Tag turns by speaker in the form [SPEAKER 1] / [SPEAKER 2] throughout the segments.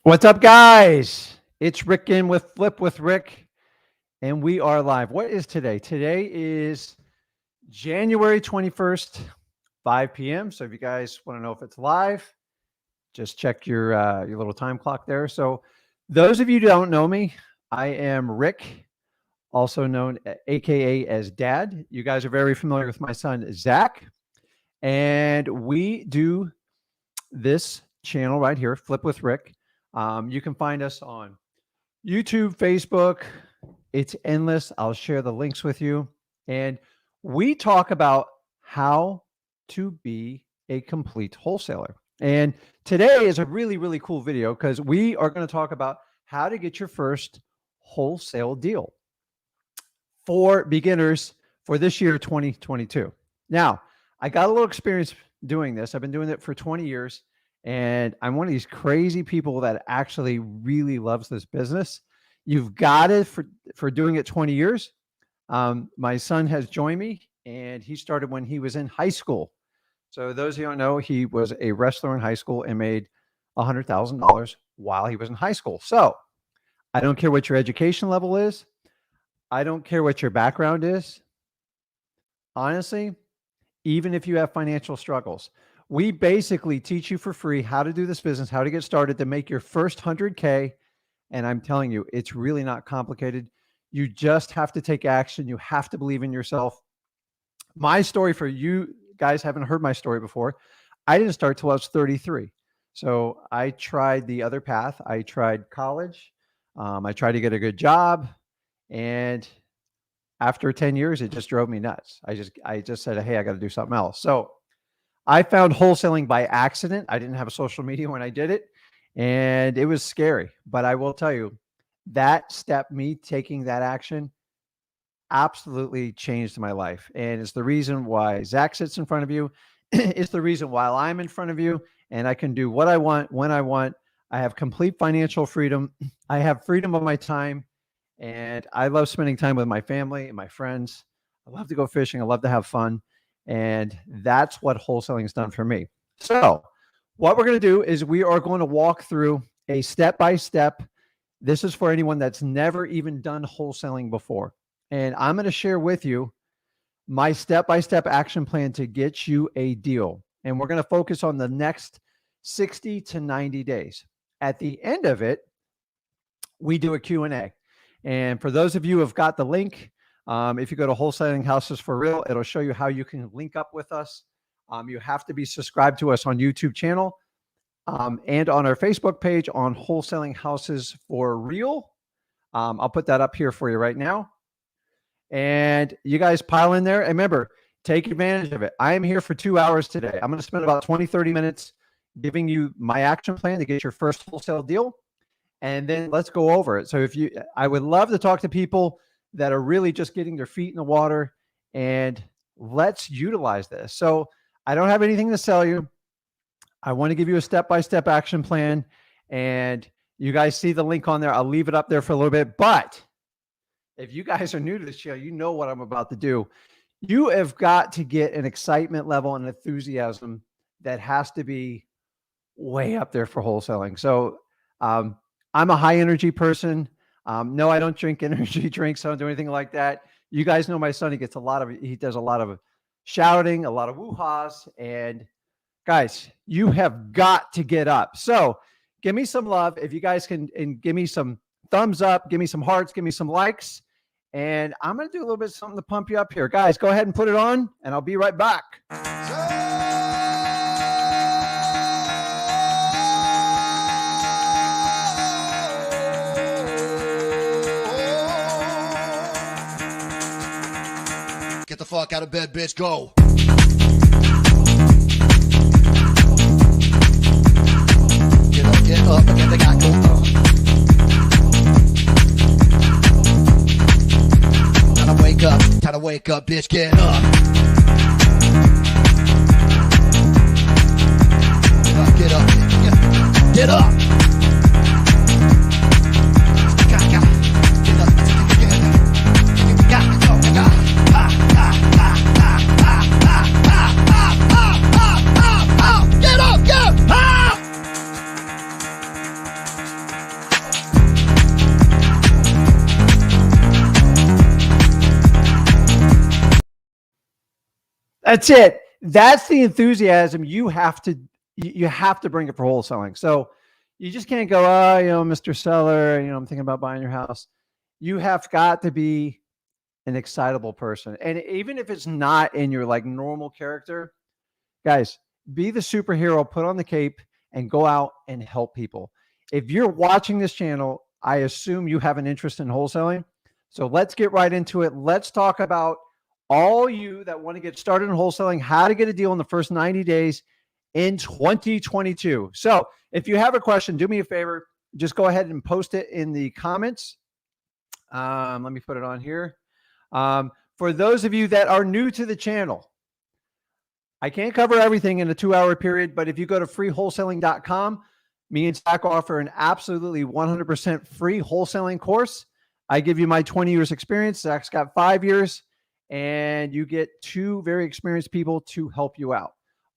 [SPEAKER 1] What's up, guys? It's Rick Ginn with Flip with Rick, and we are live. What is today? Today is January 21st, 5 p.m. So if you guys want to know if it's live, just check your little time clock there. So those of you who don't know me, I am Rick, also known AKA as Dad. You guys are very familiar with my son, Zach, and we do this channel right here, Flip with Rick. You can find us on YouTube, Facebook. It's endless. I'll share the links with you. And we talk about how to be a complete wholesaler. And today is a really, really cool video because we are going to talk about how to get your first wholesale deal for beginners for this year, 2022. Now, I got a little experience doing this. I've been doing it for 20 years. And I'm one of these crazy people that actually really loves this business. You've got it for doing it 20 years. My son has joined me, and he started when he was in high school. So those who don't know, he was a wrestler in high school and made $100,000 while he was in high school. So I don't care what your education level is. I don't care what your background is. Honestly, even if you have financial struggles, we basically teach you for free how to do this business, how to get started to make your first 100K. And I'm telling you, it's really not complicated. You just have to take action. You have to believe in yourself. My story, for you guys haven't heard my story before, I didn't start till I was 33. So I tried the other path. I tried college. I tried to get a good job. And after 10 years, it just drove me nuts. I just said, hey, I got to do something else. So I found wholesaling by accident. I didn't have a social media when I did it, and it was scary. But I will tell you, that step, me taking that action, absolutely changed my life. And it's the reason why Zach sits in front of you. It's the reason why I'm in front of you, and I can do what I want, when I want. I have complete financial freedom. I have freedom of my time, and I love spending time with my family and my friends. I love to go fishing. I love to have fun. And that's what wholesaling has done for me. So what we're going to do is we are going to walk through a step-by-step. This is for anyone that's never even done wholesaling before. And I'm going to share with you my step-by-step action plan to get you a deal. And we're going to focus on the next 60 to 90 days. At the end of it, we do a Q&A. And for those of you who have got the link, if you go to Wholesaling Houses for Real, it'll show you how you can link up with us. You have to be subscribed to us on YouTube channel and on our Facebook page on Wholesaling Houses for Real. I'll put that up here for you right now. And you guys pile in there. And remember, take advantage of it. I am here for 2 hours today. I'm going to spend about 20, 30 minutes giving you my action plan to get your first wholesale deal. And then let's go over it. So I would love to talk to people that are really just getting their feet in the water, and let's utilize this. So I don't have anything to sell you. I want to give you a step-by-step action plan, and you guys see the link on there. I'll leave it up there for a little bit, but if you guys are new to this channel, you know what I'm about to do. You have got to get an excitement level and enthusiasm that has to be way up there for wholesaling. So I'm a high energy person. No, I don't drink energy drinks. I don't do anything like that. You guys know my son. He does a lot of shouting, a lot of woo-haws. And guys, you have got to get up. So give me some love. If you guys can, and give me some thumbs up, give me some hearts, give me some likes. And I'm going to do a little bit of something to pump you up here. Guys, go ahead and put it on, and I'll be right back.
[SPEAKER 2] Get the fuck out of bed, bitch. Go. Get up, and get the guy go. Time to wake up, bitch. Get up. Get up. Get up.
[SPEAKER 1] That's it. That's the enthusiasm you have to bring it for wholesaling. So you just can't go, oh, Mr. Seller, I'm thinking about buying your house. You have got to be an excitable person. And even if it's not in your like normal character, guys, be the superhero, put on the cape and go out and help people. If you're watching this channel, I assume you have an interest in wholesaling. So let's get right into it. Let's talk about all you that want to get started in wholesaling, how to get a deal in the first 90 days in 2022. So if you have a question, do me a favor, just go ahead and post it in the comments. Let me put it on here. For those of you that are new to the channel, I can't cover everything in a 2-hour period, but if you go to freewholesaling.com, me and Zach offer an absolutely 100% free wholesaling course. I give you my 20 years experience. Zach's got 5 years, and you get 2 very experienced people to help you out.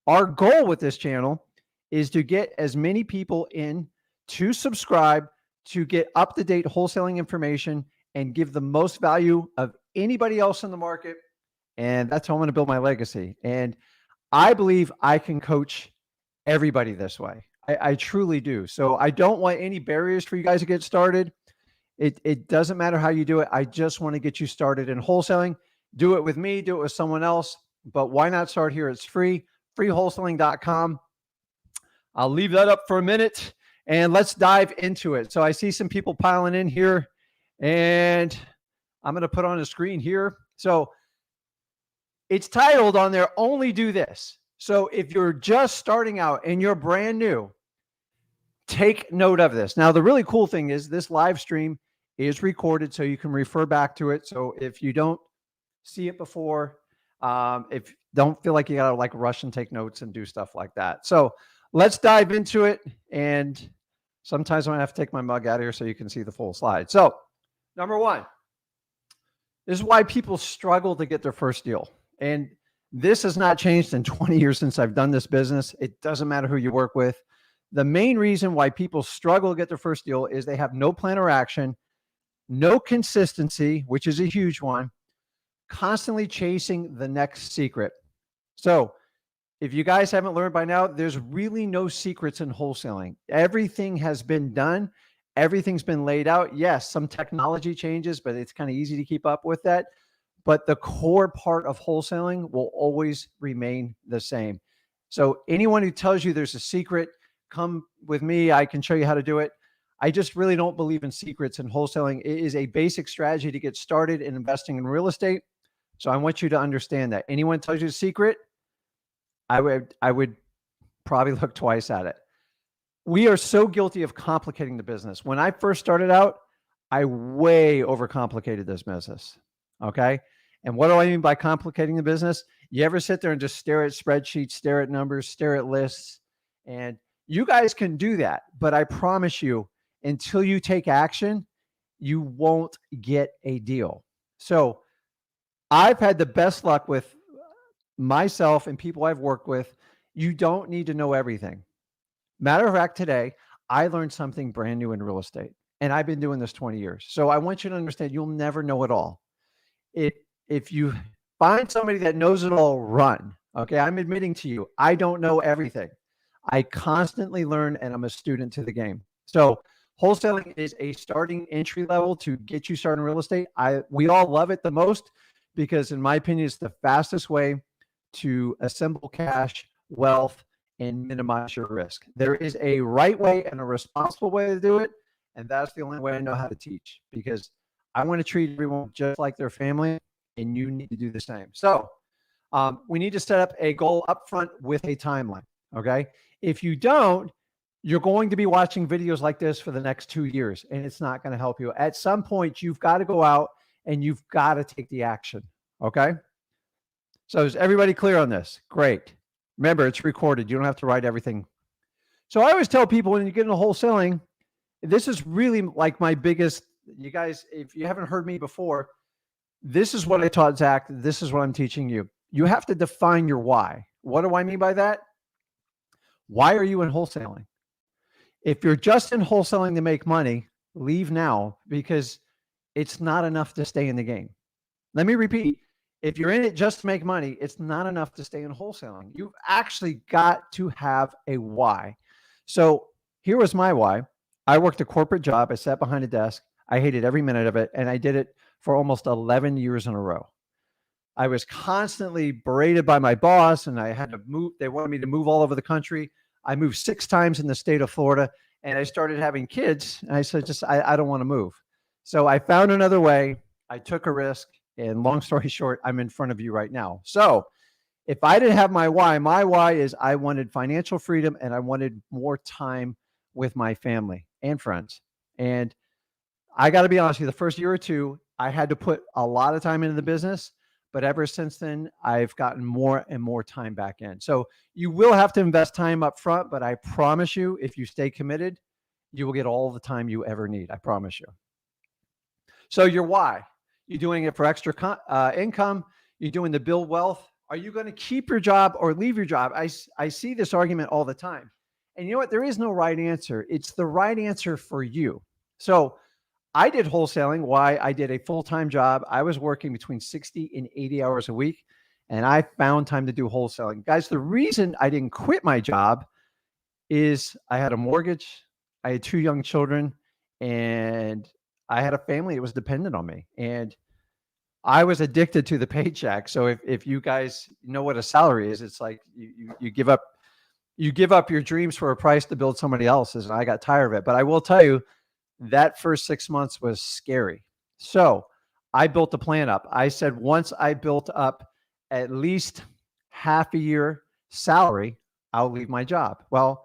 [SPEAKER 1] Our goal with this channel is to get as many people in to subscribe, to get up-to-date wholesaling information and give the most value of anybody else in the market. And that's how I'm going to build my legacy. And I believe I can coach everybody this way. I truly do. So I don't want any barriers for you guys to get started. It doesn't matter how you do it. I just want to get you started in wholesaling. Do it with me, do it with someone else, but why not start here? It's free, freewholesaling.com. I'll leave that up for a minute and let's dive into it. So I see some people piling in here and I'm going to put on a screen here. So it's titled on there, Only Do This. So if you're just starting out and you're brand new, take note of this. Now, the really cool thing is this live stream is recorded so you can refer back to it. So if you don't see it before, if don't feel like you got to like rush and take notes and do stuff like that. So let's dive into it. And sometimes I'm going to have to take my mug out of here so you can see the full slide. So number one, this is why people struggle to get their first deal. And this has not changed in 20 years since I've done this business. It doesn't matter who you work with. The main reason why people struggle to get their first deal is they have no plan or action, no consistency, which is a huge one, constantly chasing the next secret. So if you guys haven't learned by now, there's really no secrets in wholesaling. Everything has been done. Everything's been laid out. Yes, some technology changes, but it's kind of easy to keep up with that. But the core part of wholesaling will always remain the same. So anyone who tells you there's a secret, come with me. I can show you how to do it. I just really don't believe in secrets in wholesaling. It is a basic strategy to get started in investing in real estate. So I want you to understand that. Anyone tells you a secret, I would probably look twice at it. We are so guilty of complicating the business. When I first started out, I way overcomplicated this business. Okay. And what do I mean by complicating the business? You ever sit there and just stare at spreadsheets, stare at numbers, stare at lists? And you guys can do that. But I promise you, until you take action, you won't get a deal. So I've had the best luck with myself and people I've worked with. You don't need to know everything. Matter of fact, today, I learned something brand new in real estate. And I've been doing this 20 years. So I want you to understand you'll never know it all. If you find somebody that knows it all, run. Okay, I'm admitting to you, I don't know everything. I constantly learn and I'm a student to the game. So wholesaling is a starting entry level to get you started in real estate. We all love it the most because in my opinion, it's the fastest way to assemble cash, wealth, and minimize your risk. There is a right way and a responsible way to do it. And that's the only way I know how to teach because I want to treat everyone just like their family and you need to do the same. So we need to set up a goal up front with a timeline. Okay. If you don't, you're going to be watching videos like this for the next 2 years and it's not going to help you. At some point, you've got to go out and you've got to take the action. Okay. So is everybody clear on this? Great. Remember, it's recorded. You don't have to write everything. So I always tell people when you get into wholesaling, this is really like my biggest, you guys, if you haven't heard me before, this is what I taught Zach. This is what I'm teaching you. You have to define your why. What do I mean by that? Why are you in wholesaling? If you're just in wholesaling to make money, leave now because it's not enough to stay in the game. Let me repeat. If you're in it just to make money, it's not enough to stay in wholesaling. You've actually got to have a why. So here was my why. I worked a corporate job. I sat behind a desk. I hated every minute of it. And I did it for almost 11 years in a row. I was constantly berated by my boss, and I had to move. They wanted me to move all over the country. I moved 6 times in the state of Florida, and I started having kids. And I said, I don't want to move. So I found another way. I took a risk. And long story short, I'm in front of you right now. So if I didn't have my why is I wanted financial freedom and I wanted more time with my family and friends. And I got to be honest with you, the first year or two, I had to put a lot of time into the business. But ever since then, I've gotten more and more time back in. So you will have to invest time up front, but I promise you, if you stay committed, you will get all the time you ever need. I promise you. So your why. You're doing it for extra income. You're doing to build wealth. Are you going to keep your job or leave your job? I see this argument all the time. And you know what? There is no right answer. It's the right answer for you. So I did wholesaling. Why? I did a full-time job. I was working between 60 and 80 hours a week. And I found time to do wholesaling. Guys, the reason I didn't quit my job is I had a mortgage. I had 2 young children. And I had a family that was dependent on me, and I was addicted to the paycheck. So if you guys know what a salary is, it's like you give up your dreams for a price to build somebody else's. And I got tired of it. But I will tell you that first 6 months was scary. So I built a plan up. I said, once I built up at least half a year salary, I'll leave my job. Well,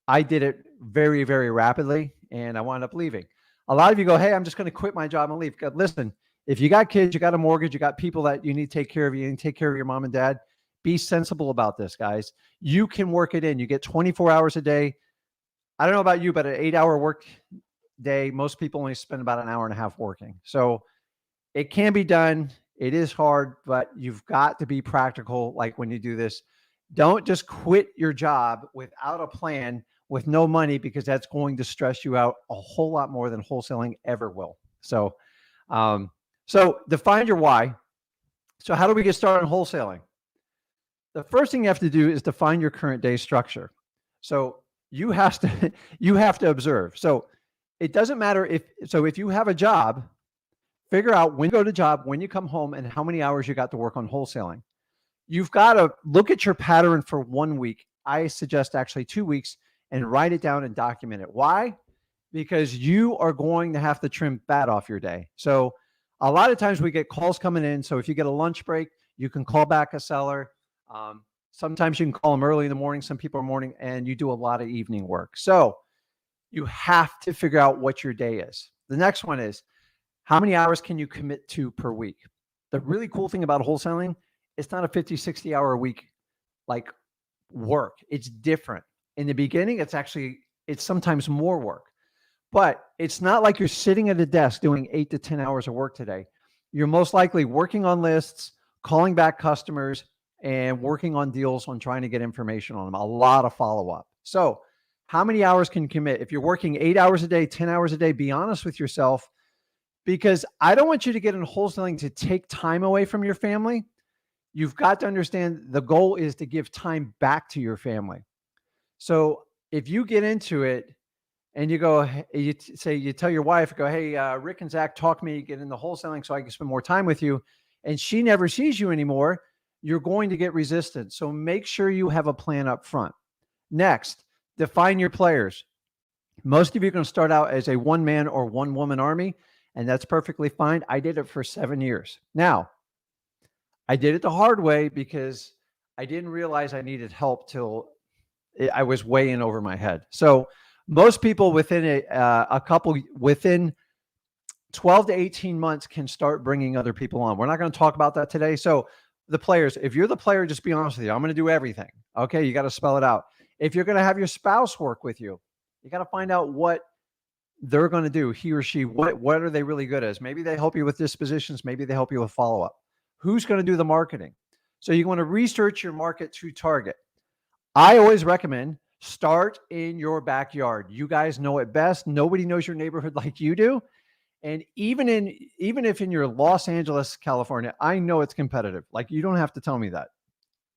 [SPEAKER 1] I did it very, very rapidly, and I wound up leaving. A lot of you go, hey, I'm just going to quit my job and leave. God, listen, if you got kids, you got a mortgage, you got people that you need to take care of, you need to take care of your mom and dad. Be sensible about this, guys. You can work it in. You get 24 hours a day. I don't know about you, but an 8-hour work day, most people only spend about an hour and a half working. So it can be done. It is hard, but you've got to be practical. Like when you do this, don't just quit your job without a plan, with no money, because that's going to stress you out a whole lot more than wholesaling ever will. So, define your why. So how do we get started on wholesaling? The first thing you have to do is define your current day structure. So you have to observe. So it doesn't matter if you have a job, figure out when you go to job, when you come home, and how many hours you got to work on wholesaling. You've got to look at your pattern for 1 week. I suggest actually 2 weeks, and write it down and document it. Why? Because you are going to have to trim fat off your day. So a lot of times we get calls coming in. So if you get a lunch break, you can call back a seller. Sometimes you can call them early in the morning. Some people are morning, and you do a lot of evening work. So you have to figure out what your day is. The next one is, how many hours can you commit to per week? The really cool thing about wholesaling, it's not a 50, 60 hour a week like work. It's different. In the beginning, it's sometimes more work, but it's not like you're sitting at a desk doing 8 to 10 hours of work today. You're most likely working on lists, calling back customers, and working on deals, on trying to get information on them. A lot of follow-up. So how many hours can you commit? If you're working 8 hours a day, 10 hours a day, be honest with yourself, because I don't want you to get in wholesaling to take time away from your family. You've got to understand the goal is to give time back to your family. So if you get into it and you go, you tell your wife, go, hey, Rick and Zach talk me, get into wholesaling so I can spend more time with you, and she never sees you anymore, you're going to get resistance. So make sure you have a plan up front. Next, define your players. Most of you are going to start out as a one-man or one-woman army, and that's perfectly fine. I did it for 7 years. Now, I did it the hard way because I didn't realize I needed help till I was way in over my head. So most people within within 12 to 18 months can start bringing other people on. We're not going to talk about that today. So the players, if you're the player, just be honest with you. I'm going to do everything. Okay. You got to spell it out. If you're going to have your spouse work with you, you got to find out what they're going to do. He or she, what are they really good at? Maybe they help you with dispositions. Maybe they help you with follow-up. Who's going to do the marketing? So you want to research your market to target. I always recommend start in your backyard. You guys know it best. Nobody knows your neighborhood like you do. And even if in your Los Angeles, California, I know it's competitive. Like, you don't have to tell me that.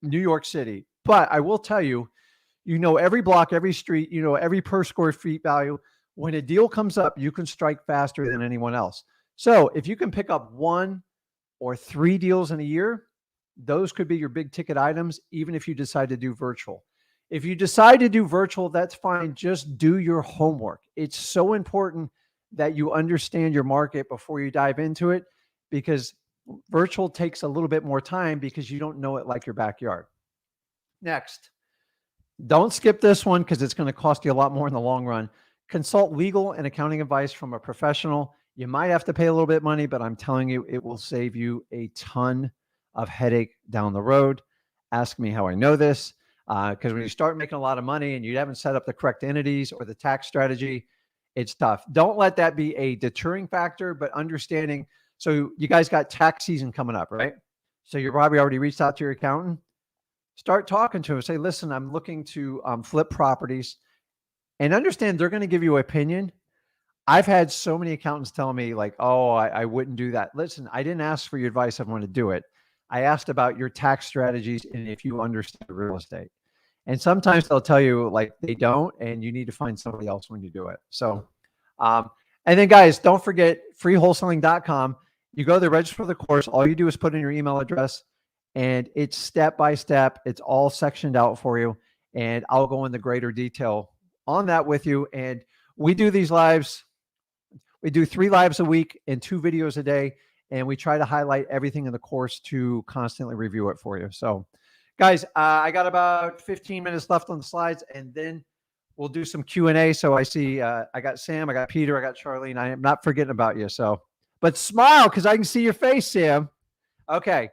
[SPEAKER 1] New York City. But I will tell you, you know every block, every street, you know every per square feet value. When a deal comes up, you can strike faster than anyone else. So if you can pick up 1 or 3 deals in a year, those could be your big ticket items, even if you decide to do virtual. If you decide to do virtual, that's fine. Just do your homework. It's so important that you understand your market before you dive into it, because virtual takes a little bit more time because you don't know it like your backyard. Next, don't skip this one because it's going to cost you a lot more in the long run. Consult legal and accounting advice from a professional. You might have to pay a little bit of money, but I'm telling you, it will save you a ton of headache down the road. Ask me how I know this, because when you start making a lot of money and you haven't set up the correct entities or the tax strategy, it's tough. Don't let that be a deterring factor, but understanding. So you guys got tax season coming up, right? So you're probably already reached out to your accountant. Start talking to them. Say, listen, I'm looking to flip properties, and understand they're going to give you an opinion. I've had so many accountants tell me like, oh, I wouldn't do that. Listen, I didn't ask for your advice. I want to do it. I asked about your tax strategies and if you understand real estate. And sometimes they'll tell you like they don't, and you need to find somebody else when you do it. So, and then guys, don't forget freewholesaling.com. You go there, register for the course. All you do is put in your email address, and it's step by step. It's all sectioned out for you. And I'll go into greater detail on that with you. And we do these lives. We do 3 lives a week and 2 videos a day. And we try to highlight everything in the course to constantly review it for you. So guys, I got about 15 minutes left on the slides, and then we'll do some Q&A. So I see I got Sam, I got Peter, I got Charlene. I am not forgetting about you. So, but smile because I can see your face, Sam. Okay.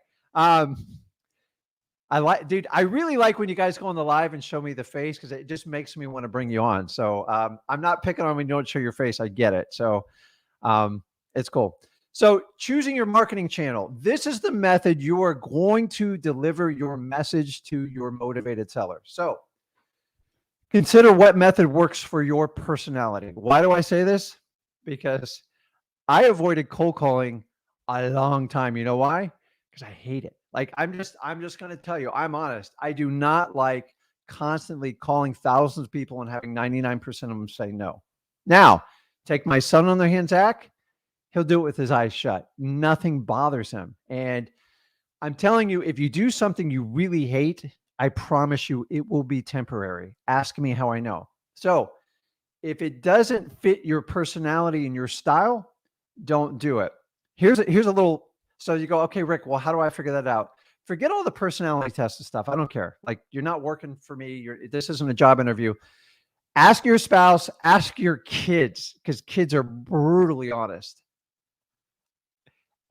[SPEAKER 1] Dude, I really like when you guys go on the live and show me the face, because it just makes me want to bring you on. So I'm not picking on when you don't show your face. I get it. So it's cool. So choosing your marketing channel. This is the method you are going to deliver your message to your motivated seller. So consider what method works for your personality. Why do I say this? Because I avoided cold calling a long time. You know why? Because I hate it. Like, I'm just going to tell you, I'm honest. I do not like constantly calling thousands of people and having 99% of them say no. Now, take my son on the hand, Zach. He'll do it with his eyes shut. Nothing bothers him. And I'm telling you, if you do something you really hate, I promise you it will be temporary. Ask me how I know. So if it doesn't fit your personality and your style, don't do it. Here's a little. So you go, okay, Rick, well, how do I figure that out? Forget all the personality tests and stuff. I don't care. Like, you're not working for me. This isn't a job interview. Ask your spouse, ask your kids, because kids are brutally honest.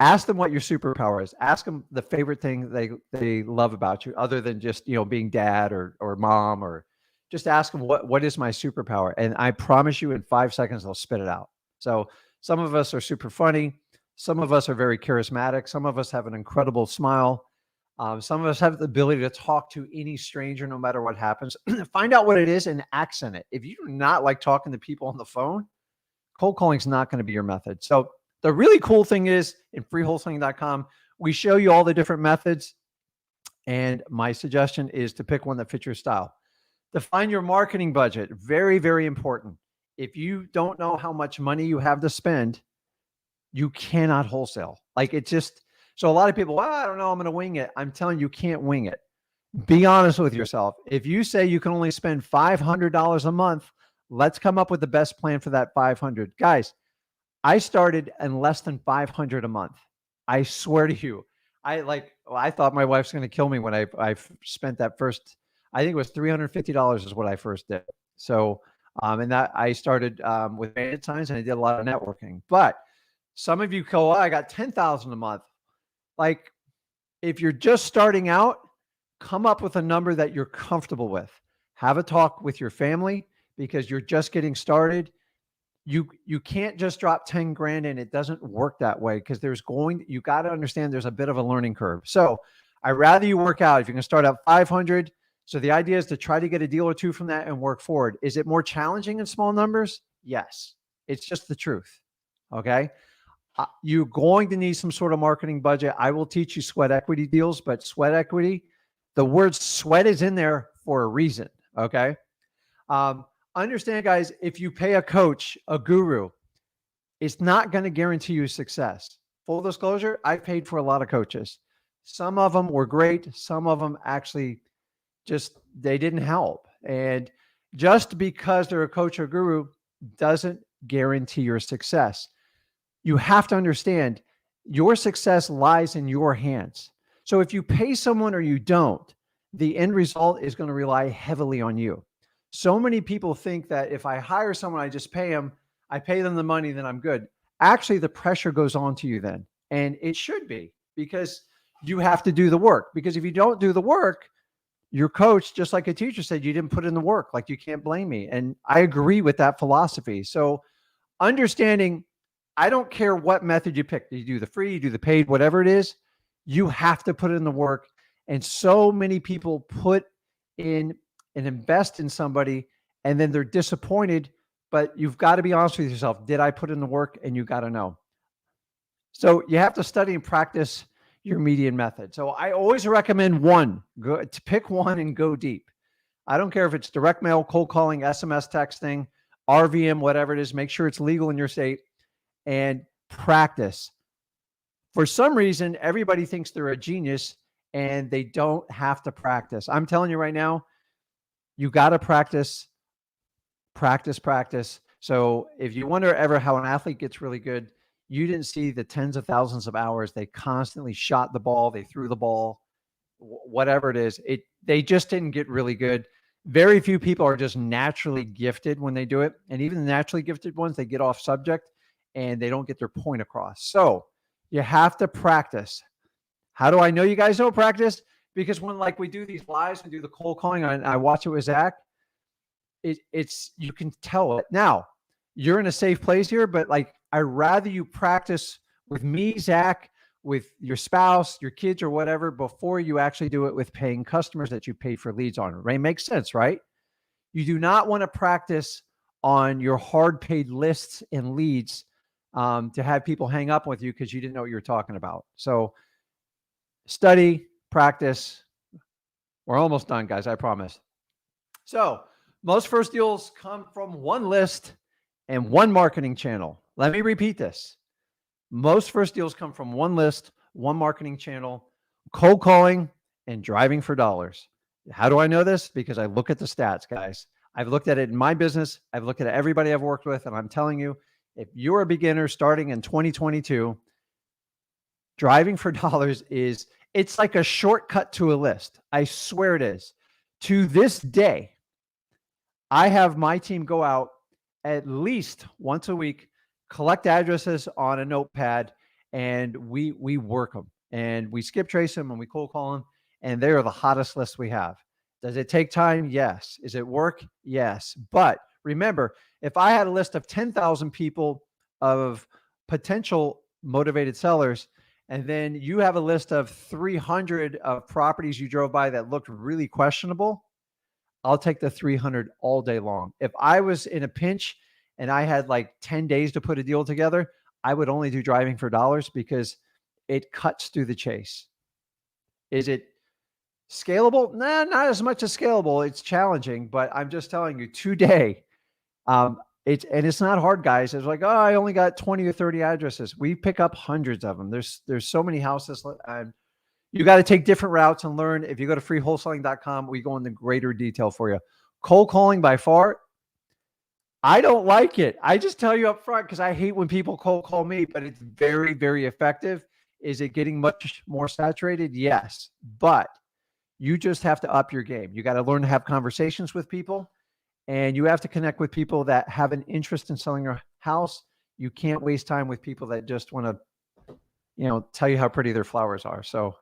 [SPEAKER 1] Ask them what your superpower is. Ask them the favorite thing they love about you, other than just, being dad or mom, or just ask them what is my superpower. And I promise you in 5 seconds, they'll spit it out. So some of us are super funny. Some of us are very charismatic. Some of us have an incredible smile. Some of us have the ability to talk to any stranger, no matter what happens. Find out what it is and accent it. If you do not like talking to people on the phone, cold calling is not going to be your method. So the really cool thing is, in freewholesaling.com, we show you all the different methods. And my suggestion is to pick one that fits your style. Define your marketing budget. Very, very important. If you don't know how much money you have to spend, you cannot wholesale. Like, it's just, so a lot of people, well, I don't know, I'm going to wing it. I'm telling you, you can't wing it. Be honest with yourself. If you say you can only spend $500 a month, let's come up with the best plan for that 500. Guys, I started in less than 500 a month. I swear to you. I thought my wife's going to kill me when I spent that first, I think it was $350 is what I first did. So, and that I started with bandit signs, and I did a lot of networking. But some of you go, I got 10,000 a month. Like, if you're just starting out, come up with a number that you're comfortable with. Have a talk with your family, because you're just getting started. You can't just drop 10 grand in. It doesn't work that way, because you got to understand there's a bit of a learning curve. So I'd rather you work out. If you can start out 500. So the idea is to try to get a deal or two from that and work forward. Is it more challenging in small numbers? Yes. It's just the truth. Okay. You're going to need some sort of marketing budget. I will teach you sweat equity deals, but sweat equity, the word sweat is in there for a reason. Okay. Understand, guys, if you pay a coach, a guru, it's not going to guarantee you success. Full disclosure, I paid for a lot of coaches. Some of them were great. Some of them actually they didn't help. And just because they're a coach or guru doesn't guarantee your success. You have to understand your success lies in your hands. So if you pay someone or you don't, the end result is going to rely heavily on you. So many people think that if I hire someone, I just pay them, I pay them the money, then I'm good. Actually, the pressure goes on to you then. And it should be, because you have to do the work. Because if you don't do the work, your coach, just like a teacher said, you didn't put in the work. Like, you can't blame me. And I agree with that philosophy. So understanding, I don't care what method you pick. You do the free, you do the paid, whatever it is, you have to put in the work. And so many people put in and invest in somebody, and then they're disappointed. But you've got to be honest with yourself. Did I put in the work? And you got to know. So you have to study and practice your median method. So I always recommend to pick one and go deep. I don't care if it's direct mail, cold calling, SMS texting, RVM, whatever it is. Make sure it's legal in your state and practice. For some reason, everybody thinks they're a genius and they don't have to practice. I'm telling you right now, you got to practice. So if you wonder ever how an athlete gets really good, you didn't see the tens of thousands of hours they constantly shot the ball, they threw the ball, whatever it is. They just didn't get really good. Very few people are just naturally gifted when they do it. And even the naturally gifted ones, they get off subject and they don't get their point across. So you have to practice. How do I know you guys don't practice? Because when we do these lives, we do the cold calling, and I watch it with Zach, it's you can tell it. Now, you're in a safe place here, but I'd rather you practice with me, Zach, with your spouse, your kids, or whatever, before you actually do it with paying customers that you paid for leads on. Right? Makes sense, right? You do not want to practice on your hard paid lists and leads to have people hang up with you because you didn't know what you were talking about. So study, practice. We're almost done, guys. I promise. So most first deals come from one list and one marketing channel. Let me repeat this. Most first deals come from one list, one marketing channel, cold calling, and driving for dollars. How do I know this? Because I look at the stats, guys. I've looked at it in my business. I've looked at everybody I've worked with, and I'm telling you, if you're a beginner starting in 2022, driving for dollars it's like a shortcut to a list. I swear it is. To this day, I have my team go out at least once a week, collect addresses on a notepad, and we work them. And we skip trace them and we cold call them, and they are the hottest list we have. Does it take time? Yes. Is it work? Yes. But remember, if I had a list of 10,000 people of potential motivated sellers, and then you have a list of 300 of properties you drove by that looked really questionable, I'll take the 300 all day long. If I was in a pinch and I had 10 days to put a deal together, I would only do driving for dollars because it cuts through the chase. Is it scalable? Nah, not as much as scalable. It's challenging, but I'm just telling you today, it's not hard, guys. It's oh, I only got 20 or 30 addresses. We pick up hundreds of them. There's so many houses. You got to take different routes and learn. If you go to freewholesaling.com, we go into greater detail for you. Cold calling by far, I don't like it. I just tell you up front because I hate when people cold call me, but it's very, very effective. Is it getting much more saturated? Yes, but you just have to up your game. You got to learn to have conversations with people, and you have to connect with people that have an interest in selling your house. You can't waste time with people that just want to tell you how pretty their flowers are. So,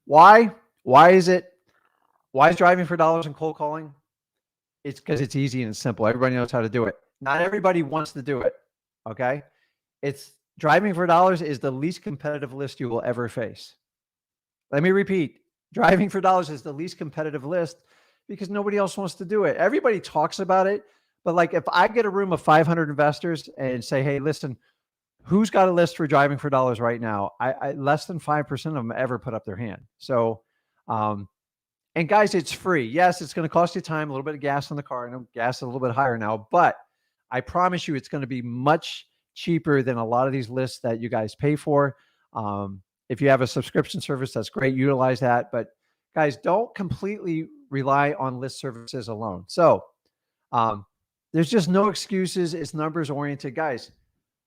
[SPEAKER 1] why is driving for dollars and cold calling? It's because it's easy and simple. Everybody knows how to do it. Not everybody wants to do it. Okay. It's driving for dollars is the least competitive list you will ever face. Let me repeat. Driving for dollars is the least competitive list because nobody else wants to do it. Everybody talks about it, But like if I get a room of 500 investors and say, hey, listen, who's got a list for driving for dollars right now? I less than 5% of them ever put up their hand. So, and guys, it's free. Yes, it's going to cost you time, a little bit of gas in the car. I know gas is a little bit higher now, but I promise you it's going to be much cheaper than a lot of these lists that you guys pay for. If you have a subscription service, that's great. Utilize that. But guys, don't completely rely on list services alone. So there's just no excuses. It's numbers oriented. Guys,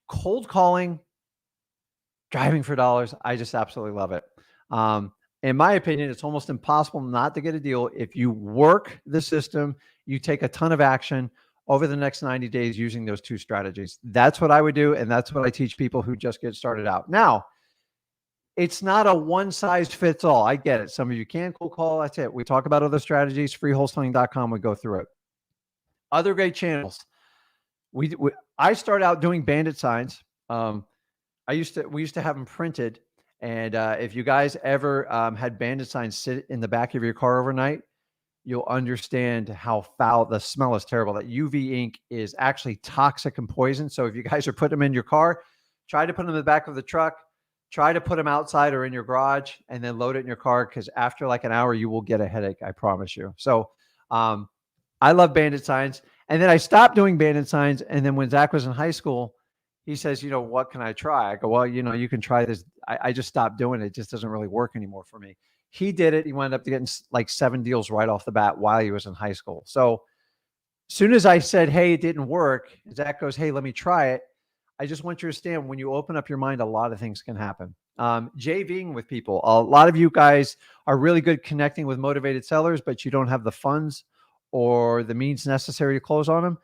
[SPEAKER 1] cold calling, driving for dollars, I just absolutely love it. In my opinion, it's almost impossible not to get a deal if you work the system, you take a ton of action over the next 90 days using those two strategies. That's what I would do, and that's what I teach people who just get started out. Now, it's not a one size fits all. I get it. Some of you can cold call. That's it. We talk about other strategies. Freewholesaling.com. We go through it. Other great channels. I started out doing bandit signs. We used to have them printed. And if you guys ever had bandit signs sit in the back of your car overnight, you'll understand how foul. The smell is terrible. That UV ink is actually toxic and poison. So if you guys are putting them in your car, try to put them in the back of the truck. Try to put them outside or in your garage and then load it in your car, because after like an hour, you will get a headache. I promise you. So I love bandit signs. And then I stopped doing bandit signs. And then when Zach was in high school, he says, what can I try? I go, well, you can try this. I just stopped doing it. It just doesn't really work anymore for me. He did it. He wound up getting like 7 deals right off the bat while he was in high school. So as soon as I said, hey, it didn't work, Zach goes, hey, let me try it. I just want you to understand, when you open up your mind, a lot of things can happen. JVing with people. A lot of you guys are really good connecting with motivated sellers, but you don't have the funds or the means necessary to close on them.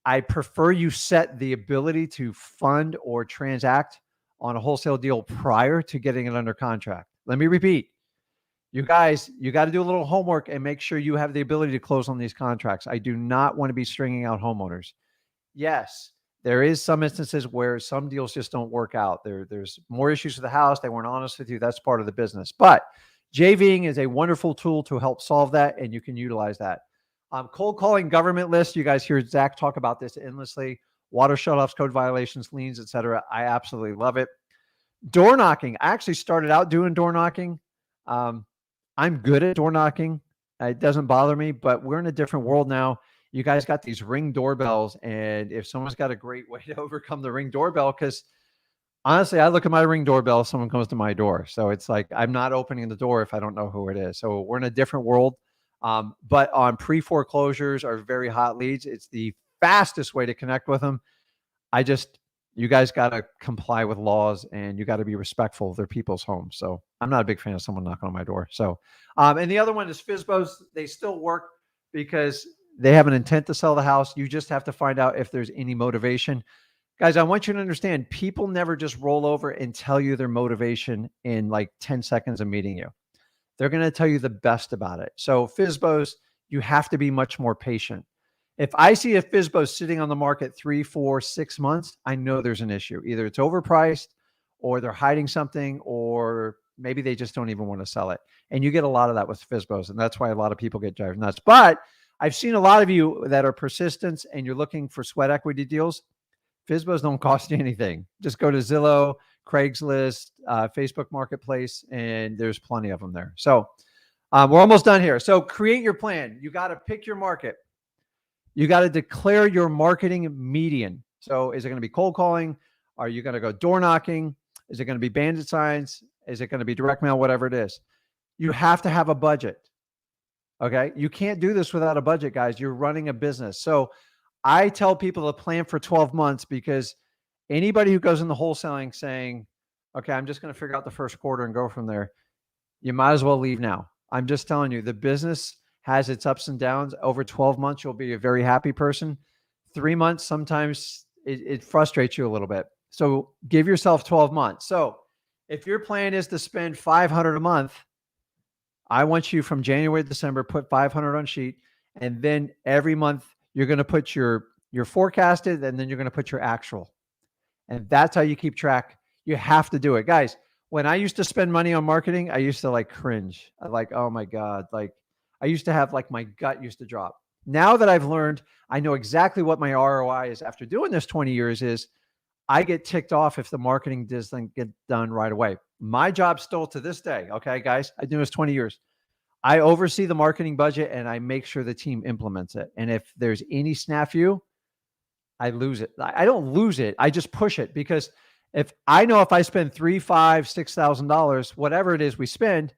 [SPEAKER 1] I prefer you set the ability to fund or transact on a wholesale deal prior to getting it under contract. Let me repeat. You guys, you got to do a little homework and make sure you have the ability to close on these contracts. I do not want to be stringing out homeowners. Yes, there is some instances where some deals just don't work out. There's more issues with the house. They weren't honest with you. That's part of the business. But JVing is a wonderful tool to help solve that, and you can utilize that. Cold calling government lists. You guys hear Zach talk about this endlessly. Water shutoffs, code violations, liens, etc. I absolutely love it. Door knocking. I actually started out doing door knocking. I'm good at door knocking. It doesn't bother me, but we're in a different world now. You guys got these Ring doorbells, and if someone's got a great way to overcome the Ring doorbell, because honestly, I look at my Ring doorbell, someone comes to my door. So it's like, I'm not opening the door if I don't know who it is. So we're in a different world. But on pre-foreclosures are very hot leads. It's the fastest way to connect with them. You guys got to comply with laws, and you got to be respectful of their people's homes. So I'm not a big fan of someone knocking on my door. So, and the other one is FSBOs. They still work because they have an intent to sell the house. You just have to find out if there's any motivation. Guys, I want you to understand, people never just roll over and tell you their motivation in like 10 seconds of meeting you. They're going to tell you the best about it. So FSBOs, you have to be much more patient. If I see a FSBO sitting on the market 3, 4, 6 months, I know there's an issue. Either it's overpriced, or they're hiding something, or maybe they just don't even want to sell it. And you get a lot of that with FSBOs, and that's why a lot of people get driven nuts. But I've seen a lot of you that are persistent and you're looking for sweat equity deals. FSBOs don't cost you anything. Just go to Zillow, Craigslist, Facebook Marketplace, and there's plenty of them there. So we're almost done here. So create your plan. You got to pick your market. You got to declare your marketing median. So is it going to be cold calling? Are you going to go door knocking? Is it going to be bandit signs? Is it going to be direct mail? Whatever it is. You have to have a budget. Okay. You can't do this without a budget, guys. You're running a business. So I tell people to plan for 12 months, because anybody who goes into wholesaling saying, okay, I'm just going to figure out the first quarter and go from there, you might as well leave now. I'm just telling you, the business has its ups and downs. Over 12 months, you'll be a very happy person. 3 months, sometimes it frustrates you a little bit. So give yourself 12 months. So if your plan is to spend $500 a month, I want you from January to December, put $500 on sheet. And then every month you're going to put your forecasted, and then you're going to put your actual. And that's how you keep track. You have to do it. Guys, when I used to spend money on marketing, I used to like cringe. Like, oh my God. Like I used to have like my gut used to drop. Now that I've learned, I know exactly what my ROI is after doing this 20 years is I get ticked off if the marketing doesn't get done right away. My job still to this day, okay, guys, I do this 20 years. I oversee the marketing budget and I make sure the team implements it. And if there's any snafu, I lose it. I don't lose it. I just push it because if I know if I spend $3, $5, $6,000, whatever it is we spend,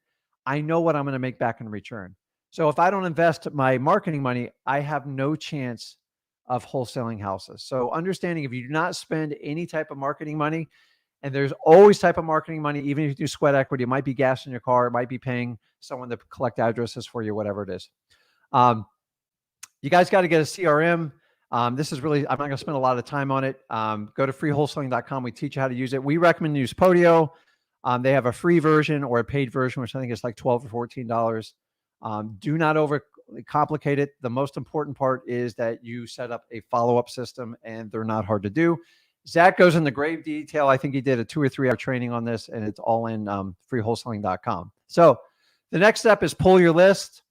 [SPEAKER 1] I know what I'm going to make back in return. So if I don't invest my marketing money, I have no chance of wholesaling houses. So understanding if you do not spend any type of marketing money, and there's always type of marketing money, even if you do sweat equity, it might be gas in your car, it might be paying someone to collect addresses for you, whatever it is. You guys got to get a CRM. This is really, I'm not going to spend a lot of time on it. Go to freewholesaling.com. We teach you how to use it. We recommend use Podio. They have a free version or a paid version, which I think is like $12 or $14. Do not overcomplicate it. The most important part is that you set up a follow-up system, and they're not hard to do. Zach goes into great detail. I think he did a 2 or 3 hour training on this, and it's all in freewholesaling.com. So the next step is pull your list.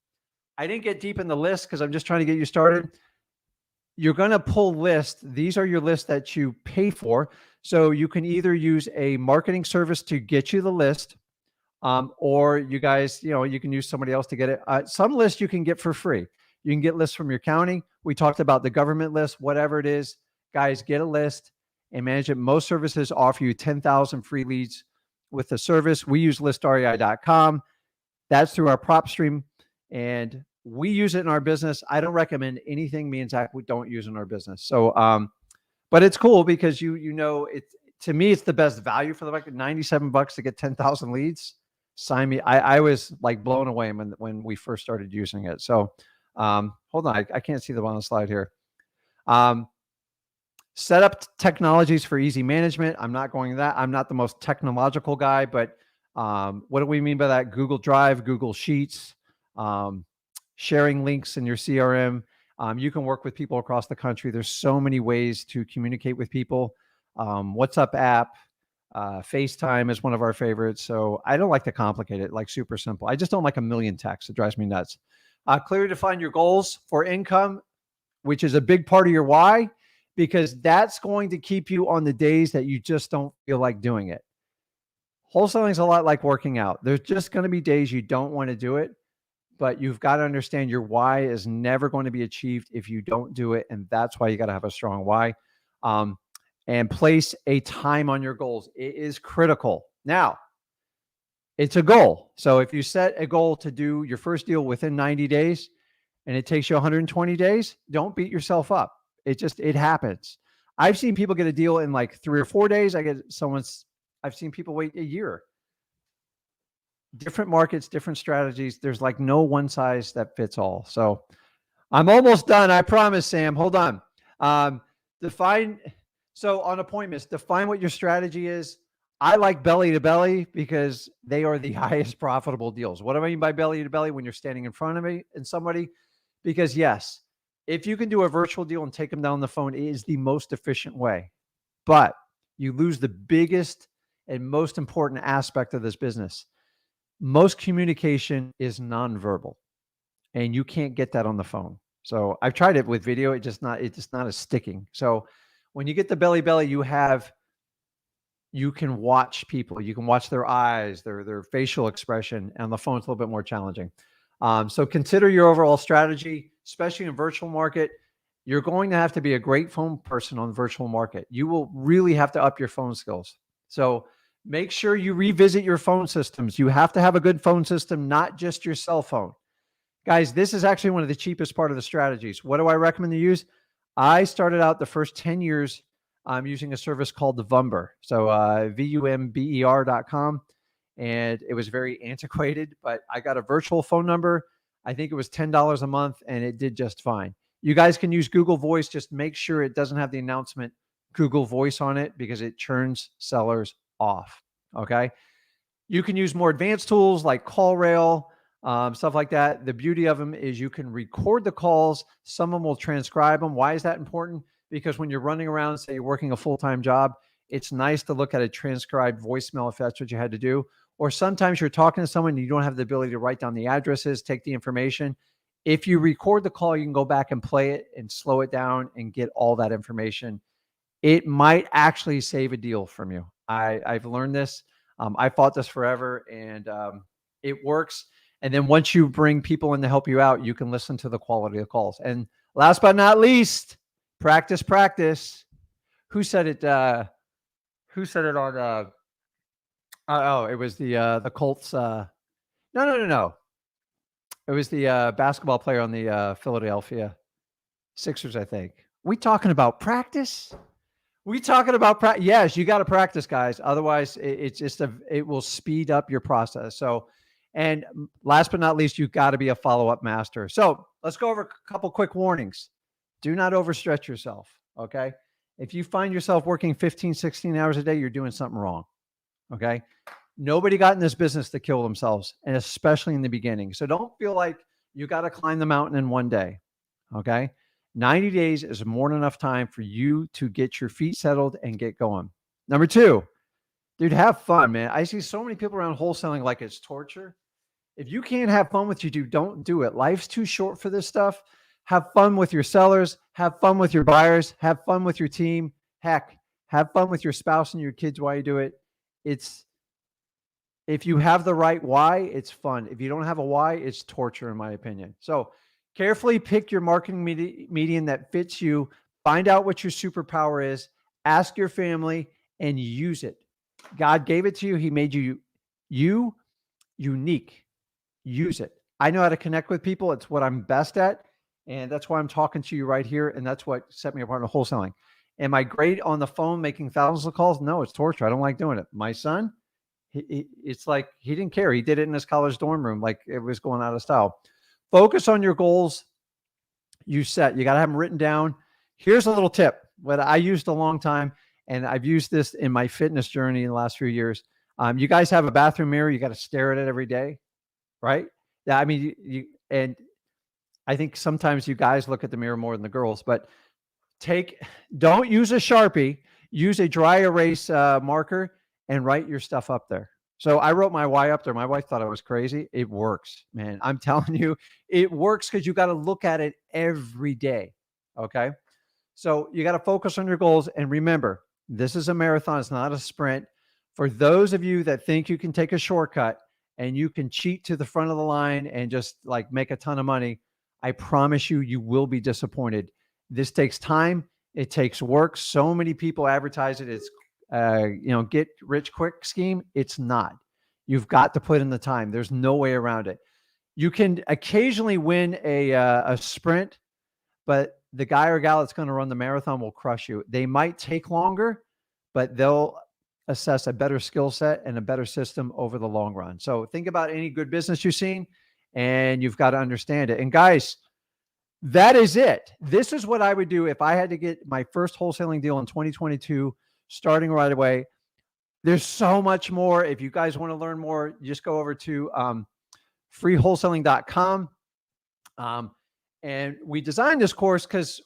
[SPEAKER 1] I didn't get deep in the list because I'm just trying to get you started. You're going to pull lists. These are your lists that you pay for. So you can either use a marketing service to get you the list, or you guys, you can use somebody else to get it. Some lists you can get for free. You can get lists from your county. We talked about the government list, whatever it is. Guys, get a list and manage it. Most services offer you 10,000 free leads with the service. We use listrei.com. That's through our PropStream, and we use it in our business. I don't recommend anything me and Zach we don't use in our business. So, but it's cool because to me, it's the best value for the market. $97 to get 10,000 leads. Sign me. I was like blown away when we first started using it. So, hold on, I can't see the bottom slide here. Set up technologies for easy management. I'm not going that. I'm not the most technological guy, but what do we mean by that? Google Drive, Google Sheets, sharing links in your CRM. You can work with people across the country. There's so many ways to communicate with people. WhatsApp app, FaceTime is one of our favorites. So I don't like to complicate it, like super simple. I just don't like a million texts. It drives me nuts. Clearly define your goals for income, which is a big part of your why, because that's going to keep you on the days that you just don't feel like doing it. Wholesaling is a lot like working out. There's just going to be days you don't want to do it, but you've got to understand your why is never going to be achieved if you don't do it. And that's why you got to have a strong why. And place a time on your goals. It is critical. Now, it's a goal. So if you set a goal to do your first deal within 90 days and it takes you 120 days, don't beat yourself up. It happens. I've seen people get a deal in like 3 or 4 days. I've seen people wait a year. Different markets, different strategies. There's like no one size that fits all. So I'm almost done. I promise, Sam. Hold on. So on appointments, define what your strategy is. I like belly to belly because they are the highest profitable deals. What do I mean by belly to belly? When you're standing in front of me and somebody, because yes, if you can do a virtual deal and take them down the phone, it is the most efficient way, but you lose the biggest and most important aspect of this business. Most communication is nonverbal, and you can't get that on the phone. So I've tried it with video. It's just not as sticking. So when you get the belly belly, you can watch people. You can watch their eyes, their facial expression. And on the phone, it's a little bit more challenging. So consider your overall strategy, especially in virtual market. You're going to have to be a great phone person on virtual market. You will really have to up your phone skills. So make sure you revisit your phone systems. You have to have a good phone system, not just your cell phone. Guys, this is actually one of the cheapest part of the strategies. What do I recommend to use? I started out the first 10 years using a service called the Vumber. So VUMBER.com. And it was very antiquated, but I got a virtual phone number. I think it was $10 a month, and it did just fine. You guys can use Google Voice. Just make sure it doesn't have the announcement Google Voice on it because it churns sellers off. Okay. You can use more advanced tools like CallRail, stuff like that. The beauty of them is you can record the calls. Someone will transcribe them. Why is that important? Because when you're running around, say you're working a full-time job, it's nice to look at a transcribed voicemail if that's what you had to do. Or sometimes you're talking to someone and you don't have the ability to write down the addresses, take the information. If you record the call, you can go back and play it and slow it down and get all that information. It might actually save a deal from you. I've learned this. I fought this forever, and it works. And then once you bring people in to help you out, you can listen to the quality of calls. And last but not least, practice, practice. Who said it? Who said it on? Oh, it was the Colts. No. It was the basketball player on the Philadelphia Sixers, I think. We talking about practice? We talking about practice? Yes, you got to practice, guys. Otherwise, it will speed up your process. So, and last but not least, you got to be a follow-up master. So let's go over a couple quick warnings. Do not overstretch yourself. Okay. If you find yourself working 15, 16 hours a day, you're doing something wrong. Okay. Nobody got in this business to kill themselves, and especially in the beginning. So don't feel like you got to climb the mountain in one day. Okay. 90 days is more than enough time for you to get your feet settled and get going. Number two, dude, have fun, man. I see so many people around wholesaling like it's torture. If you can't have fun with you, dude, don't do it. Life's too short for this stuff. Have fun with your sellers. Have fun with your buyers. Have fun with your team. Heck, have fun with your spouse and your kids while you do it. If you have the right why, it's fun. If you don't have a why, it's torture, in my opinion. So carefully pick your marketing medium that fits you. Find out what your superpower is. Ask your family and use it. God gave it to you. He made you unique. Use it. I know how to connect with people. It's what I'm best at. And that's why I'm talking to you right here. And that's what set me apart in wholesaling. Am I great on the phone making thousands of calls? No, it's torture. I don't like doing it. My son, it's like he didn't care. He did it in his college dorm room like it was going out of style. Focus on your goals you set. You got to have them written down. Here's a little tip, what I used a long time, and I've used this in my fitness journey in the last few years. You guys have a bathroom mirror. You got to stare at it every day, right? Yeah, I mean, and I think sometimes you guys look at the mirror more than the girls, but don't use a Sharpie, use a dry erase marker and write your stuff up there. So I wrote my why up there. My wife thought I was crazy. It works, man. I'm telling you, it works because you got to look at it every day. Okay. So you got to focus on your goals. And remember, this is a marathon. It's not a sprint. For those of you that think you can take a shortcut and you can cheat to the front of the line and just like make a ton of money, I promise you, you will be disappointed. This takes time. It takes work. So many people advertise it. It's, get rich quick scheme. It's not. You've got to put in the time. There's no way around it. You can occasionally win a sprint, but the guy or gal that's going to run the marathon will crush you. They might take longer, but they'll assess a better skill set and a better system over the long run. So think about any good business you've seen, and you've got to understand it. And guys, that is it. This is what I would do if I had to get my first wholesaling deal in 2022, starting right away. There's so much more. If you guys want to learn more, just go over to freewholesaling.com. And we designed this course because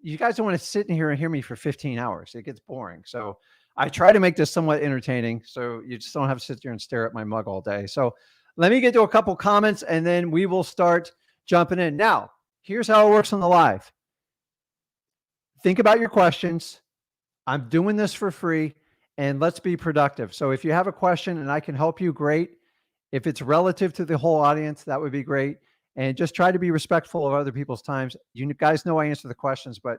[SPEAKER 1] you guys don't want to sit in here and hear me for 15 hours. It gets boring. So I try to make this somewhat entertaining, so you just don't have to sit there and stare at my mug all day. So let me get to a couple comments, and then we will start jumping in. Now, here's how it works on the live. Think about your questions. I'm doing this for free, and let's be productive. So if you have a question and I can help you, great. If it's relative to the whole audience, that would be great. And just try to be respectful of other people's times. You guys know I answer the questions, but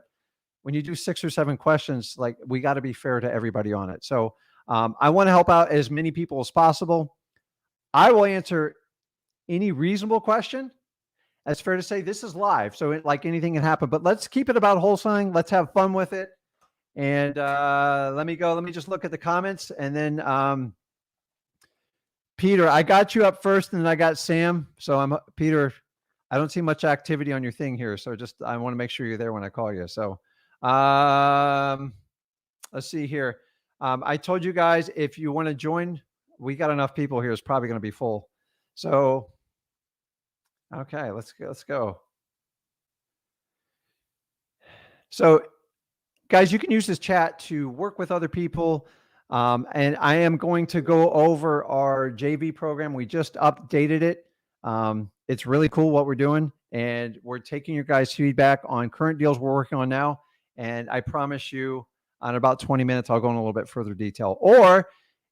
[SPEAKER 1] when you do 6 or 7 questions, like, we got to be fair to everybody on it. So I want to help out as many people as possible. I will answer any reasonable question. That's fair to say. This is live, so like anything can happen, but let's keep it about wholesaling. Let's have fun with it. And let me just look at the comments, and then Peter, I got you up first, and then I got Sam. So Peter, I don't see much activity on your thing here. So I want to make sure you're there when I call you. So let's see here. I told you guys, if you want to join, we got enough people here. It's probably going to be full. So, okay, let's go. So guys, you can use this chat to work with other people. And I am going to go over our JV program. We just updated it. It's really cool what we're doing, and we're taking your guys' feedback on current deals we're working on now. And I promise you, on about 20 minutes, I'll go in a little bit further detail. Or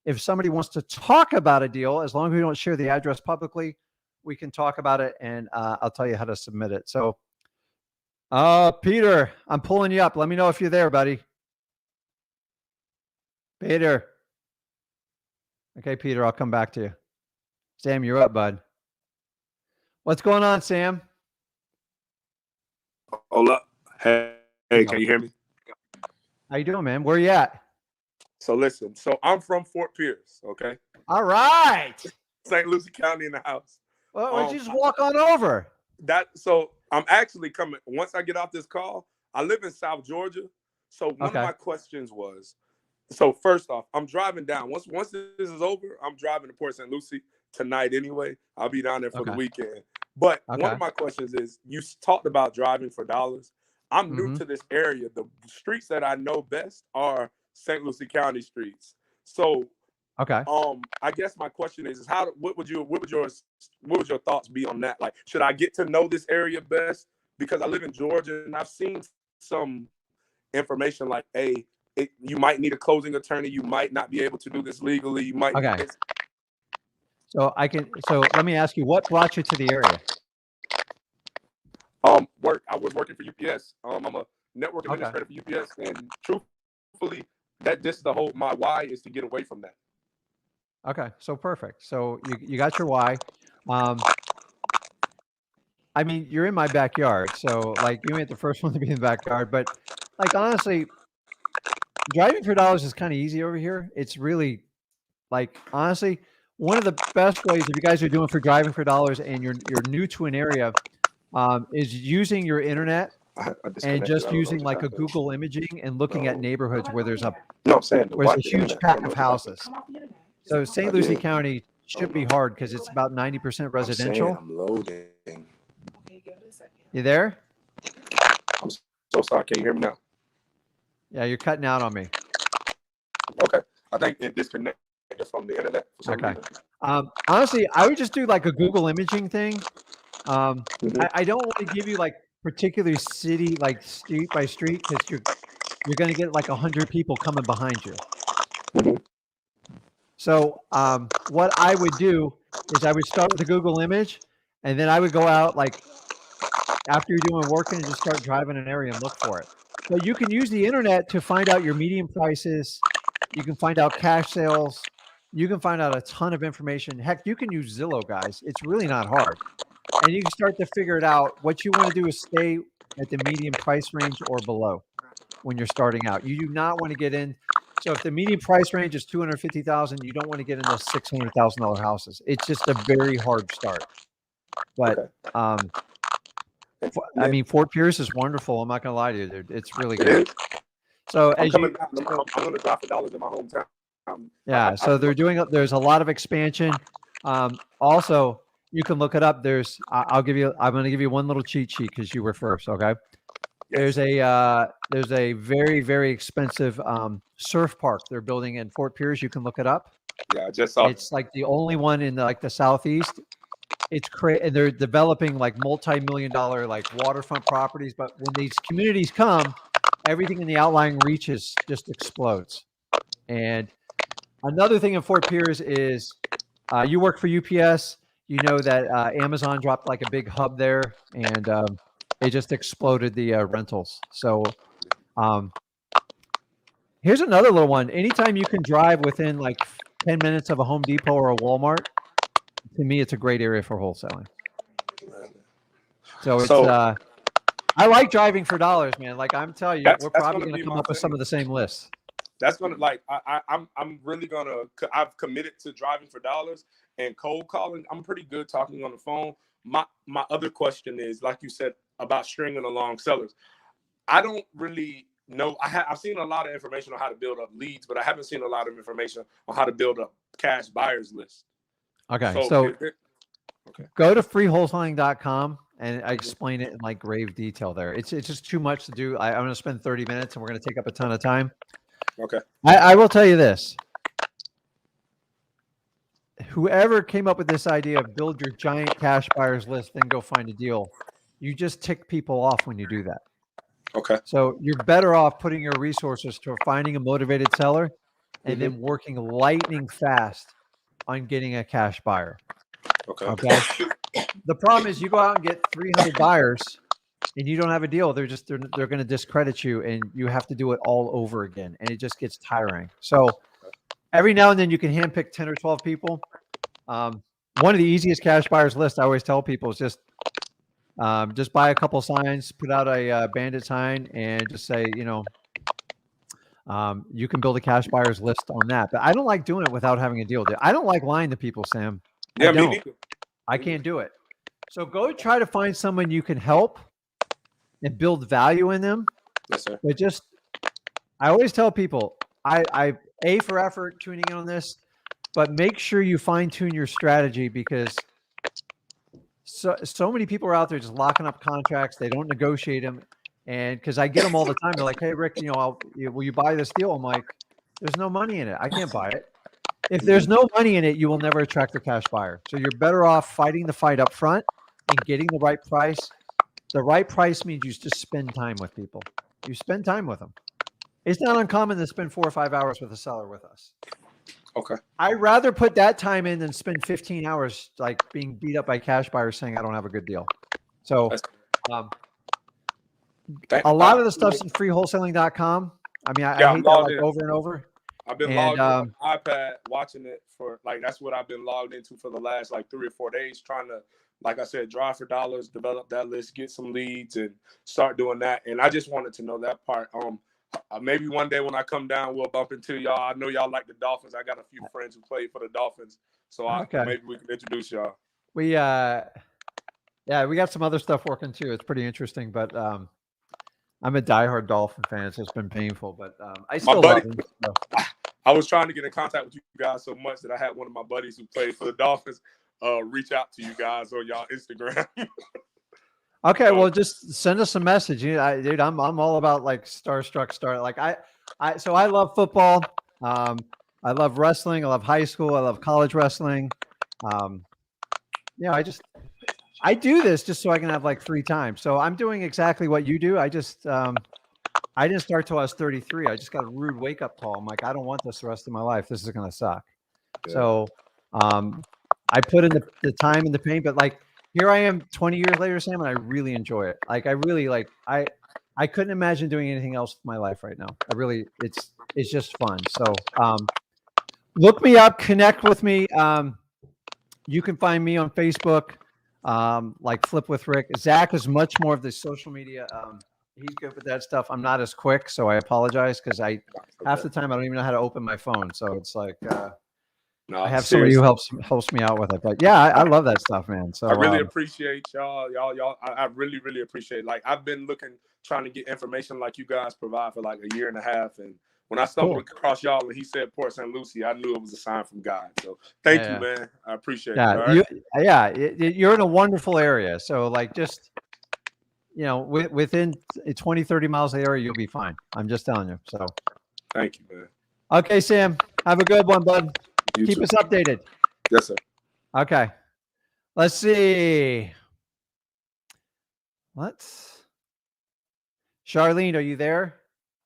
[SPEAKER 1] if somebody wants to talk about a deal, as long as we don't share the address publicly, we can talk about it, and I'll tell you how to submit it. So, Peter, I'm pulling you up. Let me know if you're there, buddy. Peter. Okay, Peter, I'll come back to you. Sam, you're up, bud. What's going on, Sam?
[SPEAKER 3] Hola. Hey, can you hear me?
[SPEAKER 1] How you doing, man? Where you at?
[SPEAKER 3] So listen, I'm from Fort Pierce, okay?
[SPEAKER 1] All right.
[SPEAKER 3] St. Lucie County in the house.
[SPEAKER 1] Well, why don't you just walk on over?
[SPEAKER 3] So I'm actually coming, once I get off this call, I live in South Georgia. So one of my questions was, so first off, I'm driving down. Once this is over, I'm driving to Port St. Lucie tonight anyway. I'll be down there for the weekend. But one of my questions is, you talked about driving for dollars. I'm new to this area. The streets that I know best are St. Lucie County streets. So, I guess my question is what would your thoughts be on that? Like, should I get to know this area best? Because I live in Georgia and I've seen some information like, hey, you might need a closing attorney. You might not be able to do this legally. You might.
[SPEAKER 1] So let me ask you, what brought you to the area?
[SPEAKER 3] Work. I was working for UPS. I'm a network administrator for UPS, and truthfully, my why is to get away from that.
[SPEAKER 1] Okay, so perfect. So you got your why. I mean, you're in my backyard, so like you ain't the first one to be in the backyard, but like honestly, driving for dollars is kind of easy over here. It's really like honestly one of the best ways, if you guys are doing for driving for dollars and you're new to an area, is using your internet and just using like a Google imaging and looking at neighborhoods where there's a huge pack of houses. So St. Lucie County should be hard because it's about 90% residential.
[SPEAKER 3] I'm loading.
[SPEAKER 1] You there?
[SPEAKER 3] I'm so sorry. Can you hear me now?
[SPEAKER 1] Yeah, you're cutting out on me.
[SPEAKER 3] Okay. I think it disconnected from the internet.
[SPEAKER 1] Honestly, I would just do like a Google imaging thing. I don't want to give you like particular city, like street by street, because you're going to get like 100 people coming behind you. So what I would do is I would start with a Google image, and then I would go out like after you're doing working and just start driving an area and look for it. So you can use the internet to find out your median prices. You can find out cash sales. You can find out a ton of information. Heck, you can use Zillow, guys. It's really not hard. And you can start to figure it out. What you want to do is stay at the median price range or below when you're starting out. You do not want to get in. So if the median price range is $250,000, you don't want to get in those $600,000 houses. It's just a very hard start. But I mean, Fort Pierce is wonderful. I'm not gonna lie to you, dude. It's really good. So
[SPEAKER 3] I'm going to drop the dollars in my hometown.
[SPEAKER 1] Yeah. So there's a lot of expansion. Also, you can look it up. I'm going to give you one little cheat sheet because you were first. Okay. There's a very, very expensive surf park they're building in Fort Pierce. You can look it up.
[SPEAKER 3] Yeah, I just saw.
[SPEAKER 1] It's like the only one in the southeast. It's crazy, and they're developing like multi-million-dollar like waterfront properties. But when these communities come, everything in the outlying reaches just explodes. And another thing in Fort Pierce is you work for UPS. You know that Amazon dropped like a big hub there, and it just exploded the rentals. So here's another little one. Anytime you can drive within like 10 minutes of a Home Depot or a Walmart, to me, it's a great area for wholesaling. So it's I like driving for dollars, man. Like I'm telling you, we're probably going to come up with some of the same lists.
[SPEAKER 3] That's gonna I'm really gonna. I've committed to driving for dollars and cold calling. I'm pretty good talking on the phone. My other question is, like you said about stringing along sellers. I don't really know. I've seen a lot of information on how to build up leads, but I haven't seen a lot of information on how to build up cash buyers list.
[SPEAKER 1] Okay, so go to freewholesaling.com and I explain it in like grave detail there. It's just too much to do. I'm going to spend 30 minutes and we're going to take up a ton of time.
[SPEAKER 3] Okay.
[SPEAKER 1] I will tell you this. whoever came up with this idea of build your giant cash buyers list, then go find a deal, you just tick people off when you do that.
[SPEAKER 3] Okay.
[SPEAKER 1] So you're better off putting your resources to finding a motivated seller and then working lightning fast on getting a cash buyer.
[SPEAKER 3] Okay.
[SPEAKER 1] The problem is you go out and get 300 buyers and you don't have a deal. They're going to discredit you, and you have to do it all over again. And it just gets tiring. So every now and then you can handpick 10 or 12 people. One of the easiest cash buyers lists I always tell people is just buy a couple signs, put out a bandit sign, and just say, you can build a cash buyers list on that. But I don't like doing it without having a deal. I don't like lying to people, Sam.
[SPEAKER 3] Yeah,
[SPEAKER 1] I don't.
[SPEAKER 3] me neither.
[SPEAKER 1] I can't do it. So go try to find someone you can help and build value in them.
[SPEAKER 3] Yes, sir.
[SPEAKER 1] But I always tell people, I A for effort tuning in on this, but make sure you fine tune your strategy, because so many people are out there just locking up contracts. They don't negotiate them. And because I get them all the time, they're like, "Hey, Rick, will you buy this deal?" I'm like, "There's no money in it. I can't buy it." If there's no money in it, you will never attract a cash buyer. So you're better off fighting the fight up front and getting the right price. The right price means you just spend time with people. You spend time with them. It's not uncommon to spend 4 or 5 hours with a seller with us.
[SPEAKER 3] Okay.
[SPEAKER 1] I'd rather put that time in than spend 15 hours like being beat up by cash buyers saying I don't have a good deal. So a lot of the stuff's in freewholesaling.com. I mean, I hate that like over and over.
[SPEAKER 3] I've been logged in on my iPad watching it for that's what I've been logged into for the last like 3 or 4 days, trying to, like I said, drive for dollars, develop that list, get some leads, and start doing that. And I just wanted to know that part. Maybe one day when I come down, we'll bump into y'all. I know y'all like the Dolphins. I got a few friends who play for the Dolphins, so maybe we can introduce y'all.
[SPEAKER 1] We got some other stuff working too. It's pretty interesting, but I'm a diehard Dolphin fan, so it's been painful. But I still love them. So.
[SPEAKER 3] I was trying to get in contact with you guys so much that I had one of my buddies who played for the Dolphins reach out to you guys on y'all Instagram.
[SPEAKER 1] Okay, well, just send us a message. Dude, I'm all about like starstruck. Like I love football. I love wrestling. I love high school. I love college wrestling. I do this just so I can have like free time. So I'm doing exactly what you do. I didn't start till I was 33. I just got a rude wake up call. I'm like, I don't want this the rest of my life. This is going to suck. Yeah. So I put in the time and the pain, but like here I am 20 years later, Sam, and I really enjoy it. Like I really I couldn't imagine doing anything else with my life right now. It's just fun. So look me up, connect with me. You can find me on Facebook, like Flip with Rick. Zach is much more of the social media. He's good with that stuff. I'm not as quick, so I apologize because half the time I don't even know how to open my phone. So it's like I have somebody who helps me out with it. But yeah, I love that stuff, man. So
[SPEAKER 3] I really appreciate y'all. I really, really appreciate it. Like I've been trying to get information like you guys provide for like a year and a half. And when I stumbled across y'all and he said Port St. Lucie, I knew it was a sign from God. So thank you, man. I appreciate it.
[SPEAKER 1] You're in a wonderful area. So like just within 20, 30 miles of the area, you'll be fine. I'm just telling you. So
[SPEAKER 3] thank you, man.
[SPEAKER 1] Okay, Sam. Have a good one, bud. Keep us updated.
[SPEAKER 3] Yes, sir.
[SPEAKER 1] Okay. Let's see. Charlene, are you there?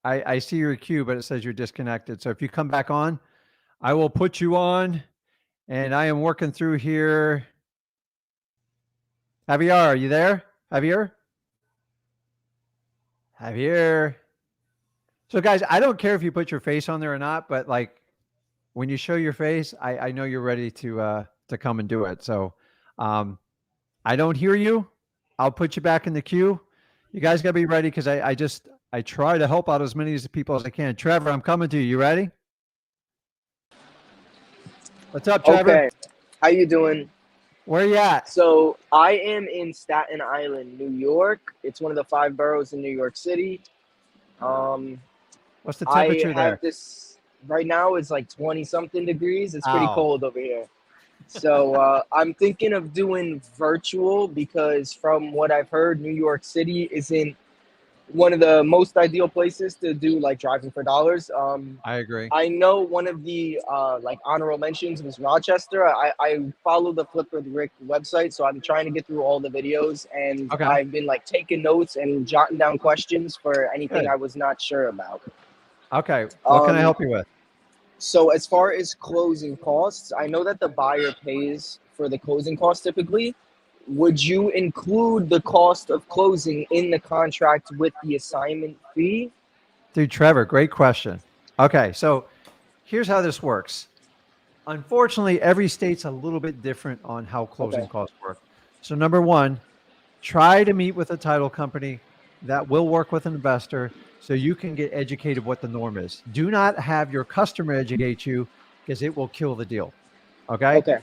[SPEAKER 1] I see your queue, but it says you're disconnected. So if you come back on, I will put you on. And I am working through here. Javier, are you there? Javier? So guys, I don't care if you put your face on there or not, but like when you show your face, I know you're ready to come and do it. So I don't hear you. I'll put you back in the queue. You guys got to be ready because I try to help out as many people as I can. Trevor, I'm coming to you. You ready? What's up, Trevor?
[SPEAKER 4] Okay. How you doing?
[SPEAKER 1] Where you at?
[SPEAKER 4] So I am in Staten Island, New York. It's one of the 5 boroughs in New York City.
[SPEAKER 1] What's the temperature there?
[SPEAKER 4] Right now it's like 20-something degrees. It's pretty cold over here. So I'm thinking of doing virtual because from what I've heard, New York City isn't one of the most ideal places to do like driving for dollars.
[SPEAKER 1] I agree.
[SPEAKER 4] I know one of the like honorable mentions was Rochester. I follow the Flip with Rick website, so I'm trying to get through all the videos, and
[SPEAKER 1] Okay.
[SPEAKER 4] I've been like taking notes and jotting down questions for anything
[SPEAKER 1] Good.
[SPEAKER 4] I was not sure about.
[SPEAKER 1] Okay. What can I help you with?
[SPEAKER 4] So as far as closing costs, I know that the buyer pays for the closing costs typically. Would you include the cost of closing in the contract with the assignment fee?
[SPEAKER 1] Dude, Trevor, great question. Okay. So here's how this works. Unfortunately, every state's a little bit different on how closing
[SPEAKER 4] Okay.
[SPEAKER 1] costs work. So number one, try to meet with a title company that will work with an investor so you can get educated what the norm is. Do not have your customer educate you because it will kill the deal. Okay.
[SPEAKER 4] Okay.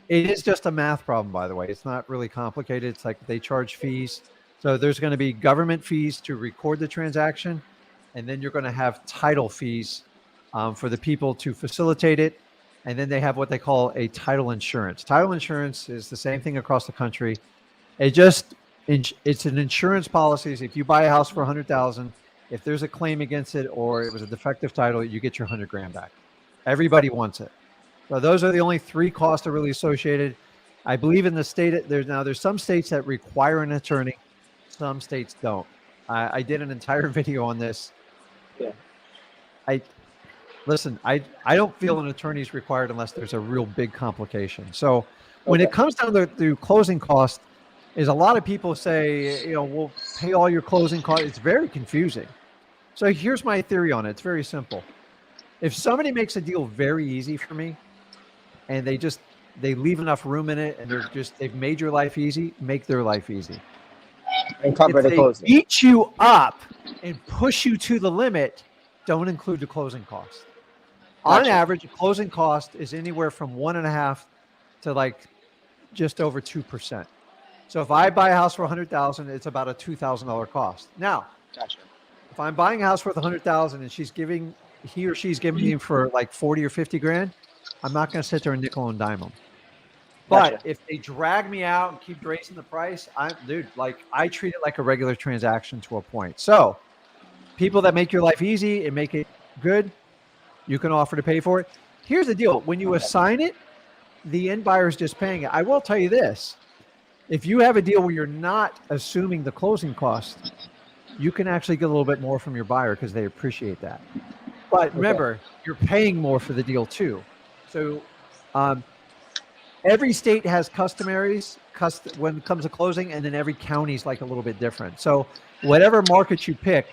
[SPEAKER 1] It is just a math problem, by the way. It's not really complicated. It's like they charge fees. So there's going to be government fees to record the transaction. And then you're going to have title fees for the people to facilitate it. And then they have what they call a title insurance. Title insurance is the same thing across the country. It's an insurance policy. If you buy a house for 100,000, if there's a claim against it or it was a defective title, you get your 100 grand back. Everybody wants it. So those are the only three costs that are really associated. I believe in the state there's some states that require an attorney, some states don't. I did an entire video on this.
[SPEAKER 4] Yeah.
[SPEAKER 1] I don't feel an attorney is required unless there's a real big complication. So when it comes down to closing costs, is a lot of people say, we'll pay all your closing costs. It's very confusing. So here's my theory on it. It's very simple. If somebody makes a deal very easy for me and they leave enough room in it and they've made your life easy, make their life easy.
[SPEAKER 4] And cover the closing.
[SPEAKER 1] If they beat you up and push you to the limit, don't include the closing cost. On average, a closing cost is anywhere from 1.5 to like just over 2%. So if I buy a house for 100,000, it's about a $2,000 cost. Now, if I'm buying a house worth 100,000 and he or she's giving me for like 40 or 50 grand, I'm not going to sit there and nickel and dime them. But if they drag me out and keep raising the price, I treat it like a regular transaction to a point. So people that make your life easy and make it good, you can offer to pay for it. Here's the deal. When you assign it, the end buyer is just paying it. I will tell you this. If you have a deal where you're not assuming the closing cost, you can actually get a little bit more from your buyer because they appreciate that. But remember, you're paying more for the deal too. So every state has customaries when it comes to closing, and then every county is like a little bit different. So whatever market you pick,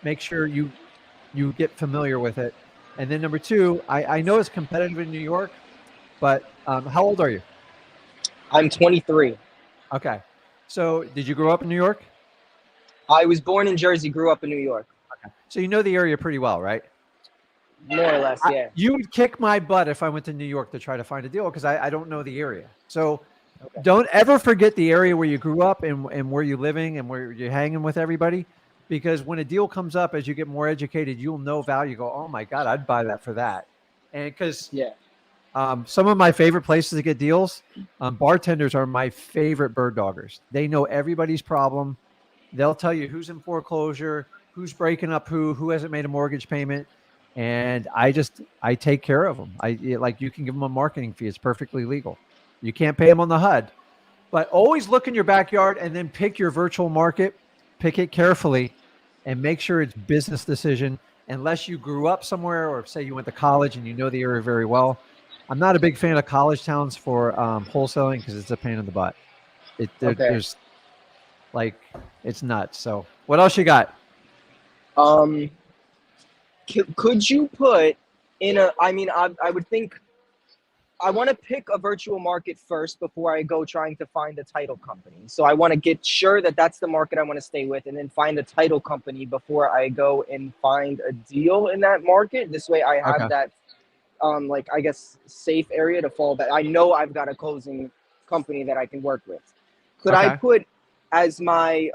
[SPEAKER 1] make sure you get familiar with it. And then number two, I know it's competitive in New York, but how old are you?
[SPEAKER 4] I'm 23.
[SPEAKER 1] Okay. So did you grow up in New York?
[SPEAKER 4] I was born in Jersey, grew up in New York.
[SPEAKER 1] Okay. So you know the area pretty well, right?
[SPEAKER 4] More or less, yeah.
[SPEAKER 1] You would kick my butt if I went to New York to try to find a deal because I don't know the area. So don't ever forget the area where you grew up and where you're living and where you're hanging with everybody. Because when a deal comes up, as you get more educated, you'll know value. You go, oh my God, I'd buy that for that. And because some of my favorite places to get deals, bartenders are my favorite bird doggers. They know everybody's problem. They'll tell you who's in foreclosure, who's breaking up who hasn't made a mortgage payment. And I take care of them. You can give them a marketing fee. It's perfectly legal. You can't pay them on the HUD, but always look in your backyard and then pick your virtual market, pick it carefully and make sure it's business decision. Unless you grew up somewhere or say you went to college and you know the area very well. I'm not a big fan of college towns for wholesaling because it's a pain in the butt. There's it's nuts. So what else you got?
[SPEAKER 4] Could you put in I would think I want to pick a virtual market first before I go trying to find a title company. So I want to get sure that that's the market I want to stay with and then find a title company before I go and find a deal in that market. This way I have that, I guess, safe area to fall back. I know I've got a closing company that I can work with. Could I put as my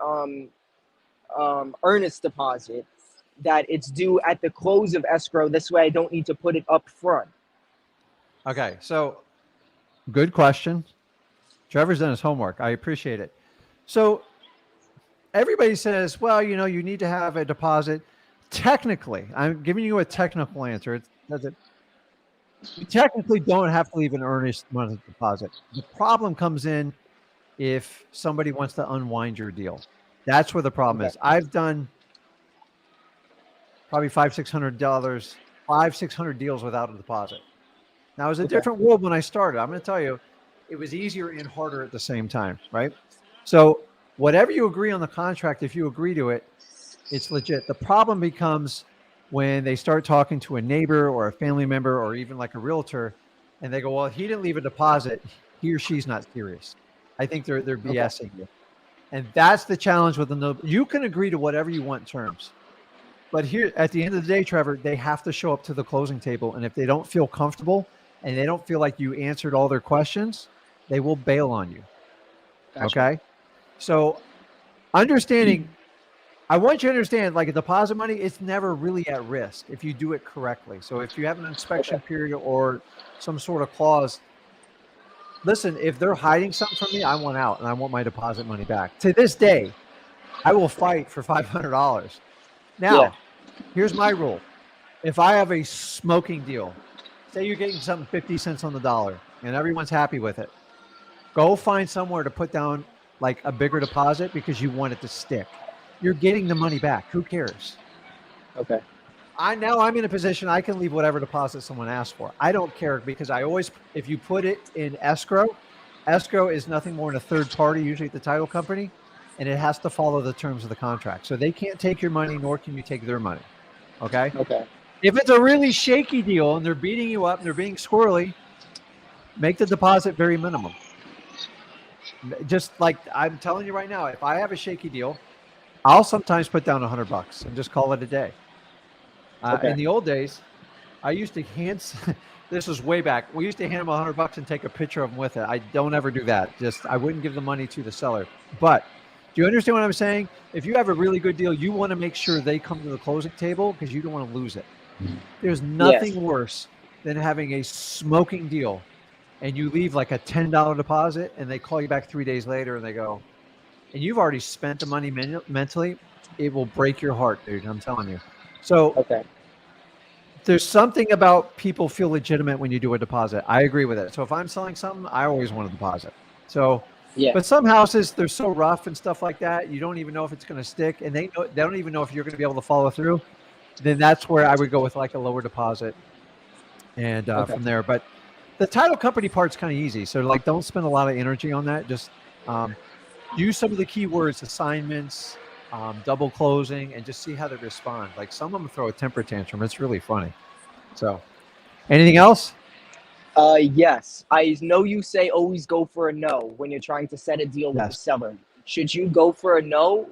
[SPEAKER 4] earnest deposit that it's due at the close of escrow? This way I don't need to put it up front.
[SPEAKER 1] Okay, so good question. Trevor's done his homework. I appreciate it. So everybody says, well, you need to have a deposit. Technically, I'm giving you a technical answer. It doesn't. You technically don't have to leave an earnest money deposit. The problem comes in if somebody wants to unwind your deal. That's where the problem
[SPEAKER 4] Okay.
[SPEAKER 1] is. I've done probably $500-600, 500-600 deals without a deposit. Now, it was a different world when I started. I'm going to tell you, it was easier and harder at the same time, right? So whatever you agree on the contract, if you agree to it, it's legit. The problem becomes when they start talking to a neighbor or a family member or even like a realtor, and they go, well, he didn't leave a deposit. He or she's not serious. I think they're BSing you. And that's the challenge with the no. You can agree to whatever you want terms. But here at the end of the day, Trevor, they have to show up to the closing table. And if they don't feel comfortable and they don't feel like you answered all their questions, they will bail on you.
[SPEAKER 4] Gotcha.
[SPEAKER 1] Okay. So understanding, I want you to understand, like a deposit money, it's never really at risk if you do it correctly. So if you have an inspection period or some sort of clause, listen, if they're hiding something from me, I want out and I want my deposit money back. To this day, I will fight for $500. Now, here's my rule. If I have a smoking deal, say you're getting something 50 cents on the dollar and everyone's happy with it, go find somewhere to put down like a bigger deposit because you want it to stick. You're getting the money back. Who cares?
[SPEAKER 4] Okay.
[SPEAKER 1] I'm in a position I can leave whatever deposit someone asks for. I don't care because if you put it in escrow is nothing more than a third party, usually the title company, and it has to follow the terms of the contract. So they can't take your money, nor can you take their money. Okay?
[SPEAKER 4] Okay.
[SPEAKER 1] If it's a really shaky deal and they're beating you up and they're being squirrely, make the deposit very minimum. Just like I'm telling you right now, if I have a shaky deal, I'll sometimes put down $100 and just call it a day. In the old days, I used to this was way back. We used to hand them $100 and take a picture of them with it. I don't ever do that. I wouldn't give the money to the seller. But do you understand what I'm saying? If you have a really good deal, you want to make sure they come to the closing table because you don't want to lose it. There's nothing worse than having a smoking deal and you leave like a $10 deposit and they call you back 3 days later and they go, and you've already spent the money mentally, it will break your heart, dude. I'm telling you. So there's something about people feel legitimate when you do a deposit. I agree with it. So if I'm selling something, I always want a deposit. So, but some houses, they're so rough and stuff like that, you don't even know if it's going to stick, and they don't even know if you're going to be able to follow through. Then that's where I would go with like a lower deposit, and from there. But the title company part's kind of easy. So like, don't spend a lot of energy on that. Just use some of the keywords, assignments, double closing, and just see how they respond. Like some of them throw a temper tantrum. It's really funny. So anything else?
[SPEAKER 4] Yes. I know you say always go for a no when you're trying to set a deal with the seller. Should you go for a no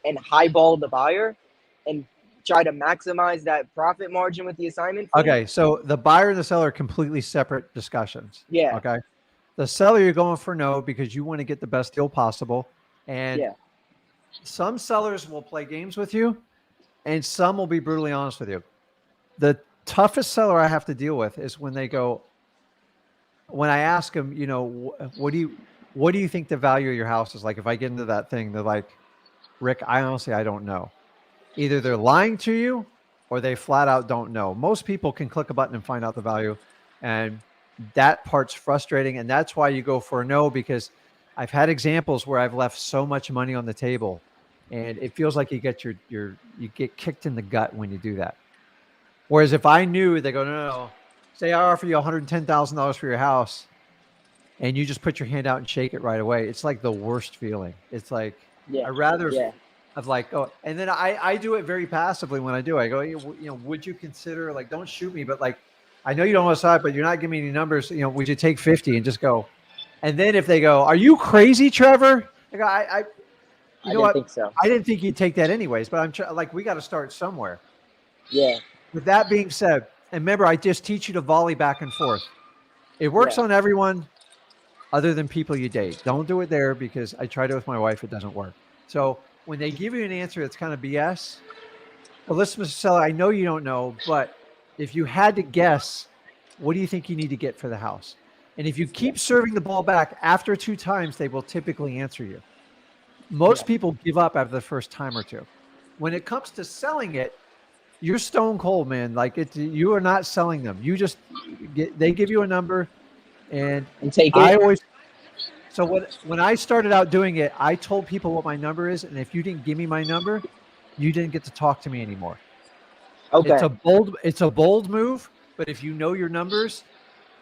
[SPEAKER 4] and highball the buyer and try to maximize that profit margin with the assignment fee?
[SPEAKER 1] Okay, so the buyer and the seller are completely separate discussions.
[SPEAKER 4] Yeah.
[SPEAKER 1] Okay. The seller, you're going for no because you want to get the best deal possible. And some sellers will play games with you and some will be brutally honest with you. The toughest seller I have to deal with is when I ask them, what do you think the value of your house is? Like, if I get into that thing, they're like, Rick, I don't know. Either they're lying to you or they flat out don't know. Most people can click a button and find out the value. And that part's frustrating. And that's why you go for a no, because I've had examples where I've left so much money on the table and it feels like you get you get kicked in the gut when you do that. Whereas if I knew, they go, no. Say I offer you $110,000 for your house and you just put your hand out and shake it right away. It's like the worst feeling. It's like, I'd rather of like, oh, and then I do it very passively when I do. I go, would you consider, like, don't shoot me, but like, I know you don't want to side, but you're not giving me any numbers. Would you take 50 and just go? And then if they go, are you crazy, Trevor? I go, I
[SPEAKER 4] didn't think so.
[SPEAKER 1] I didn't think you'd take that anyways, but like, we got to start somewhere.
[SPEAKER 4] Yeah.
[SPEAKER 1] With that being said, and remember, I just teach you to volley back and forth. It works on everyone other than people you date. Don't do it there because I tried it with my wife. It doesn't work. So when they give you an answer that's kind of BS, well, listen, Mr. Seller, I know you don't know, but if you had to guess, what do you think you need to get for the house? And if you keep serving the ball back after 2 times, they will typically answer you. Most people give up after the first time or two. When it comes to selling it, you're stone cold, man. Like you are not selling them. You just they give you a number, and
[SPEAKER 4] take
[SPEAKER 1] I
[SPEAKER 4] it.
[SPEAKER 1] always. So when I started out doing it, I told people what my number is, and if you didn't give me my number, you didn't get to talk to me anymore.
[SPEAKER 4] Okay.
[SPEAKER 1] It's a bold move, but if you know your numbers.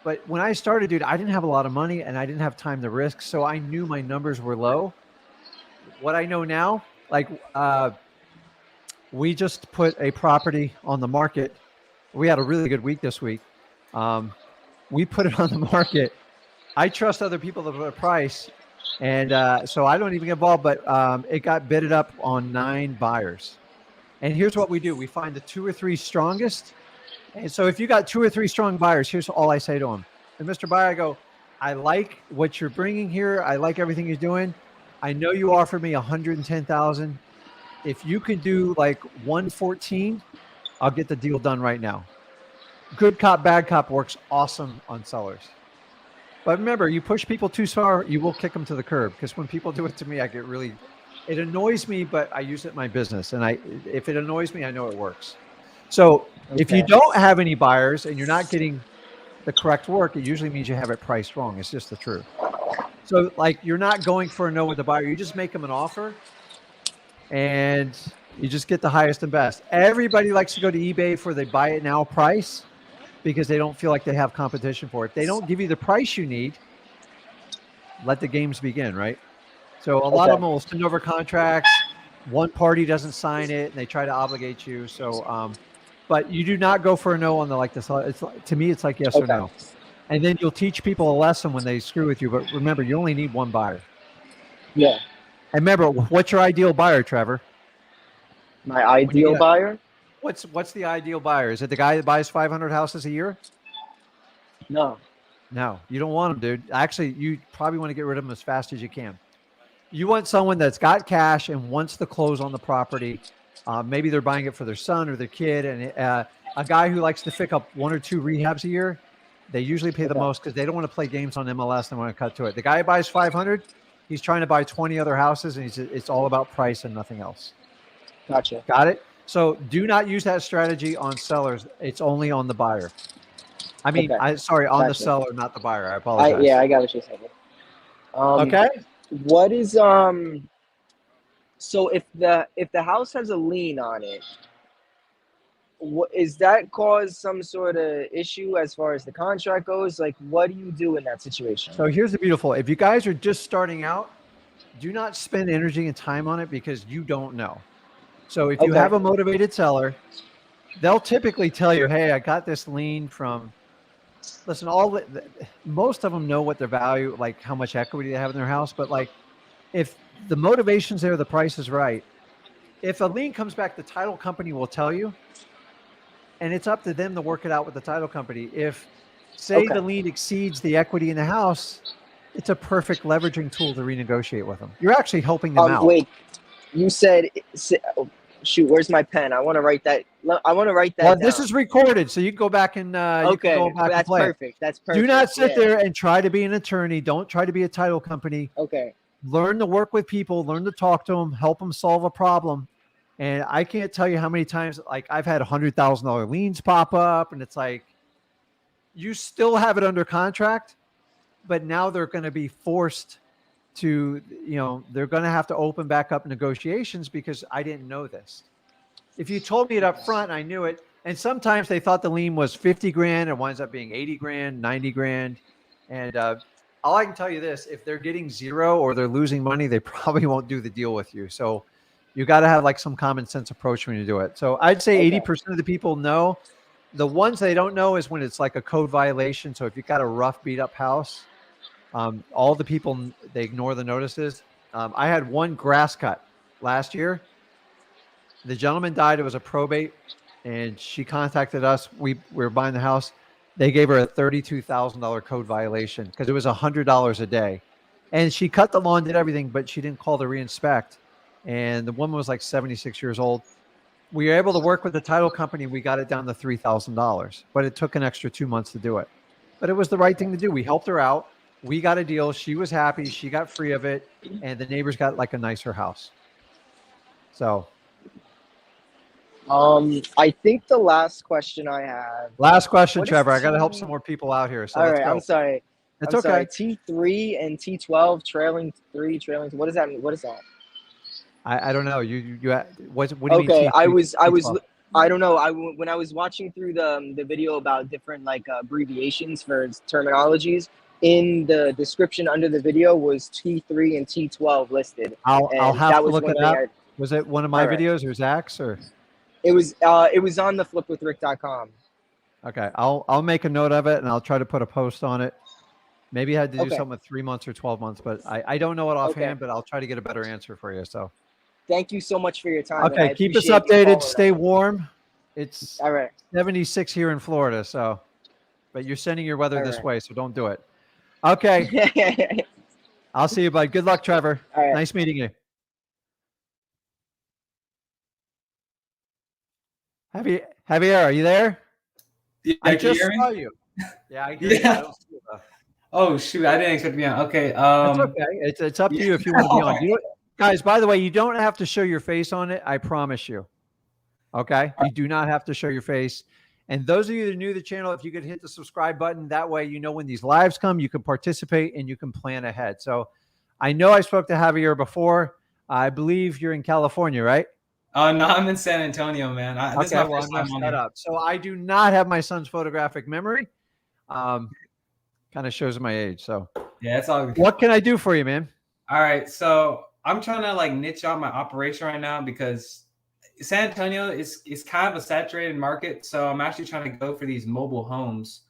[SPEAKER 1] But when I started, dude, I didn't have a lot of money and I didn't have time to risk, so I knew my numbers were low. What I know now, like we just put a property on the market. We had a really good week this week. We put it on the market. I trust other people to put a price, and so I don't even get involved. But it got bidded up on 9 buyers. And here's what we do: we find the 2 or 3 strongest. And so if you got 2 or 3 strong buyers, here's all I say to them. And Mr. Buyer, I go, I like what you're bringing here. I like everything you're doing. I know you offered me 110,000. If you could do like 114, I'll get the deal done right now. Good cop, bad cop works awesome on sellers. But remember, you push people too far, you will kick them to the curb. Because when people do it to me, I get really, it annoys me, but I use it in my business. And if it annoys me, I know it works. So if you don't have any buyers and you're not getting the correct work, it usually means you have it priced wrong. It's just the truth. So like you're not going for a no with the buyer. You just make them an offer and you just get the highest and best. Everybody likes to go to eBay for the buy it now price because they don't feel like they have competition for it. They don't give you the price you need. Let the games begin, right? So a lot of them will send over contracts. One party doesn't sign it and they try to obligate you. So, but you do not go for a no on the like this. It's to me, it's like yes or no. And then you'll teach people a lesson when they screw with you. But remember, you only need one buyer.
[SPEAKER 4] Yeah.
[SPEAKER 1] And remember, what's your ideal buyer, Trevor?
[SPEAKER 4] My ideal buyer?
[SPEAKER 1] What's the ideal buyer? Is it the guy that buys 500 houses a year?
[SPEAKER 4] No.
[SPEAKER 1] No, you don't want him, dude. Actually, you probably want to get rid of him as fast as you can. You want someone that's got cash and wants to close on the property. Maybe they're buying it for their son or their kid. And a guy who likes to pick up 1 or 2 rehabs a year, they usually pay the most because they don't want to play games on MLS and want to cut to it. The guy who buys 500, he's trying to buy 20 other houses, and it's all about price and nothing else.
[SPEAKER 4] Gotcha.
[SPEAKER 1] Got it? So do not use that strategy on sellers. It's only on the buyer. I mean, on the seller, not the buyer. I apologize.
[SPEAKER 4] I got what you're saying.
[SPEAKER 1] Okay.
[SPEAKER 4] What is so if the house has a lien on it, what is that cause some sort of issue as far as the contract goes? Like, what do you do in that situation?
[SPEAKER 1] So here's the beautiful. If you guys are just starting out, do not spend energy and time on it because you don't know. So if you have a motivated seller, they'll typically tell you, hey, I got this lien from, listen, most of them know what their value, like how much equity they have in their house. But like, if the motivation's there, the price is right. If a lien comes back, the title company will tell you, and it's up to them to work it out with the title company. If, say, the lien exceeds the equity in the house, it's a perfect leveraging tool to renegotiate with them. You're actually helping them out.
[SPEAKER 4] Wait, you said, shoot, where's my pen? I want to write that.
[SPEAKER 1] Well, this is recorded, so you can go back and
[SPEAKER 4] that's perfect. That's perfect.
[SPEAKER 1] Do not sit there and try to be an attorney. Don't try to be a title company.
[SPEAKER 4] Okay.
[SPEAKER 1] Learn to work with people. Learn to talk to them. Help them solve a problem. And I can't tell you how many times, like, I've had $100,000 liens pop up, and it's like, you still have it under contract, but now they're going to be forced to, they're going to have to open back up negotiations because I didn't know this. If you told me it up front, I knew it. And sometimes they thought the lien was 50 grand. It winds up being 80 grand, 90 grand. And all I can tell you this, if they're getting 0 or they're losing money, they probably won't do the deal with you. So you got to have like some common sense approach when you do it. So I'd say 80% of the people know. The ones they don't know is when it's like a code violation. So if you've got a rough beat up house, all the people, they ignore the notices. I had one grass cut last year. The gentleman died. It was a probate, and she contacted us. We were buying the house. They gave her a $32,000 code violation because it was $100 a day. And she cut the lawn, did everything, but she didn't call to reinspect. And the woman was like 76 years old. We were able to work with the title company. We got it down to $3,000, but it took an extra 2 months to do it. But it was the right thing to do. We helped her out. We got a deal. She was happy. She got free of it. And the neighbors got like a nicer house. So
[SPEAKER 4] I think the last question I have.
[SPEAKER 1] last question,
[SPEAKER 4] What is
[SPEAKER 1] Trevor. I got to help
[SPEAKER 4] T?
[SPEAKER 1] some more people out here. So
[SPEAKER 4] All
[SPEAKER 1] let's
[SPEAKER 4] right, I'm
[SPEAKER 1] go.
[SPEAKER 4] sorry.
[SPEAKER 1] It's
[SPEAKER 4] I'm sorry.
[SPEAKER 1] okay.
[SPEAKER 4] T3 and T12 trailing 3 trailing. What does that mean? What is that?
[SPEAKER 1] I don't know. What do you mean
[SPEAKER 4] Okay,
[SPEAKER 1] T3, T12?
[SPEAKER 4] I don't know. When I was watching through the video about different like abbreviations for terminologies, in the description under the video was T3 and T12 listed,
[SPEAKER 1] I'll
[SPEAKER 4] and
[SPEAKER 1] have
[SPEAKER 4] that
[SPEAKER 1] to
[SPEAKER 4] was
[SPEAKER 1] look
[SPEAKER 4] one
[SPEAKER 1] it
[SPEAKER 4] thing
[SPEAKER 1] up.
[SPEAKER 4] I.
[SPEAKER 1] Was it one of my
[SPEAKER 4] All right,
[SPEAKER 1] videos or Zach's or?
[SPEAKER 4] it was on the flipwithrick.com.
[SPEAKER 1] Okay. I'll make a note of it and I'll try to put a post on it. Maybe I had to do
[SPEAKER 4] Okay,
[SPEAKER 1] something with 3 months or 12 months, but I don't know it
[SPEAKER 4] okay.
[SPEAKER 1] offhand, but I'll try to get a better answer for you. So,
[SPEAKER 4] Thank you so much for your time, and I
[SPEAKER 1] okay. Keep us
[SPEAKER 4] appreciate you
[SPEAKER 1] updated.
[SPEAKER 4] following
[SPEAKER 1] Stay
[SPEAKER 4] up.
[SPEAKER 1] warm. It's
[SPEAKER 4] All right,
[SPEAKER 1] 76 here in Florida. So, but you're sending your weather
[SPEAKER 4] all
[SPEAKER 1] this
[SPEAKER 4] right.
[SPEAKER 1] way. So don't do it. Okay. I'll see you, bud. Good luck, Trevor.
[SPEAKER 4] All right.
[SPEAKER 1] Nice meeting you. Javier, are you there?
[SPEAKER 5] Yeah,
[SPEAKER 1] I
[SPEAKER 5] can you
[SPEAKER 1] just
[SPEAKER 5] hear
[SPEAKER 1] saw
[SPEAKER 5] me?
[SPEAKER 1] you. Yeah, I hear you. I
[SPEAKER 5] Yeah.
[SPEAKER 1] don't see you though.
[SPEAKER 5] Oh shoot, I didn't expect to be on. Okay.
[SPEAKER 1] That's okay. It's up to
[SPEAKER 5] Yeah.
[SPEAKER 1] you if you want to be on.
[SPEAKER 5] Alright.
[SPEAKER 1] You know, guys, by the way, you don't have to show your face on it. I promise you. Okay. You do not have to show your face. And those of you that are new to the channel, if you could hit the subscribe button, that way you know when these lives come, you can participate and you can plan ahead. So I know I spoke to Javier before. I believe you're in California, right?
[SPEAKER 5] Oh no, I'm in San Antonio, man. This is
[SPEAKER 1] Okay,
[SPEAKER 5] my
[SPEAKER 1] well, I
[SPEAKER 5] first time
[SPEAKER 1] messed
[SPEAKER 5] on
[SPEAKER 1] that
[SPEAKER 5] here.
[SPEAKER 1] up. So I do not have my son's photographic memory. Kind of shows my age. So
[SPEAKER 5] Yeah, it's all good.
[SPEAKER 1] what can I do for you, man?
[SPEAKER 5] All right, so I'm trying to like niche out my operation right now because San Antonio is kind of a saturated market. So I'm actually trying to go for these mobile homes.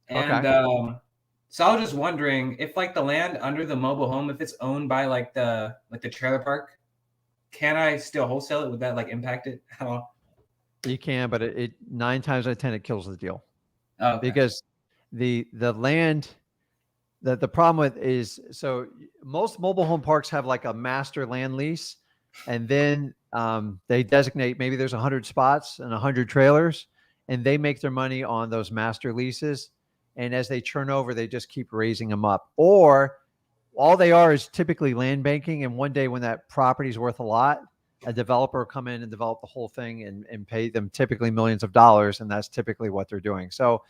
[SPEAKER 5] And
[SPEAKER 1] Okay.
[SPEAKER 5] so I was just wondering if like the land under the mobile home, if it's owned by like the trailer park, can I still wholesale it? Would that like impact it at all?
[SPEAKER 1] You can, but it 9 times out of 10 it kills the deal
[SPEAKER 5] Oh, okay.
[SPEAKER 1] because the land that the problem with is so most mobile home parks have like a master land lease, and then they designate maybe there's 100 spots and 100 trailers, and they make their money on those master leases. And as they churn over, they just keep raising them up. Or all they are is typically land banking. And one day when that property is worth a lot, a developer will come in and develop the whole thing and pay them typically millions of dollars. And that's typically what they're doing. So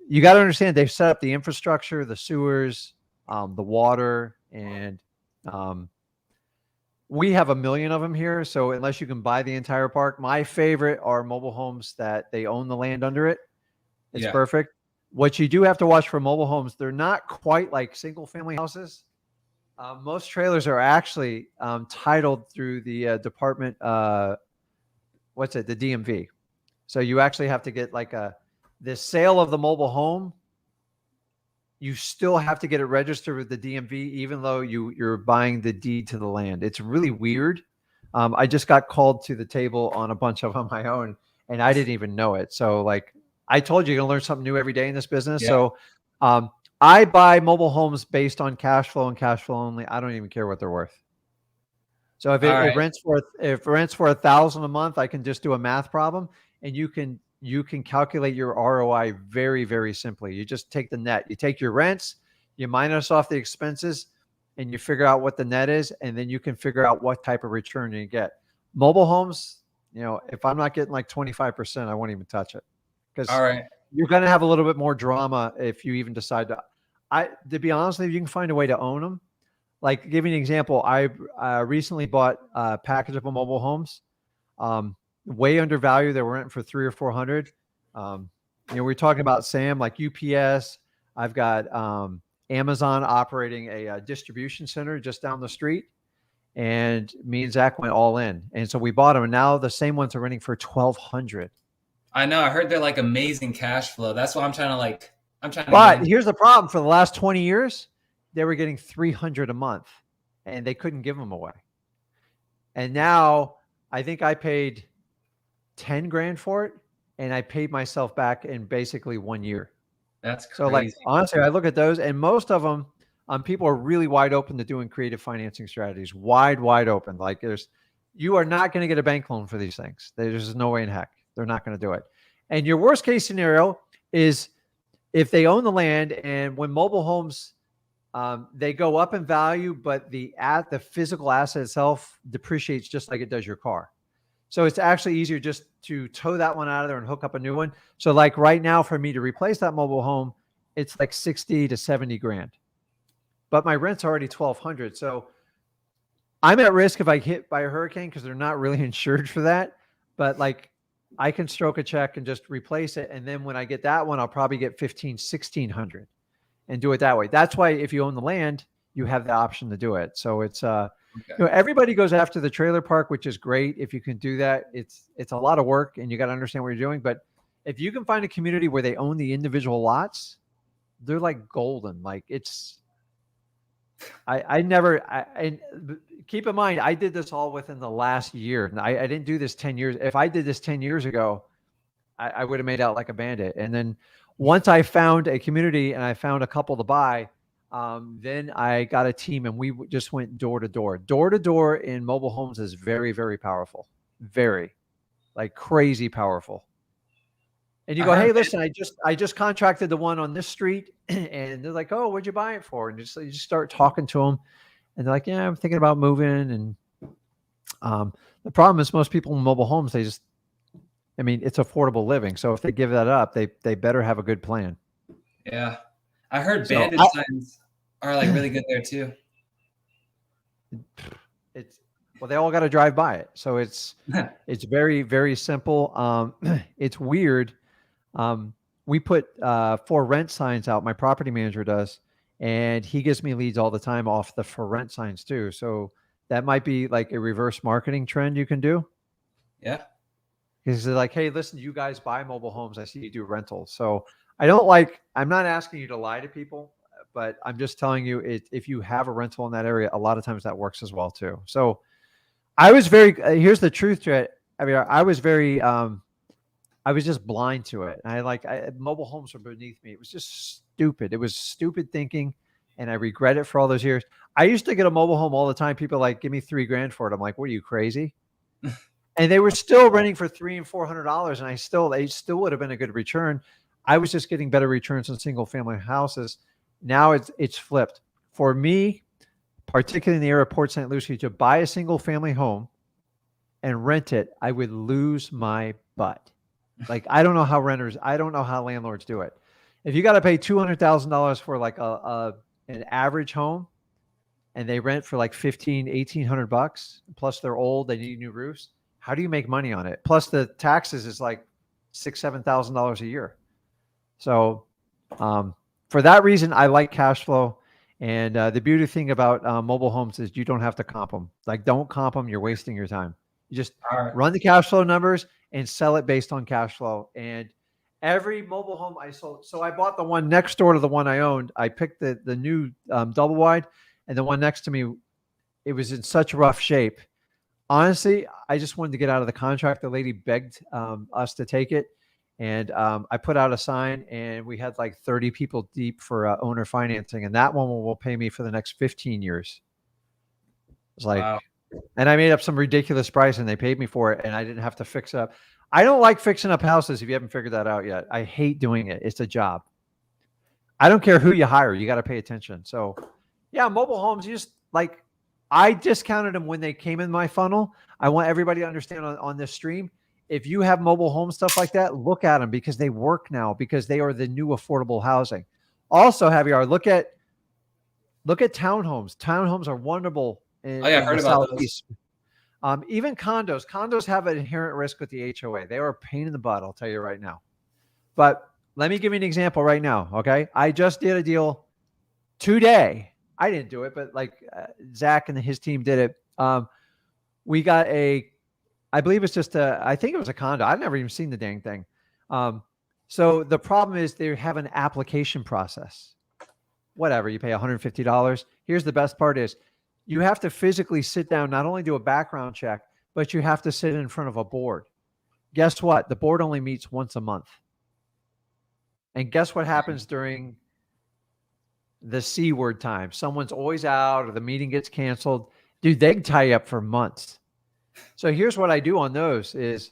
[SPEAKER 1] you got to understand they've set up the infrastructure, the sewers, the water, and we have 1 million of them here. So unless you can buy the entire park, my favorite are mobile homes that they own the land under it. It's
[SPEAKER 5] Yeah.
[SPEAKER 1] perfect. What you do have to watch for mobile homes, they're not quite like single family houses. Most trailers are actually titled through the department, the DMV. So you actually have to get like the sale of the mobile home. You still have to get it registered with the DMV, even though you're buying the deed to the land. It's really weird. I just got called to the table on a bunch of on my own, and I didn't even know it. So like I told you, you're gonna learn something new every day in this business.
[SPEAKER 5] Yeah.
[SPEAKER 1] So I buy mobile homes based on cash flow and cash flow only. I don't even care what they're worth. So if it rents for $1,000 a month, I can just do a math problem, and you can calculate your ROI very, very simply. You just take the net. You take your rents, you minus off the expenses, and you figure out what the net is, and then you can figure out what type of return you get. Mobile homes, if I'm not getting like 25%, I won't even touch it because
[SPEAKER 5] All right.
[SPEAKER 1] you're going to have a little bit more drama if you even decide to be honest with you, you can find a way to own them. Like, to give you an example, I recently bought a package of mobile homes, way undervalued. They were renting for 300 or 400. We're talking about Sam, like UPS. I've got Amazon operating a distribution center just down the street, and me and Zach went all in, and so we bought them. And now the same ones are renting for 1,200.
[SPEAKER 5] I know. I heard they're like amazing cash flow. That's why I'm trying to
[SPEAKER 1] But here's the problem: for the last 20 years, they were getting 300 a month, and they couldn't give them away. And now I think I paid 10 grand for it, and I paid myself back in basically 1 year.
[SPEAKER 5] That's crazy.
[SPEAKER 1] So like, honestly, I look at those, and most of them, people are really wide open to doing creative financing strategies, wide open. Like you are not going to get a bank loan for these things. There's no way in heck. They're not going to do it. And your worst case scenario is if they own the land, and when mobile homes They go up in value, but the physical asset itself depreciates just like it does your car. So it's actually easier just to tow that one out of there and hook up a new one. So like right now for me to replace that mobile home, it's like 60 to 70 grand. But my rent's already 1,200. So I'm at risk if I get hit by a hurricane because they're not really insured for that. But like I can stroke a check and just replace it. And then when I get that one, I'll probably get 1,600 and do it that way. That's why if you own the land, you have the option to do it. So it's everybody goes after the trailer park, which is great. If you can do that, it's a lot of work and you got to understand what you're doing. But if you can find a community where they own the individual lots, they're like golden. Like it's, and keep in mind, I did this all within the last year. And I didn't do this 10 years. If I did this 10 years ago, I would have made out like a bandit. And then once I found a community and I found a couple to buy, then I got a team and we just went door to door. Door to door in mobile homes is very, very powerful. Very, like crazy powerful. And you go, hey, listen, I just contracted the one on this street, and they're like, oh, what'd you buy it for? And you just start talking to them, and they're like, yeah, I'm thinking about moving. And the problem is most people in mobile homes, it's affordable living. So if they give that up, they better have a good plan.
[SPEAKER 5] Yeah. I heard bandit signs are like really good there too.
[SPEAKER 1] Well, they all got to drive by it. So it's very, very simple. It's weird. We put for rent signs out. My property manager does, and he gives me leads all the time off the for rent signs too. So that might be like a reverse marketing trend you can do.
[SPEAKER 5] Yeah.
[SPEAKER 1] Because they're like, hey, listen, you guys buy mobile homes. I see you do rentals. So I'm not asking you to lie to people, but I'm just telling you if you have a rental in that area, a lot of times that works as well too. So I was here's the truth to it. I mean, I was very, I was just blind to it. And mobile homes were beneath me. It was just stupid. It was stupid thinking. And I regret it for all those years. I used to get a mobile home all the time. People like, give me $3,000 for it. I'm like, what are you, crazy? And they were still renting for $300 and $400. And they still would have been a good return. I was just getting better returns on single family houses. Now it's flipped. For me, particularly in the area of Port St. Lucie, to buy a single family home and rent it, I would lose my butt. Like, I don't know how landlords do it. If you got to pay $200,000 for like an average home and they rent for like $1,800, plus they're old, they need new roofs. How do you make money on it? Plus the taxes is like $6,000-$7,000 a year. So for that reason, I like cash flow. And the beauty thing about mobile homes is you don't have to comp them. Like, don't comp them. You're wasting your time. You just run the cash flow numbers and sell it based on cash flow. And every mobile home I sold, so I bought the one next door to the one I owned. I picked the new double wide, and the one next to me, it was in such rough shape. Honestly, I just wanted to get out of the contract. The lady begged us to take it. And I put out a sign, and we had like 30 people deep for owner financing. And that one will pay me for the next 15 years. It's like, wow. And I made up some ridiculous price, and they paid me for it, and I didn't have to fix up. I don't like fixing up houses if you haven't figured that out yet. I hate doing it. It's a job. I don't care who you hire. You got to pay attention. So, yeah, mobile homes, I discounted them when they came in my funnel. I want everybody to understand on this stream. If you have mobile home stuff like that, look at them because they work now, because they are the new affordable housing. Also, Javier, look at townhomes. Townhomes are wonderful.
[SPEAKER 5] I heard about those.
[SPEAKER 1] Even condos. Condos have an inherent risk with the HOA. They are a pain in the butt, I'll tell you right now. But let me give you an example right now, okay? I just did a deal today. I didn't do it, but Zach and his team did it. We got I believe it's just I think it was a condo. I've never even seen the dang thing. So the problem is they have an application process. Whatever, you pay $150. Here's the best part is you have to physically sit down, not only do a background check, but you have to sit in front of a board. Guess what? The board only meets once a month. And guess what happens during the C word time? Someone's always out or the meeting gets canceled. Dude, they can tie you up for months. So here's what I do on those is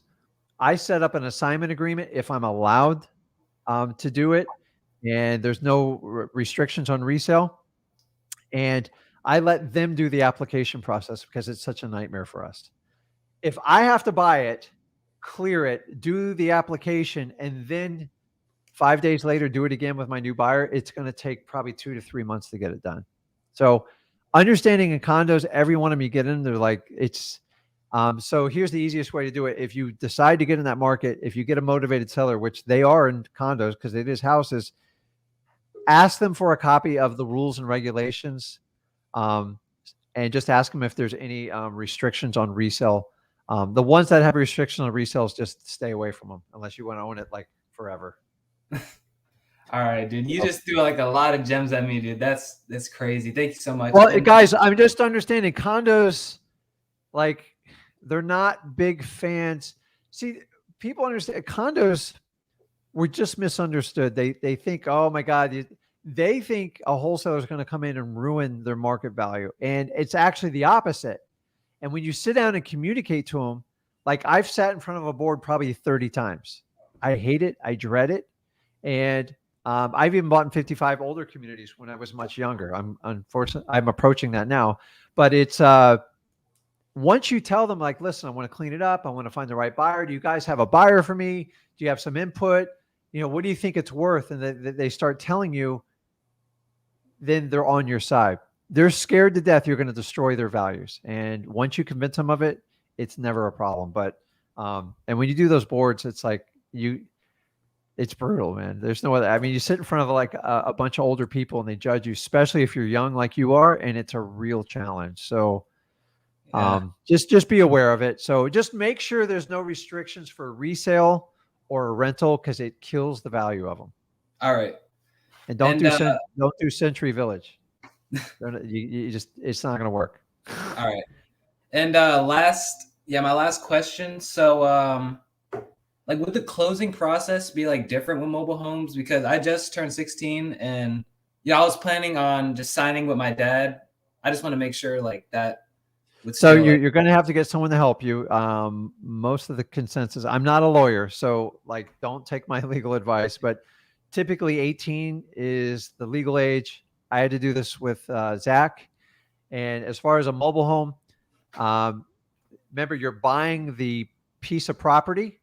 [SPEAKER 1] I set up an assignment agreement if I'm allowed to do it, and there's no restrictions on resale. And I let them do the application process because it's such a nightmare for us. If I have to buy it, clear it, do the application, and then 5 days later, do it again with my new buyer, it's going to take probably 2 to 3 months to get it done. So understanding in condos, every one of them you get in, they're like, it's, so here's the easiest way to do it. If you decide to get in that market, if you get a motivated seller, which they are in condos because it is houses, ask them for a copy of the rules and regulations, and just ask them if there's any restrictions on resale. The ones that have restrictions on resales, just stay away from them unless you want to own it like forever.
[SPEAKER 5] All right, dude. You just threw like a lot of gems at me, dude. That's crazy. Thank you so much.
[SPEAKER 1] Well, guys, I'm just understanding condos, like they're not big fans. See, people understand condos were just misunderstood. They think, oh my God, they think a wholesaler is going to come in and ruin their market value. And it's actually the opposite. And when you sit down and communicate to them, like I've sat in front of a board probably 30 times. I hate it. I dread it. And I've even bought in 55 older communities when I was much younger. Unfortunately, I'm approaching that now. But it's once you tell them, like, listen, I want to clean it up. I want to find the right buyer. Do you guys have a buyer for me? Do you have some input? You know, what do you think it's worth? And they start telling you, then they're on your side. They're scared to death you're going to destroy their values. And once you convince them of it, it's never a problem. But and when you do those boards, it's like it's brutal, man. There's no other. I mean, you sit in front of like a bunch of older people and they judge you, especially if you're young like you are, and it's a real challenge. So just be aware of it. So just make sure there's no restrictions for resale or a rental because it kills the value of them.
[SPEAKER 5] All right.
[SPEAKER 1] And don't do Century Village. You just, it's not going to work.
[SPEAKER 5] All right. And my last question. So like, would the closing process be like different with mobile homes? Because I just turned 16 and I was planning on just signing with my dad. I just want to make sure like that.
[SPEAKER 1] So you're going to have to get someone to help you. Most of the consensus, I'm not a lawyer, so like, don't take my legal advice, but typically 18 is the legal age. I had to do this with Zach. And as far as a mobile home, remember you're buying the piece of property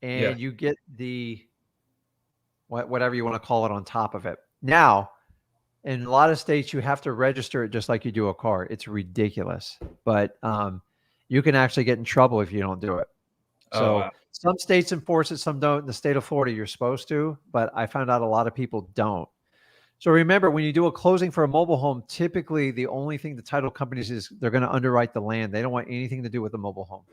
[SPEAKER 1] and you get the, whatever you want to call it on top of it. Now, in a lot of states, you have to register it just like you do a car. It's ridiculous, but you can actually get in trouble if you don't do it. So some states enforce it, some don't. In the state of Florida, you're supposed to, but I found out a lot of people don't. So remember, when you do a closing for a mobile home, typically the only thing the title companies is they're going to underwrite the land. They don't want anything to do with the mobile home.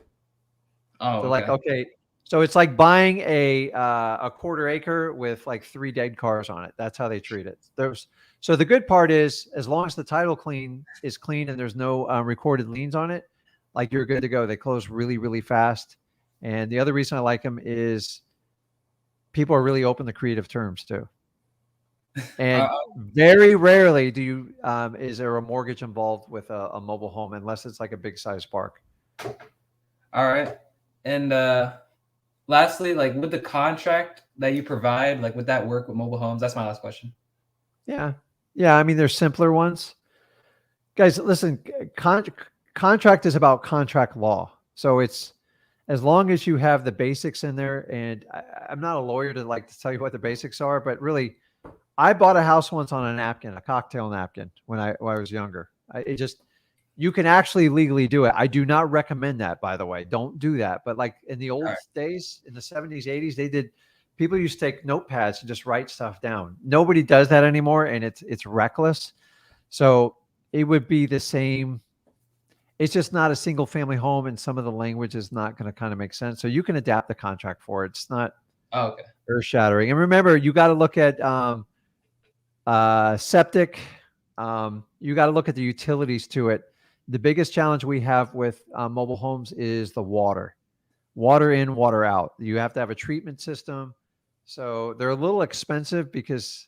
[SPEAKER 1] They're like, okay. So it's like buying a quarter acre with like 3 dead cars on it. That's how they treat it. So the good part is, as long as the title is clean and there's no recorded liens on it, like you're good to go. They close really, really fast. And the other reason I like them is people are really open to creative terms too. And very rarely is there a mortgage involved with a mobile home unless it's like a big size park.
[SPEAKER 5] All right. And lastly, like with the contract that you provide, like would that work with mobile homes? That's my last question.
[SPEAKER 1] Yeah. I mean, there's simpler ones. Guys, listen, contract is about contract law. So it's, as long as you have the basics in there, and I'm not a lawyer to tell you what the basics are, but really, I bought a house once on a napkin, a cocktail napkin, when I was younger. You can actually legally do it. I do not recommend that, by the way. Don't do that. But like in the old days, in the 70s, 80s, people used to take notepads and just write stuff down. Nobody does that anymore, and it's reckless. So it would be the same. It's just not a single family home, and some of the language is not going to kind of make sense. So you can adapt the contract for it. It's not earth shattering. And remember, you got to look at septic. You got to look at the utilities to it. The biggest challenge we have with mobile homes is the water in, water out. You have to have a treatment system. So they're a little expensive because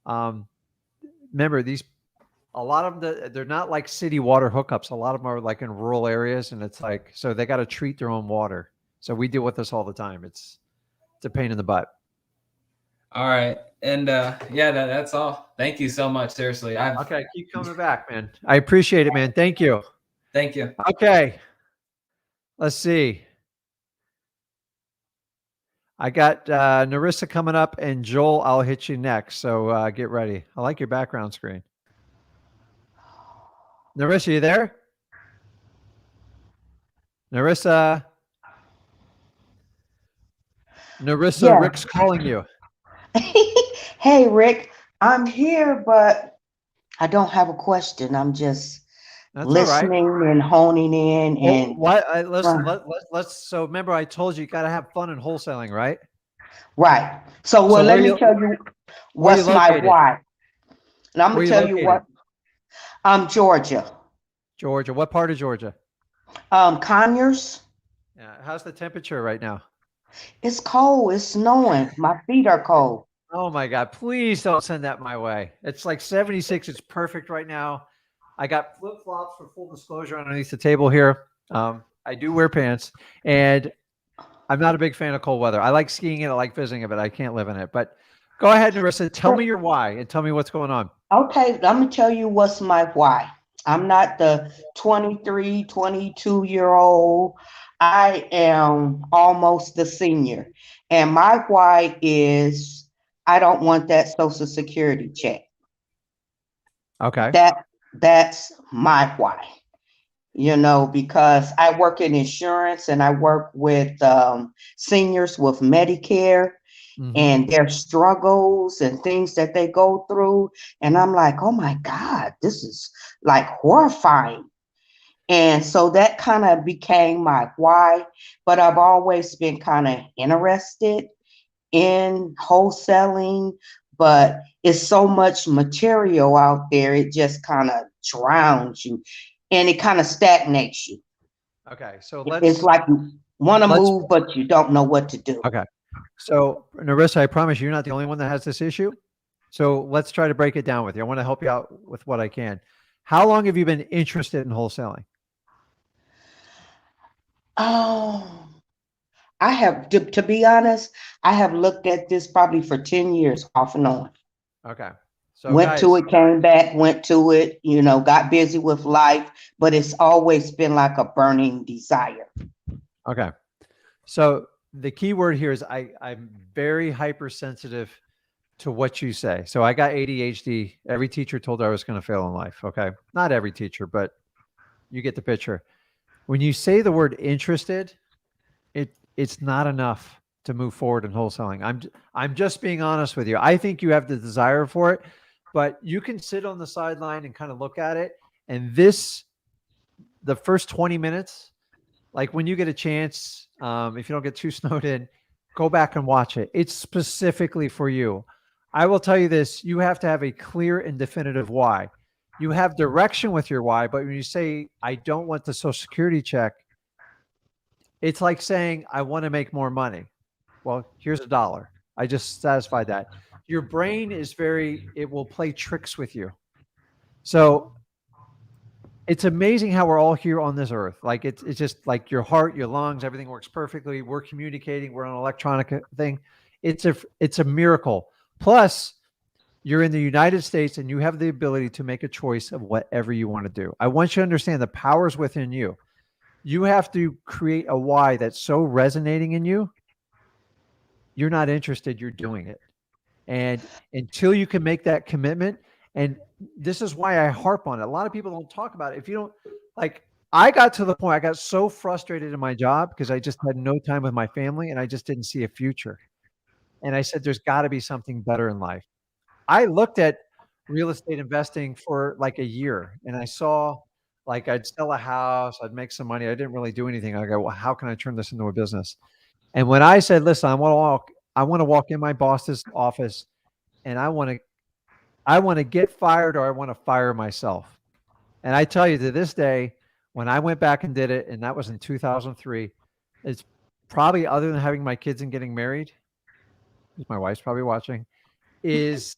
[SPEAKER 1] remember, a lot of them, they're not like city water hookups. A lot of them are like in rural areas, and it's like, so they got to treat their own water. So we deal with this all the time. It's a pain in the butt.
[SPEAKER 5] All right. And yeah, that's all. Thank you so much. Seriously.
[SPEAKER 1] Okay, keep coming back, man. I appreciate it, man. Thank you.
[SPEAKER 5] Thank you.
[SPEAKER 1] Okay. Let's see. I got Narissa coming up, and Joel, I'll hit you next. So get ready. I like your background screen. Narissa, you there? Narissa? Narissa,
[SPEAKER 6] Yeah.
[SPEAKER 1] Rick's calling you.
[SPEAKER 6] Hey, Rick, I'm here, but I don't have a question. I'm just
[SPEAKER 1] That's all right.
[SPEAKER 6] listening and honing in and
[SPEAKER 1] What? Let's. So remember, I told you got to have fun in wholesaling, right?
[SPEAKER 6] right. So, well,
[SPEAKER 1] So
[SPEAKER 6] let me tell you
[SPEAKER 1] where you
[SPEAKER 6] what's my
[SPEAKER 1] located?
[SPEAKER 6] why. And I'm
[SPEAKER 1] Where
[SPEAKER 6] gonna
[SPEAKER 1] you
[SPEAKER 6] tell you
[SPEAKER 1] located?
[SPEAKER 6] what. I'm Georgia.
[SPEAKER 1] Georgia. What part of Georgia?
[SPEAKER 6] Conyers.
[SPEAKER 1] Yeah. How's the temperature right now?
[SPEAKER 6] It's cold. It's snowing. My feet are cold.
[SPEAKER 1] Oh my God, please don't send that my way. It's like 76. It's perfect right now. I got flip-flops for full disclosure underneath the table here. I do wear pants, and I'm not a big fan of cold weather. I like skiing it. I like visiting it, but I can't live in it. But go ahead, Narissa. Tell me your why and tell me what's going on.
[SPEAKER 6] Okay, I'm gonna tell you what's my why. I'm not the 23, 22-year-old. I am almost the senior. And my why is I don't want that Social Security check.
[SPEAKER 1] Okay.
[SPEAKER 6] That's my why. Because I work in insurance and I work with seniors with Medicare and their struggles and things that they go through. And I'm like, oh my God, this is like horrifying. And so that kind of became my why, but I've always been kind of interested in wholesaling, but it's so much material out there, it just kind of drowns you and it kind of stagnates you.
[SPEAKER 1] Okay. So
[SPEAKER 6] it's like you want to move, but you don't know what to do.
[SPEAKER 1] Okay. So Narissa, I promise you're not the only one that has this issue. So let's try to break it down with you. I want to help you out with what I can. How long have you been interested in wholesaling?
[SPEAKER 6] Oh, I have, to be honest, I have looked at this probably for 10 years off and on.
[SPEAKER 1] Okay. So
[SPEAKER 6] went to it, came back, went to it, got busy with life, but it's always been like a burning desire.
[SPEAKER 1] Okay. So the key word here is I'm very hypersensitive to what you say. So I got ADHD. Every teacher told her I was going to fail in life. Okay. Not every teacher, but you get the picture. When you say the word interested, it's not enough to move forward in wholesaling. I'm just being honest with you. I think you have the desire for it, but you can sit on the sideline and kind of look at it. And the first 20 minutes, like when you get a chance, if you don't get too snowed in, go back and watch it. It's specifically for you. I will tell you this, you have to have a clear and definitive why. You have direction with your why, but when you say, I don't want the Social Security check, it's like saying, I want to make more money. Well, here's $1. I just satisfied that. Your brain is it will play tricks with you. So it's amazing how we're all here on this earth. Like it's just like your heart, your lungs, everything works perfectly. We're communicating. We're on an electronic thing. It's a miracle. Plus, you're in the United States and you have the ability to make a choice of whatever you want to do. I want you to understand the power's within you. You have to create a why that's so resonating in you. You're not interested, you're doing it. And until you can make that commitment, and this is why I harp on it. A lot of people don't talk about it. If you don't, like, I got to the point, I got so frustrated in my job because I just had no time with my family and I just didn't see a future. And I said, there's got to be something better in life. I looked at real estate investing for like a year and I saw like I'd sell a house, I'd make some money. I didn't really do anything. I go, well, how can I turn this into a business? And when I said, listen, I want to walk in my boss's office and I want to get fired or I want to fire myself. And I tell you to this day, when I went back and did it, and that was in 2003, it's probably, other than having my kids and getting married, my wife's probably watching, is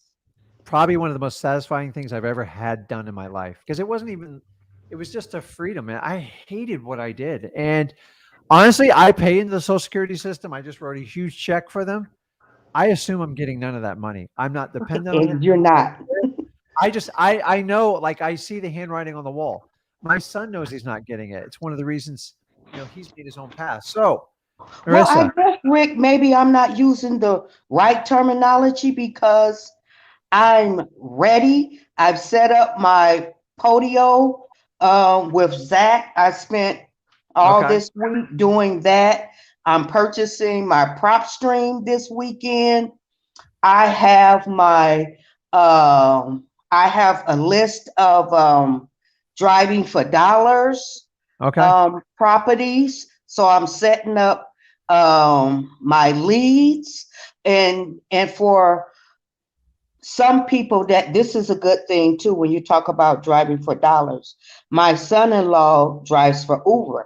[SPEAKER 1] probably one of the most satisfying things I've ever had done in my life. Because it was just a freedom. And I hated what I did. And honestly, I pay into the Social Security system. I just wrote a huge check for them. I assume I'm getting none of that money. I'm not dependent on it.
[SPEAKER 6] And you're not.
[SPEAKER 1] I know, like I see the handwriting on the wall. My son knows he's not getting it. It's one of the reasons, he's made his own path. So,
[SPEAKER 6] Well, I
[SPEAKER 1] Marissa,
[SPEAKER 6] guess, Rick, maybe I'm not using the right terminology because I'm ready. I've set up my podio with Zach. I spent all
[SPEAKER 1] okay,
[SPEAKER 6] this week doing that. I'm purchasing my PropStream this weekend. I have I have a list of driving for dollars
[SPEAKER 1] okay,
[SPEAKER 6] properties. So I'm setting up my leads, and for some people that this is a good thing too when you talk about driving for dollars. My son-in-law drives for Uber
[SPEAKER 1] oh,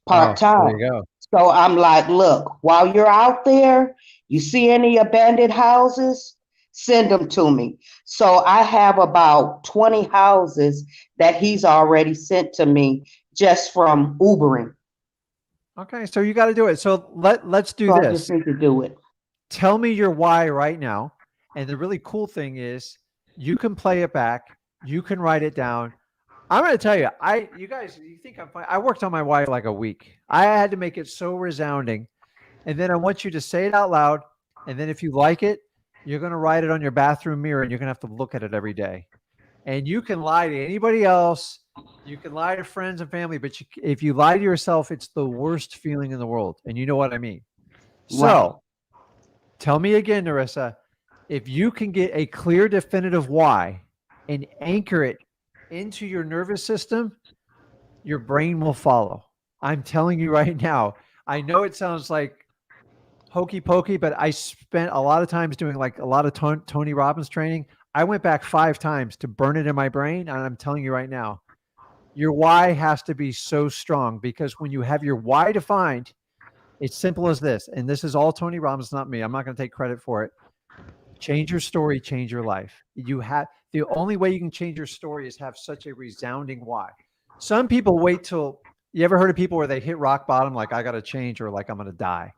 [SPEAKER 1] there
[SPEAKER 6] part-time.
[SPEAKER 1] you go.
[SPEAKER 6] So I'm like, look, while you're out there, you see any abandoned houses, send them to me. So I have about 20 houses that he's already sent to me just from Ubering.
[SPEAKER 1] Okay, so you got to do it. So let's do
[SPEAKER 6] So I just
[SPEAKER 1] this.
[SPEAKER 6] need to do it.
[SPEAKER 1] Tell me your why right now. And the really cool thing is you can play it back. You can write it down. I'm going to tell you, you guys, you think I'm fine. I worked on my why like a week. I had to make it so resounding. And then I want you to say it out loud. And then if you like it, you're going to write it on your bathroom mirror and you're going to have to look at it every day. And you can lie to anybody else. You can lie to friends and family, but if you lie to yourself, it's the worst feeling in the world. And you know what I mean?
[SPEAKER 6] Right.
[SPEAKER 1] So tell me again, Narissa, if you can get a clear, definitive why and anchor it into your nervous system, your brain will follow. I'm telling you right now. I know it sounds like hokey pokey, but I spent a lot of times doing like a lot of Tony Robbins training. I went back 5 times to burn it in my brain. And I'm telling you right now, your why has to be so strong because when you have your why defined, it's simple as this. And this is all Tony Robbins, not me. I'm not going to take credit for it. Change your story, change your life. The only way you can change your story is have such a resounding why. Some people wait till, you ever heard of people where they hit rock bottom, like I got to change or like I'm going to die.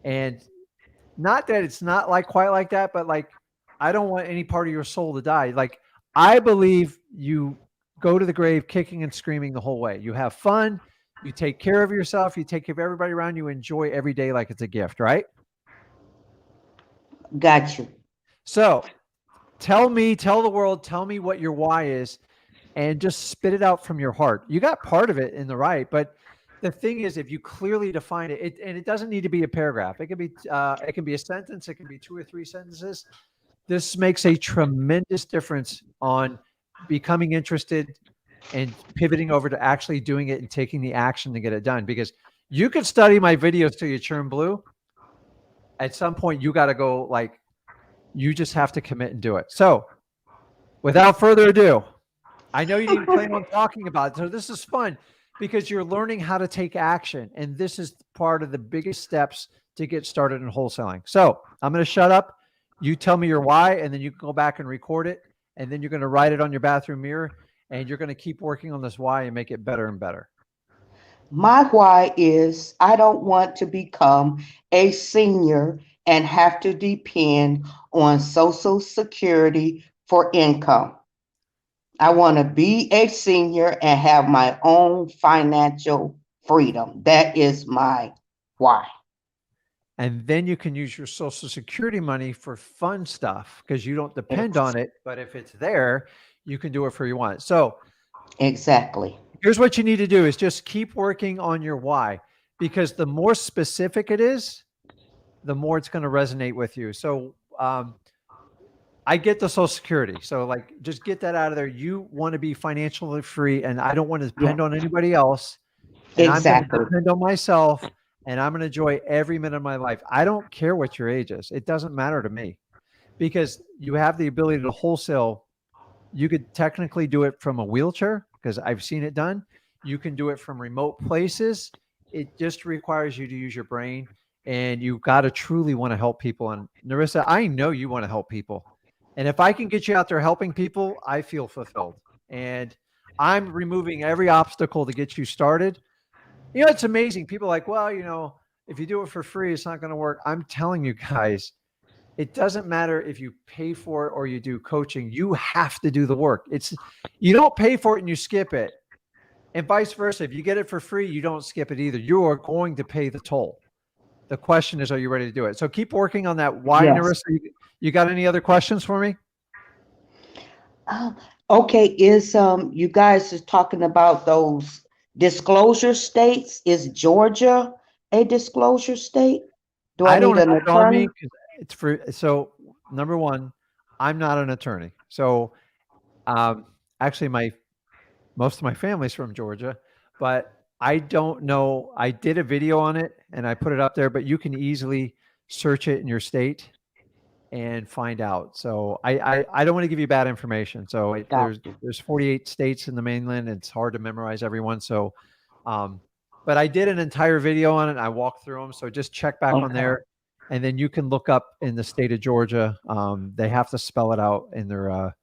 [SPEAKER 1] And not that it's not like quite like that, but like, I don't want any part of your soul to die. Like, I believe you go to the grave kicking and screaming the whole way. You have fun. You take care of yourself. You take care of everybody around you. Enjoy every day like it's a gift, right?
[SPEAKER 6] Got you.
[SPEAKER 1] So tell the world, tell me what your why is and just spit it out from your heart. You got part of it in the right, but the thing is, if you clearly define it, and it doesn't need to be a paragraph. It can be a sentence. It can be 2 or 3 sentences. This makes a tremendous difference on becoming interested and pivoting over to actually doing it and taking the action to get it done. Because you could study my videos till you churn blue. At some point, you got to go, like, you just have to commit and do it. So without further ado, I know you didn't plan on talking about it. So this is fun because you're learning how to take action. And this is part of the biggest steps to get started in wholesaling. So I'm going to shut up. You tell me your why, and then you can go back and record it. And then you're going to write it on your bathroom mirror, and you're going to keep working on this why and make it better and better.
[SPEAKER 6] My why is I don't want to become a senior and have to depend on Social Security for income. I want to be a senior and have my own financial freedom. That is my why.
[SPEAKER 1] And then you can use your Social Security money for fun stuff because you don't depend on it. But if it's there, you can do it for you want. So
[SPEAKER 6] exactly.
[SPEAKER 1] Here's what you need to do is just keep working on your why, because the more specific it is, the more it's going to resonate with you. So I get the Social Security. So like, just get that out of there. You want to be financially free, and I don't want to depend on anybody else. And
[SPEAKER 6] Exactly.
[SPEAKER 1] I'm going to depend on myself, and I'm going to enjoy every minute of my life. I don't care what your age is. It doesn't matter to me, because you have the ability to wholesale. You could technically do it from a wheelchair, because I've seen it done. You can do it from remote places. It just requires you to use your brain, and you've got to truly want to help people. And Narissa, I know you want to help people. And if I can get you out there helping people, I feel fulfilled. And I'm removing every obstacle to get you started. You know, it's amazing. People are like, well, If you do it for free, it's not going to work. I'm telling you guys, it doesn't matter if you pay for it or you do coaching. You have to do the work. You don't pay for it and you skip it. And vice versa. If you get it for free, you don't skip it either. You are going to pay the toll. The question is, are you ready to do it? So keep working on that. Why,
[SPEAKER 6] Yes.
[SPEAKER 1] Narissa? You got any other questions for me?
[SPEAKER 6] Okay, is you guys is talking about those disclosure states? Is Georgia a disclosure state? Do I need
[SPEAKER 1] don't
[SPEAKER 6] an
[SPEAKER 1] have it on me
[SPEAKER 6] attorney?
[SPEAKER 1] 'cause it's for. So number one, I'm not an attorney. So actually, most of my family's from Georgia, but I don't know. I did a video on it and I put it up there, but you can easily search it in your state and find out. So I don't want to give you bad information. So there's 48 states in the mainland. It's hard to memorize everyone. So, but I did an entire video on it. And I walked through them. So just check back on there, and then you can look up in the state of Georgia. They have to spell it out in their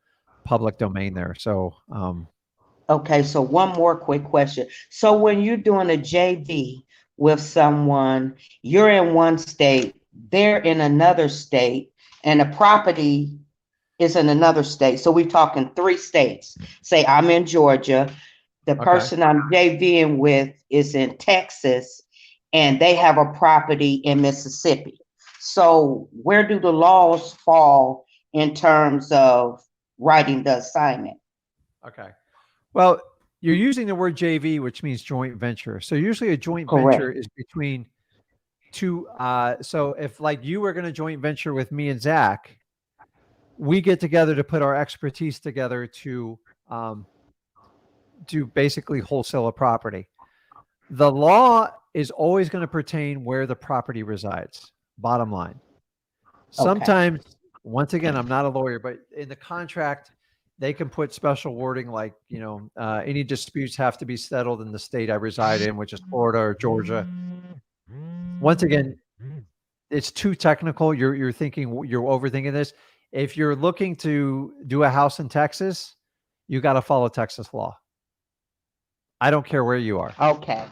[SPEAKER 1] public domain there. So.
[SPEAKER 6] Okay, so one more quick question. So when you're doing a JV with someone, you're in one state, they're in another state, and the property is in another state. So we're talking 3 states. Say I'm in Georgia, the person I'm JVing with is in Texas, and they have a property in Mississippi. So where do the laws fall in terms of writing the assignment?
[SPEAKER 1] Okay. Well, you're using the word JV, which means joint venture. So usually a joint venture is between two. So if like you were going to joint venture with me and Zach, we get together to put our expertise together to basically wholesale a property. The law is always going to pertain where the property resides. Bottom line. Sometimes, once again, I'm not a lawyer, but in the contract, they can put special wording like, any disputes have to be settled in the state I reside in, which is Florida or Georgia. Once again, it's too technical. You're overthinking this. If you're looking to do a house in Texas, you got to follow Texas law. I don't care where you are.
[SPEAKER 6] Okay.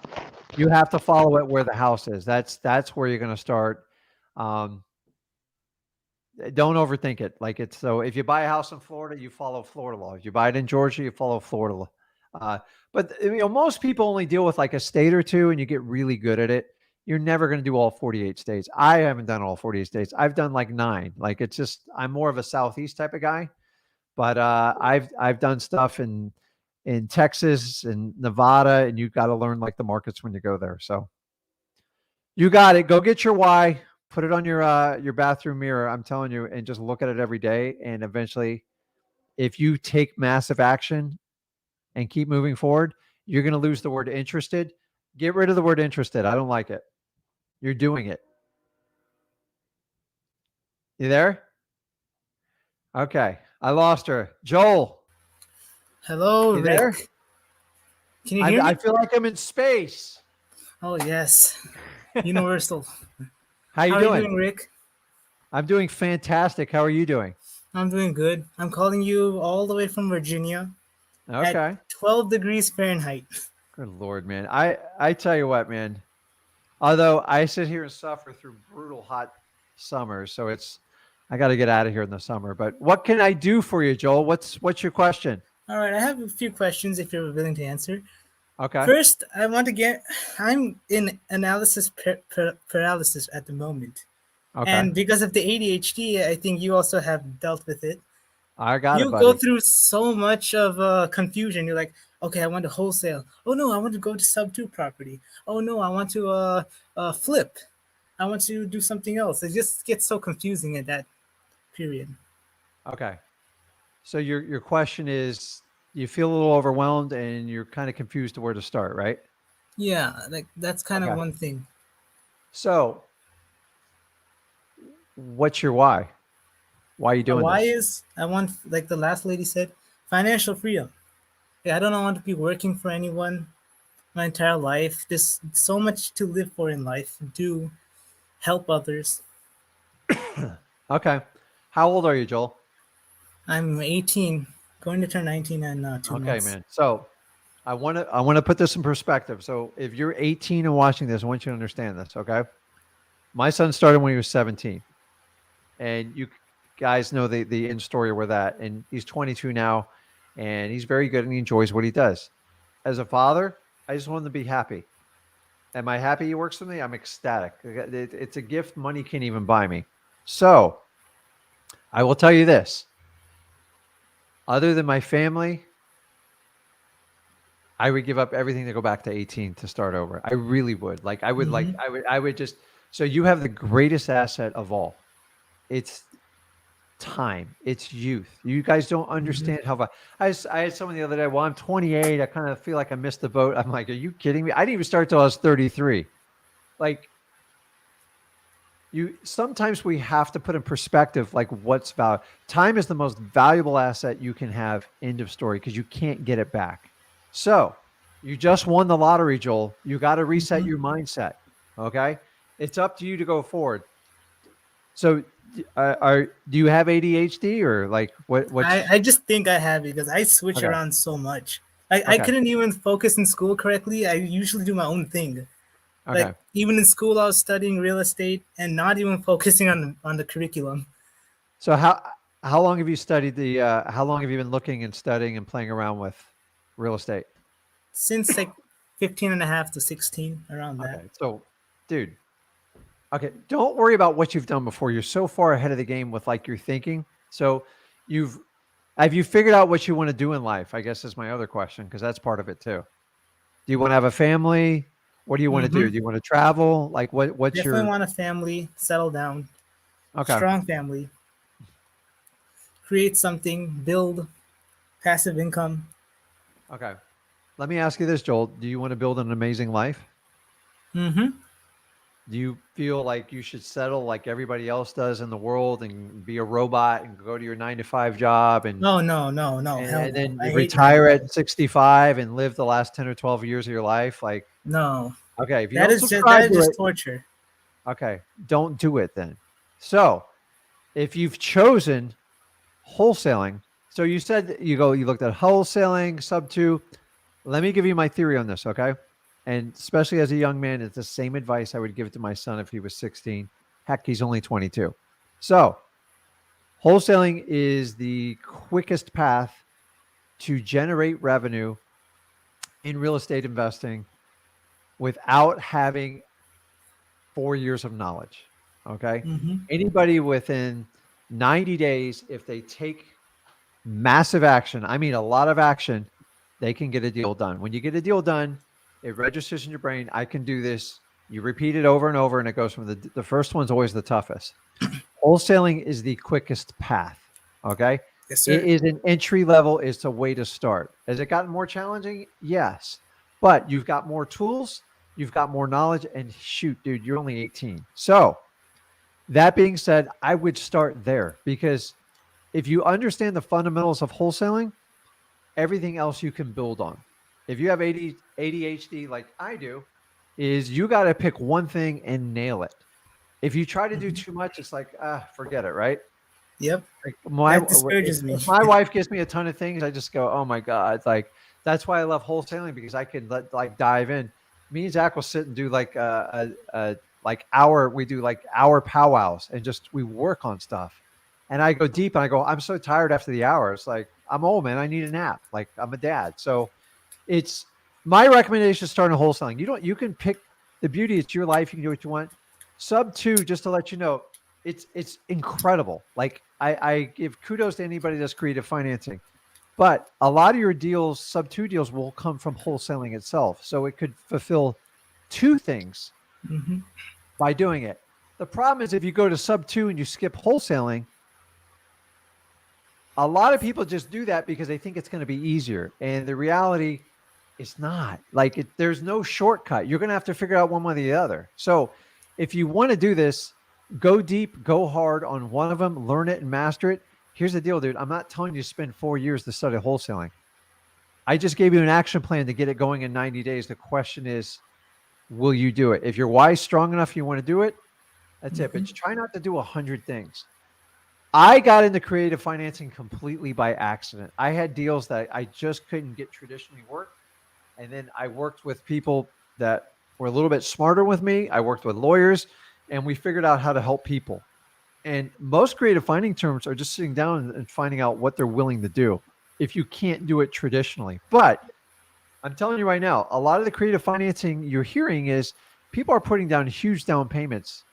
[SPEAKER 1] You have to follow it where the house is. That's where you're going to start. Don't overthink it. So if you buy a house in Florida, you follow Florida law. If you buy it in Georgia, you follow Florida law. But most people only deal with like a state or two, and you get really good at it. You're never going to do all 48 states. I haven't done all 48 states. I've done like 9. Like it's just I'm more of a Southeast type of guy. But I've done stuff in Texas and Nevada, and you've got to learn like the markets when you go there. So you got it. Go get your why. Put it on your bathroom mirror. I'm telling you, and just look at it every day. And eventually, if you take massive action and keep moving forward, you're going to lose the word interested. Get rid of the word interested. I don't like it. You're doing it. You there? Okay. I lost her. Joel.
[SPEAKER 7] Hello,
[SPEAKER 1] You
[SPEAKER 7] Rick.
[SPEAKER 1] there?
[SPEAKER 7] Can you hear me?
[SPEAKER 1] I feel like I'm in space.
[SPEAKER 7] Oh, yes. Universal.
[SPEAKER 1] How you
[SPEAKER 7] How
[SPEAKER 1] doing?
[SPEAKER 7] are you doing, Rick?
[SPEAKER 1] I'm doing fantastic. How are you doing?
[SPEAKER 7] I'm doing good. I'm calling you all the way from Virginia.
[SPEAKER 1] Okay.
[SPEAKER 7] At 12 degrees Fahrenheit.
[SPEAKER 1] Good Lord, man. I tell you what, man. Although I sit here and suffer through brutal hot summers, so I got to get out of here in the summer. But what can I do for you, Joel? What's your question?
[SPEAKER 7] All right, I have a few questions if you're willing to answer.
[SPEAKER 1] Okay.
[SPEAKER 7] First, I'm in analysis paralysis at the moment.
[SPEAKER 1] Okay.
[SPEAKER 7] And because of the ADHD, I think you also have dealt with it.
[SPEAKER 1] I got it,
[SPEAKER 7] You
[SPEAKER 1] buddy.
[SPEAKER 7] go through so much of confusion. You're like, okay, I want to wholesale. Oh no, I want to go to sub 2 property. Oh no, I want to flip. I want to do something else. It just gets so confusing at that period.
[SPEAKER 1] Okay. So your question is, you feel a little overwhelmed and you're kind of confused to where to start, right?
[SPEAKER 7] Yeah, like that's kind of one thing.
[SPEAKER 1] So what's your why? Why are you doing
[SPEAKER 7] Why
[SPEAKER 1] this?
[SPEAKER 7] is I want, like the last lady said, financial freedom. I don't want to be working for anyone my entire life. There's so much to live for in life. Do help others.
[SPEAKER 1] Okay. How old are you, Joel?
[SPEAKER 7] I'm 18, going to turn 19 in 2 months.
[SPEAKER 1] Okay, man. So I want to put this in perspective. So if you're 18 and watching this, I want you to understand this. Okay. My son started when he was 17, and you guys know the end story with that. And he's 22 now, and he's very good and he enjoys what he does. As a father, I just want him to be happy. Am I happy he works for me? I'm ecstatic. It's a gift money can't even buy me. So I will tell you this. Other than my family, I would give up everything to go back to 18 to start over. I really would. Like I would I would just, so you have the greatest asset of all. It's time. It's youth. You guys don't understand how I had someone the other day, well, I'm 28. I kind of feel like I missed the boat. I'm like, are you kidding me? I didn't even start till I was 33. Like, sometimes we have to put in perspective, like what's about. Time is the most valuable asset you can have, end of story, because you can't get it back. So you just won the lottery, Joel. You got to reset your mindset. Okay. It's up to you to go forward. So do you have ADHD or like what?
[SPEAKER 7] I just think I have it because I switch around so much. I couldn't even focus in school correctly. I usually do my own thing.
[SPEAKER 1] Okay.
[SPEAKER 7] Like even in school, I was studying real estate and not even focusing on the curriculum.
[SPEAKER 1] So how long have you studied how long have you been looking and studying and playing around with real estate?
[SPEAKER 7] Since like 15 and a half to 16, around that.
[SPEAKER 1] Okay. So, dude, okay, don't worry about what you've done before. You're so far ahead of the game with like your thinking. So have you figured out what you want to do in life? I guess is my other question, because that's part of it too. Do you want to have a family? What do you want to do? Do you want to travel? Like what's
[SPEAKER 7] Definitely want a family, settle down.
[SPEAKER 1] Okay.
[SPEAKER 7] Strong family. Create something, build passive income.
[SPEAKER 1] Okay. Let me ask you this, Joel. Do you want to build an amazing life?
[SPEAKER 7] Mm-hmm.
[SPEAKER 1] Do you feel like you should settle like everybody else does in the world and be a robot and go to your 9-to-5 job and
[SPEAKER 7] No.
[SPEAKER 1] and then retire at 65 and live the last 10 or 12 years of your life? Like,
[SPEAKER 7] no.
[SPEAKER 1] Okay, if you
[SPEAKER 7] that
[SPEAKER 1] don't
[SPEAKER 7] is
[SPEAKER 1] subscribe
[SPEAKER 7] just,
[SPEAKER 1] to it,
[SPEAKER 7] torture.
[SPEAKER 1] Okay, don't do it then. So, if you've chosen wholesaling, so you said you looked at wholesaling, sub 2. Let me give you my theory on this, okay? And especially as a young man, it's the same advice I would give to my son if he was 16. Heck, he's only 22. So, wholesaling is the quickest path to generate revenue in real estate investing without having 4 years of knowledge. Okay. Anybody within 90 days, if they take massive action, I mean a lot of action, they can get a deal done. When you get a deal done, it registers in your brain. I can do this. You repeat it over and over, and it goes from the first one's always the toughest. Wholesaling is the quickest path. Okay.
[SPEAKER 7] Yes, sir.
[SPEAKER 1] It is an entry level. It's a way to start. Has it gotten more challenging? Yes. But you've got more tools. You've got more knowledge, and shoot, dude, you're only 18. So that being said, I would start there, because if you understand the fundamentals of wholesaling, everything else you can build on. If you have ADHD like I do, is you got to pick one thing and nail it. If you try to do too much, it's like, forget it, right?
[SPEAKER 7] Yep.
[SPEAKER 1] Like
[SPEAKER 7] that discourages me.
[SPEAKER 1] If my wife gives me a ton of things, I just go, oh my God. Like, that's why I love wholesaling, because I can dive in. Me and Zach will sit and do like we do like hour powwows, and just we work on stuff. And I go deep, and I go, I'm so tired after the hour. It's like, I'm old, man. I need a nap. Like, I'm a dad. So it's my recommendation is starting wholesaling. You can pick the beauty. It's your life. You can do what you want. Sub 2, just to let you know, it's incredible. Like, I give kudos to anybody that's creative financing. But a lot of your deals, sub 2 deals, will come from wholesaling itself. So it could fulfill two things by doing it. The problem is if you go to sub 2 and you skip wholesaling, a lot of people just do that because they think it's going to be easier. And the reality, it's not. Like, there's no shortcut. You're going to have to figure out one way or the other. So if you want to do this, go deep, go hard on one of them, learn it and master it. Here's the deal, dude. I'm not telling you to spend 4 years to study wholesaling. I just gave you an action plan to get it going in 90 days. The question is, will you do it? If your why is strong enough, you want to do it, that's it. But try not to do 100 things. I got into creative financing completely by accident. I had deals that I just couldn't get traditionally work. And then I worked with people that were a little bit smarter with me. I worked with lawyers, and we figured out how to help people. And most creative finding terms are just sitting down and finding out what they're willing to do if you can't do it traditionally. But I'm telling you right now, a lot of the creative financing you're hearing is people are putting down huge down payments.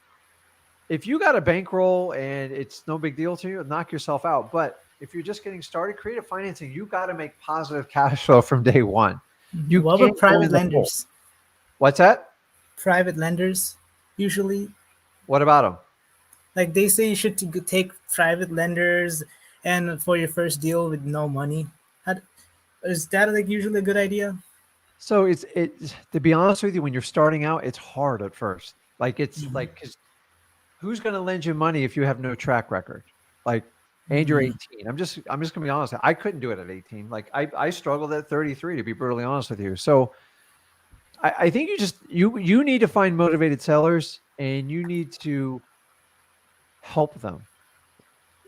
[SPEAKER 1] If you got a bankroll and it's no big deal to you, knock yourself out. But if you're just getting started, creative financing, you got to make positive cash flow from day one. You
[SPEAKER 7] What
[SPEAKER 1] can't
[SPEAKER 7] about
[SPEAKER 1] go in
[SPEAKER 7] private
[SPEAKER 1] the hole.
[SPEAKER 7] lenders?
[SPEAKER 1] What's that?
[SPEAKER 7] Private lenders, usually,
[SPEAKER 1] What about them?
[SPEAKER 7] like they say you should take private lenders and for your first deal with no money. Is that like usually a good idea?
[SPEAKER 1] So it's to be honest with you, when you're starting out, it's hard at first. Like it's like, because who's going to lend you money if you have no track record? Like, and you're 18. I'm just going to be honest. I couldn't do it at 18. Like I struggled at 33, to be brutally honest with you. So I think you need to find motivated sellers, and you need to help them.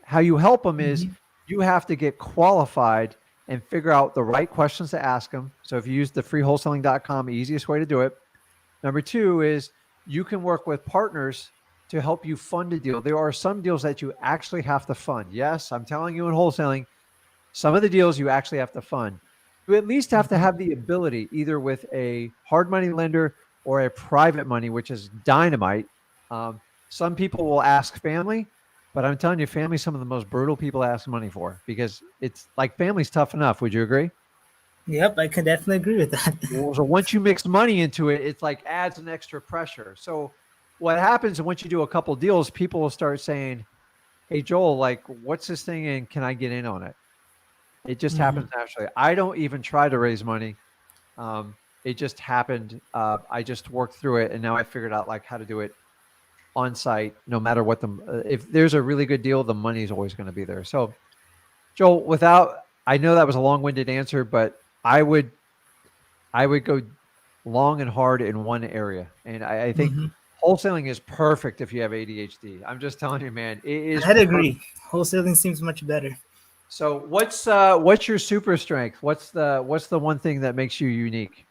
[SPEAKER 1] How you help them is you have to get qualified and figure out the right questions to ask them. So if you use the freewholesaling.com, easiest way to do it. Number two is you can work with partners to help you fund a deal. There are some deals that you actually have to fund. Yes, I'm telling you in wholesaling, some of the deals you actually have to fund. You at least have to have the ability, either with a hard money lender or a private money, which is dynamite. Some people will ask family, but I'm telling you, family's some of the most brutal people to ask money for, because it's like, family's tough enough. Would you agree?
[SPEAKER 7] Yep, I can definitely agree with that.
[SPEAKER 1] So once you mix money into it, it's like adds an extra pressure. So what happens once you do a couple deals, people will start saying, "Hey, Joel, like, what's this thing, and can I get in on it?" It just happens naturally. I don't even try to raise money. It just happened. I just worked through it, and now I figured out like how to do it on site. No matter what if there's a really good deal, the money's always going to be there. So, Joel, I know that was a long-winded answer, but I would go long and hard in one area, and I think wholesaling is perfect if you have ADHD. I'm just telling you, man, it is.
[SPEAKER 7] I'd agree. Wholesaling seems much better.
[SPEAKER 1] So what's your super strength? What's the one thing that makes you unique?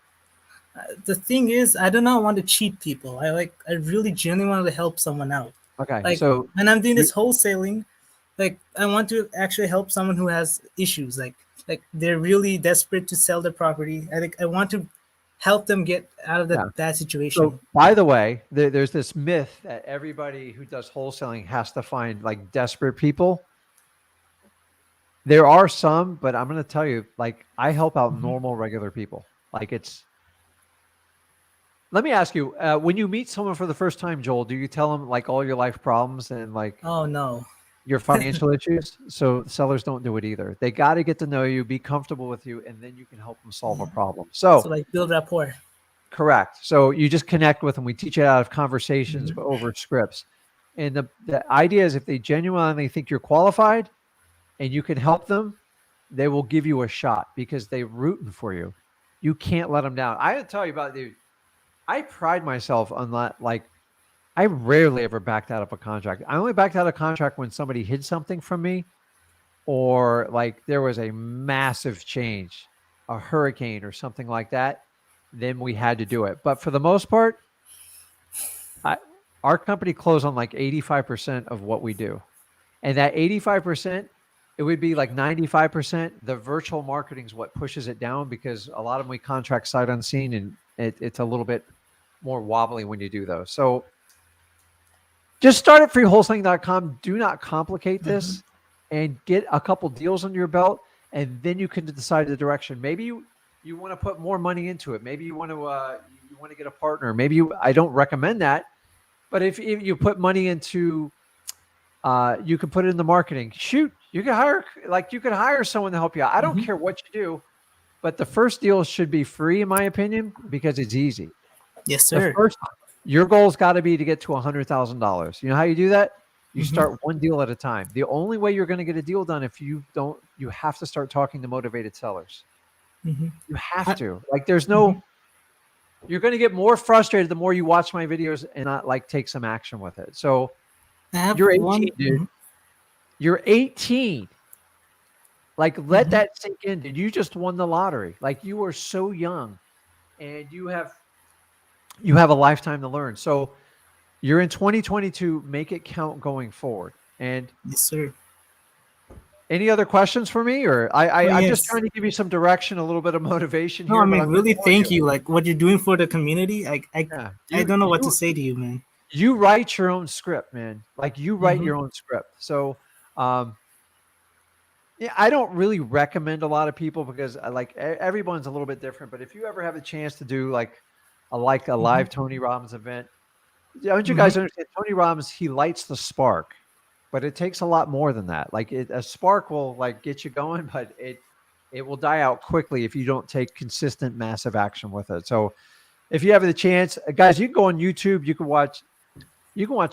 [SPEAKER 7] The thing is, I do not want to cheat people. I really genuinely want to help someone out.
[SPEAKER 1] Okay,
[SPEAKER 7] Like,
[SPEAKER 1] so
[SPEAKER 7] when I'm doing this wholesaling, like I want to actually help someone who has issues. Like they're really desperate to sell their property. I want to help them get out of that situation.
[SPEAKER 1] So, by the way, there's this myth that everybody who does wholesaling has to find like desperate people. There are some, but I'm going to tell you, like, I help out normal, regular people. Like, let me ask you, when you meet someone for the first time, Joel, do you tell them like all your life problems and like,
[SPEAKER 7] oh no,
[SPEAKER 1] your financial issues? So sellers don't do it either. They got to get to know you, be comfortable with you, and then you can help them solve a problem. So
[SPEAKER 7] like build rapport.
[SPEAKER 1] Correct. So you just connect with them. We teach it out of conversations over scripts. And the idea is, if they genuinely think you're qualified and you can help them, they will give you a shot because they're rooting for you. You can't let them down. I had to tell you about, dude, I pride myself on that. Like, I rarely ever backed out of a contract. I only backed out of a contract when somebody hid something from me, or like there was a massive change, a hurricane or something like that. Then we had to do it. But for the most part, our company closed on like 85% of what we do. And that 85%, it would be like 95%. The virtual marketing is what pushes it down, because a lot of them we contract sight unseen, and it's a little bit more wobbly when you do those. So just start at freewholesaling.com. Do not complicate this, and get a couple deals under your belt, and then you can decide the direction. Maybe you want to put more money into it. Maybe you want to get a partner. Maybe I don't recommend that, but if you put money into, you can put it in the marketing. Shoot, you can hire someone to help you out. I don't care what you do, but the first deal should be free, in my opinion, because it's easy.
[SPEAKER 7] Yes, sir.
[SPEAKER 1] Your goal's got to be to get to $100,000. You know how you do that? You start one deal at a time. The only way you're going to get a deal done, if you don't, you have to start talking to motivated sellers. You have to. Like, there's no, you're going to get more frustrated the more you watch my videos and not like take some action with it. So you're 18, dude. You're 18. Like, let that sink in, dude. You just won the lottery. Like, you are so young. and you have a lifetime to learn. So you're in 2022, make it count going forward. And
[SPEAKER 7] Yes, sir.
[SPEAKER 1] any other questions for me, or I'm just
[SPEAKER 7] Yes.
[SPEAKER 1] trying to give you some direction, a little bit of motivation
[SPEAKER 7] No,
[SPEAKER 1] here.
[SPEAKER 7] I
[SPEAKER 1] But
[SPEAKER 7] mean,
[SPEAKER 1] I'm just
[SPEAKER 7] really,
[SPEAKER 1] telling
[SPEAKER 7] thank you. Like what you're doing for the community.
[SPEAKER 1] yeah,
[SPEAKER 7] I don't know what to say to you, man.
[SPEAKER 1] you write your own script, man. Like you write
[SPEAKER 7] Mm-hmm.
[SPEAKER 1] your own script. So, yeah, I don't really recommend a lot of people because everyone's a little bit different. But if you ever have a chance to do like a live Tony Robbins event, don't you guys understand? Tony Robbins, he lights the spark, but it takes a lot more than that. Like a spark will like get you going, but it will die out quickly if you don't take consistent, massive action with it. So if you have the chance, guys, you can go on YouTube. You can watch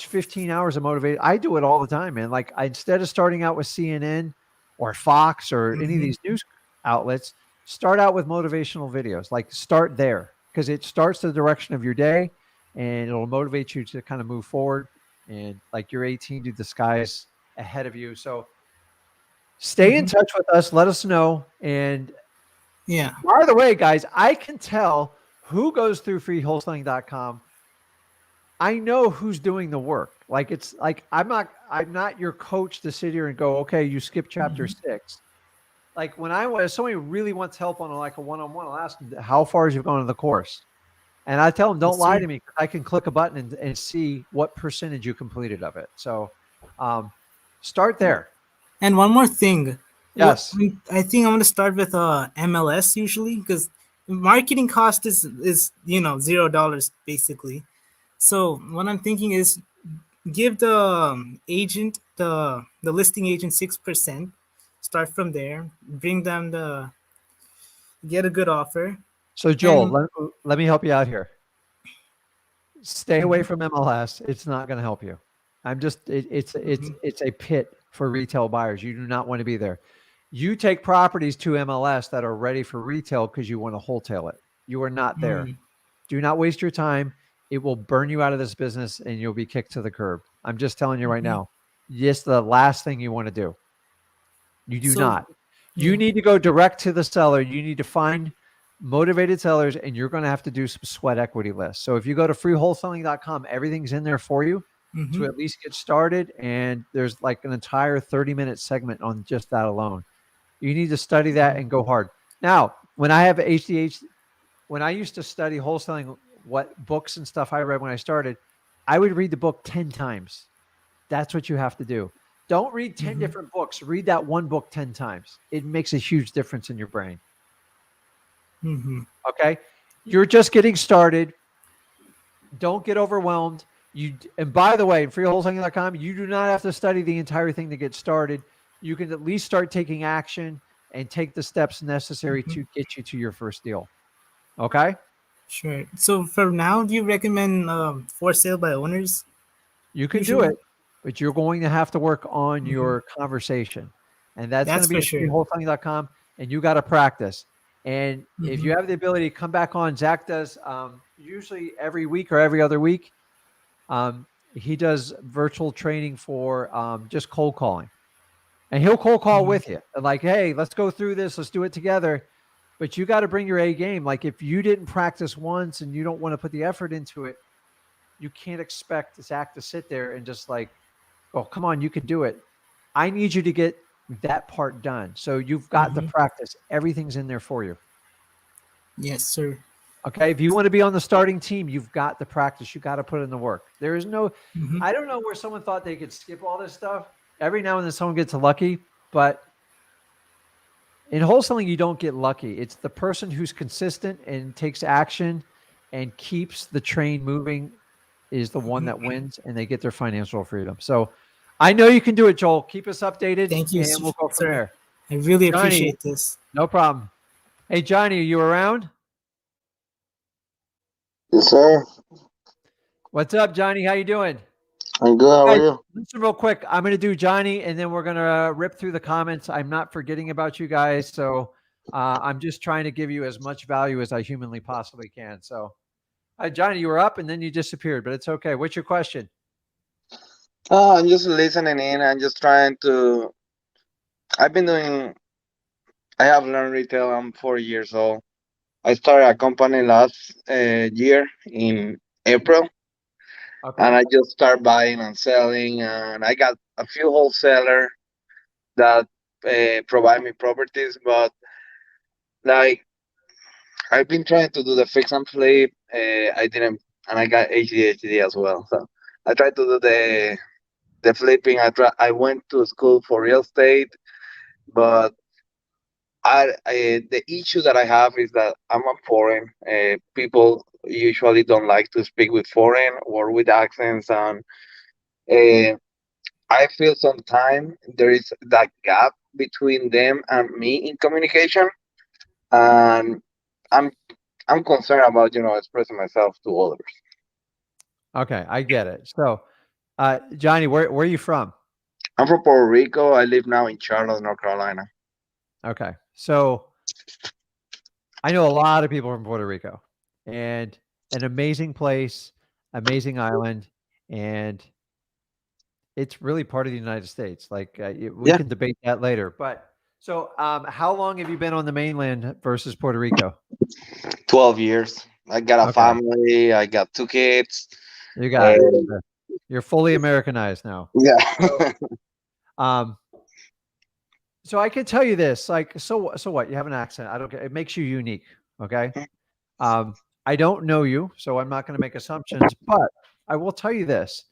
[SPEAKER 1] 15 hours of motivation. I do it all the time, man. Like instead of starting out with CNN or Fox or any of these news outlets, start out with motivational videos. Like start there because it starts the direction of your day and it'll motivate you to kind of move forward. And like you're 18, dude, the sky's ahead of you. So stay in touch with us. Let us know. And
[SPEAKER 7] Yeah.
[SPEAKER 1] by the way, guys, I can tell who goes through freewholesaling.com. I know who's doing the work. Like it's like I'm not your coach to sit here and go, okay, you skip chapter 6. Like when somebody really wants help on like a one-on-one, I'll ask them how far have you gone in the course, and I tell them don't lie to me. I can click a button and see what percentage you completed of it. So start there.
[SPEAKER 7] And one more thing.
[SPEAKER 1] Yes.
[SPEAKER 7] I think I'm gonna start with MLS usually because marketing cost is $0 basically. So what I'm thinking is give the agent the listing agent 6%. Start from there. Bring them get a good offer.
[SPEAKER 1] So Joel, let me help you out here. Stay away from MLS. It's not going to help you. It's a pit for retail buyers. You do not want to be there. You take properties to MLS that are ready for retail because you want to wholesale it. You are not there. Do not waste your time. It will burn you out of this business and you'll be kicked to the curb. I'm just telling you right now. Yes, the last thing you want to do. You do not. You need to go direct to the seller. You need to find motivated sellers, and you're going to have to do some sweat equity lists. So if you go to freewholesaling.com, everything's in there for you to at least get started. And there's like an entire 30-minute segment on just that alone. You need to study that and go hard. Now, when I have HDH, when I used to study wholesaling, what books and stuff I read when I started, I would read the book 10 times. That's what you have to do. Don't read 10 different books. Read that one book 10 times. It makes a huge difference in your brain. Okay. You're just getting started. Don't get overwhelmed. And by the way, in freewholesaling.com, you do not have to study the entire thing to get started. You can at least start taking action and take the steps necessary to get you to your first deal. Okay.
[SPEAKER 7] Sure. So for now, do you recommend for sale by owners?
[SPEAKER 1] You can do it, but you're going to have to work on your conversation. And that's going to be at freewholesaling.com, and you got to practice. And if you have the ability to come back on, Zach does usually every week or every other week. He does virtual training for just cold calling. And he'll cold call with you. Like, hey, let's go through this. Let's do it together. But you got to bring your A game. Like if you didn't practice once and you don't want to put the effort into it, you can't expect Zach to sit there and just like, oh, come on, you can do it. I need you to get that part done. So you've got the practice. Everything's in there for you.
[SPEAKER 7] Yes, sir.
[SPEAKER 1] Okay. If you want to be on the starting team, you've got the practice. You got to put in the work. There is no, I don't know where someone thought they could skip all this stuff. Every now and then someone gets lucky, but in wholesaling, you don't get lucky. It's the person who's consistent and takes action and keeps the train moving is the one that wins, and they get their financial freedom. So I know you can do it, Joel. Keep us updated.
[SPEAKER 7] Thank you,
[SPEAKER 1] and we'll go from there.
[SPEAKER 7] I really
[SPEAKER 1] Johnny,
[SPEAKER 7] appreciate this.
[SPEAKER 1] No problem. Hey, Johnny, are you around?
[SPEAKER 8] Yes, sir.
[SPEAKER 1] What's up, Johnny? How you doing?
[SPEAKER 8] I'm good. How are you?
[SPEAKER 1] Listen real quick. I'm going to do Johnny, and then we're going to rip through the comments. I'm not forgetting about you guys, so I'm just trying to give you as much value as I humanly possibly can. So, Johnny, you were up, and then you disappeared, but it's okay. What's your question?
[SPEAKER 8] Oh, I'm just listening in. I'm just trying to. I have learned retail. I'm 4 years old. I started a company last year in April, and
[SPEAKER 1] Okay.
[SPEAKER 8] I just start buying and selling. And I got a few wholesaler that provide me properties, but like I've been trying to do the fix and flip. I didn't, and I got ADHD as well. So I tried to do the flipping. I went to school for real estate, but the issue that I have is that I'm a foreign. People usually don't like to speak with foreign or with accents, and uh, I feel sometimes there is that gap between them and me in communication, and I'm I'm concerned about expressing myself to others.
[SPEAKER 1] Okay, I get it. So, Johnny, where are you from?
[SPEAKER 8] I'm from Puerto Rico. I live now in Charlotte, North Carolina.
[SPEAKER 1] Okay, so I know a lot of people from Puerto Rico, and an amazing place, amazing island, and it's really part of the United States. Like we
[SPEAKER 8] Yeah,
[SPEAKER 1] can debate that later. But so, how long have you been on the mainland versus Puerto Rico?
[SPEAKER 8] 12 years. I got a
[SPEAKER 1] Okay,
[SPEAKER 8] family. I got two kids.
[SPEAKER 1] you got it.
[SPEAKER 8] And
[SPEAKER 1] You're fully Americanized now. So,
[SPEAKER 8] yeah,
[SPEAKER 1] um, so I can tell you this. Like, so what? You have an accent. I don't care. It makes you unique. Okay. Um, I don't know you, so I'm not going to make assumptions. But I will tell you this: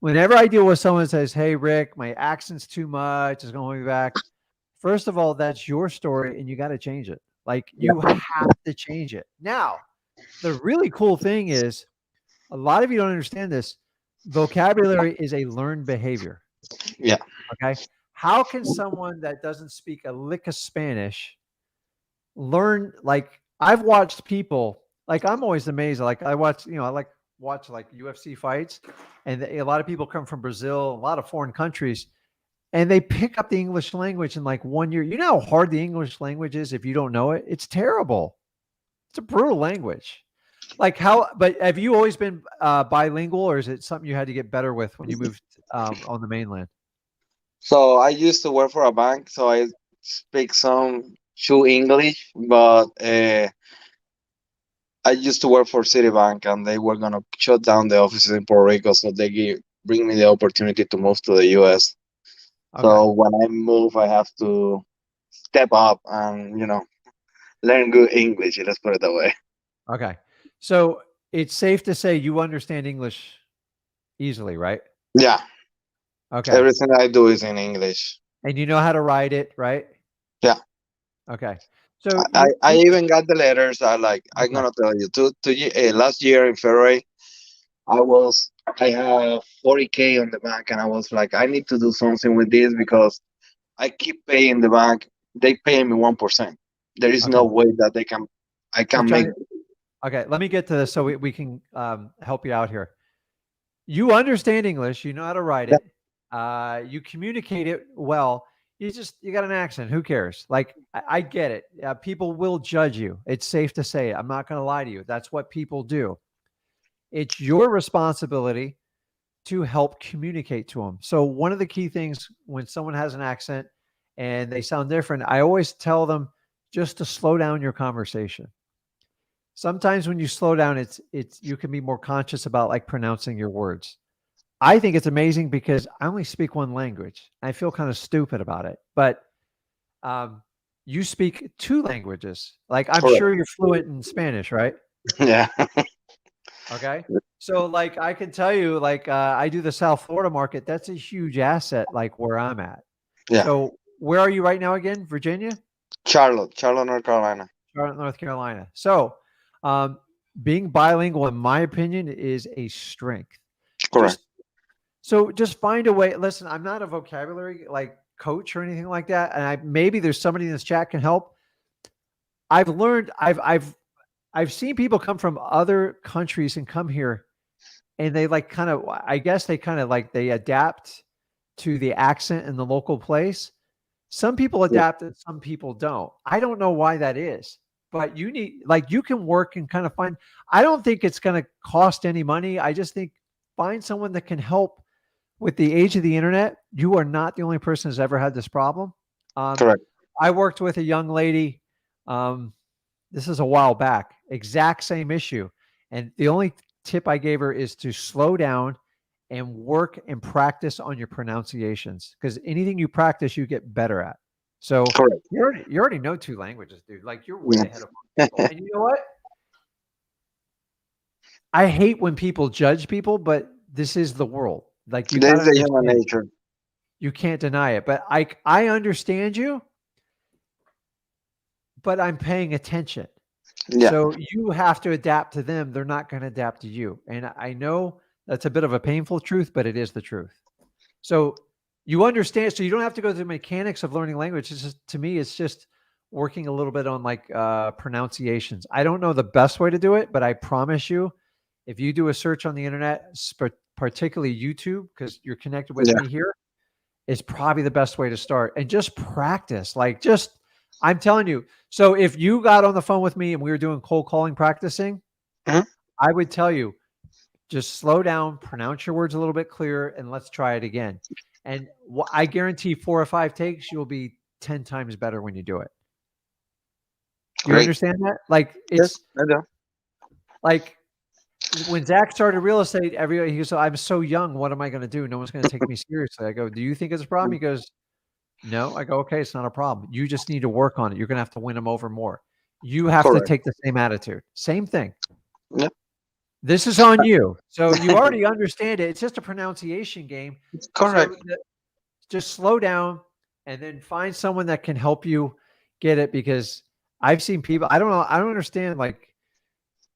[SPEAKER 1] whenever I deal with someone that says, "Hey, Rick, my accent's too much. It's going to hold me back." First of all, that's your story, and you got to change it. Like you have to change it. Now, the really cool thing is, a lot of you don't understand this. Vocabulary is a learned behavior.
[SPEAKER 8] yeah.
[SPEAKER 1] Okay. How can someone that doesn't speak a lick of Spanish learn? Like, I've watched people, like, I'm always amazed. Like, I watch, I like watch like UFC fights, and a lot of people come from Brazil, a lot of foreign countries, and they pick up the English language in like 1 year. You know how hard the English language is if you don't know it? It's terrible. It's a brutal language. Like how, but have you always been bilingual, or is it something you had to get better with when you moved on the mainland?
[SPEAKER 8] So I used to work for a bank, so I speak some true English, but I used to work for Citibank, and they were gonna shut down the offices in Puerto Rico, so bring me the opportunity to move to the U.S.
[SPEAKER 1] Okay.
[SPEAKER 8] So when I move, I have to step up and learn good English. Let's put it that way.
[SPEAKER 1] Okay. So it's safe to say you understand English easily, right?
[SPEAKER 8] Yeah,
[SPEAKER 1] Okay.
[SPEAKER 8] everything I do is in English.
[SPEAKER 1] And you know how to write it, right?
[SPEAKER 8] Yeah,
[SPEAKER 1] Okay. So
[SPEAKER 8] I even got the letters. I'm
[SPEAKER 1] okay.
[SPEAKER 8] gonna tell you. Last year in February, I have 40K on the bank, and I was like, I need to do something with this because I keep paying the bank. They pay me 1%. There is
[SPEAKER 1] Okay.
[SPEAKER 8] no way that I
[SPEAKER 1] So
[SPEAKER 8] can make.
[SPEAKER 1] Johnny, okay, let me get to this so we can help you out here. You understand English, you know how to write
[SPEAKER 8] Yeah,
[SPEAKER 1] it, you communicate it well. You got an accent. Who cares? Like I get it. People will judge you. It's safe to say it. I'm not going to lie to you. That's what people do. It's your responsibility to help communicate to them. So one of the key things when someone has an accent and they sound different, I always tell them just to slow down your conversation. Sometimes when you slow down, it's you can be more conscious about like pronouncing your words. I think it's amazing because I only speak one language. I feel kind of stupid about it, but um, you speak two languages. Like I'm
[SPEAKER 8] correct.
[SPEAKER 1] sure you're fluent in Spanish, right?
[SPEAKER 8] Yeah,
[SPEAKER 1] Okay. So like I can tell you, like I do the South Florida market. That's a huge asset, like where I'm at.
[SPEAKER 8] yeah.
[SPEAKER 1] So where are you right now again? Virginia?
[SPEAKER 8] Charlotte, North Carolina.
[SPEAKER 1] Charlotte, North Carolina. So um, being bilingual, in my opinion, is a strength.
[SPEAKER 8] Correct.
[SPEAKER 1] Just just find a way. Listen, I'm not a vocabulary like coach or anything like that. And maybe there's somebody in this chat can help. I've learned I've seen people come from other countries and come here and they like kind of I guess they kind of like they adapt to the accent in the local place. Some people
[SPEAKER 8] Yeah.
[SPEAKER 1] adapt and some people don't. I don't know why that is. But you need like you can work and kind of find I don't think it's going to cost any money. I just think find someone that can help with the age of the internet. You are not the only person who's ever had this problem. Um,
[SPEAKER 8] Correct.
[SPEAKER 1] I worked with a young lady. Um, This is a while back. Exact same issue. And the only tip I gave her is to slow down and work and practice on your pronunciations, because anything you practice, you get better at. So
[SPEAKER 8] Correct.
[SPEAKER 1] you already know 2 languages, dude. Like, you're way
[SPEAKER 8] Yeah.
[SPEAKER 1] ahead of most people. And you know what? I hate when people judge people, but this is the world. Like, you
[SPEAKER 8] This
[SPEAKER 1] got to
[SPEAKER 8] is the human
[SPEAKER 1] understand.
[SPEAKER 8] nature.
[SPEAKER 1] You can't deny it. But I understand you, but I'm paying attention.
[SPEAKER 8] Yeah.
[SPEAKER 1] So you have to adapt to them. They're not going to adapt to you. And I know that's a bit of a painful truth, but it is the truth. So you understand. So you don't have to go through the mechanics of learning language. It's just, to me, it's just working a little bit on like pronunciations. I don't know the best way to do it, but I promise you, if you do a search on the internet, particularly YouTube, because you're connected with me here, is probably the best way to start. And just practice. Like, I'm telling you. So if you got on the phone with me and we were doing cold calling practicing, I would tell you, just slow down, pronounce your words a little bit clearer, and let's try it again. And I guarantee 4 or 5 takes, you'll be 10 times better when you do it. Do you understand that? Like, it's like when Zach started real estate, everybody, he goes, I'm so young. What am I going to do? No one's going to take me seriously. I go, do you think it's a problem? He goes, no. I go, okay, it's not a problem. You just need to work on it. You're going to have to win them over more. You have to take the same attitude. Same thing.
[SPEAKER 8] Yep.
[SPEAKER 1] This is on you. So you already understand it. It's just a pronunciation game.
[SPEAKER 8] Correct.
[SPEAKER 1] So just slow down and then find someone that can help you get it, because I've seen people, I don't know. I don't understand. Like,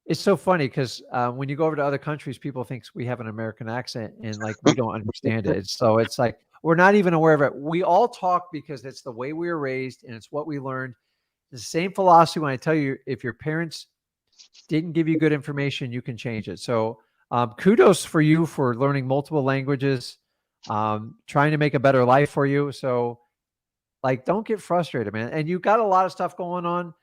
[SPEAKER 1] it's so funny because when you go over to other countries, people think we have an American accent and like we don't understand it. So it's like we're not even aware of it. We all talk because it's the way we were raised and it's what we learned. The same philosophy when I tell you, if your parents didn't give you good information, you can change it. So kudos for you for learning multiple languages, trying to make a better life for you. So like, don't get frustrated, man. And you got a lot of stuff going on.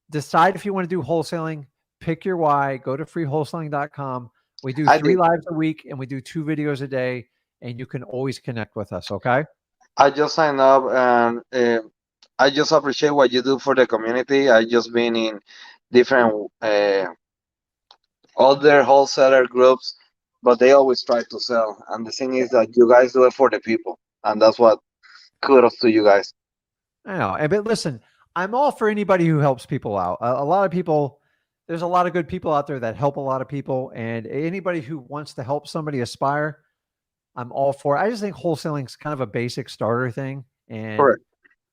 [SPEAKER 1] Decide if you want to do wholesaling. Pick your why. Go to freewholesaling.com. We do 3 lives a week and we do 2 videos a day, and you can always connect with us. Okay.
[SPEAKER 8] I just signed up, and I just appreciate what you do for the community. I just been in different other wholesaler groups, but they always try to sell. And the thing is that you guys do it for the people, and that's what kudos to you guys.
[SPEAKER 1] I know. But listen, I'm all for anybody who helps people out. A lot of people, there's a lot of good people out there that help a lot of people, and anybody who wants to help somebody aspire, I'm all for it. I just think wholesaling is kind of a basic starter thing. And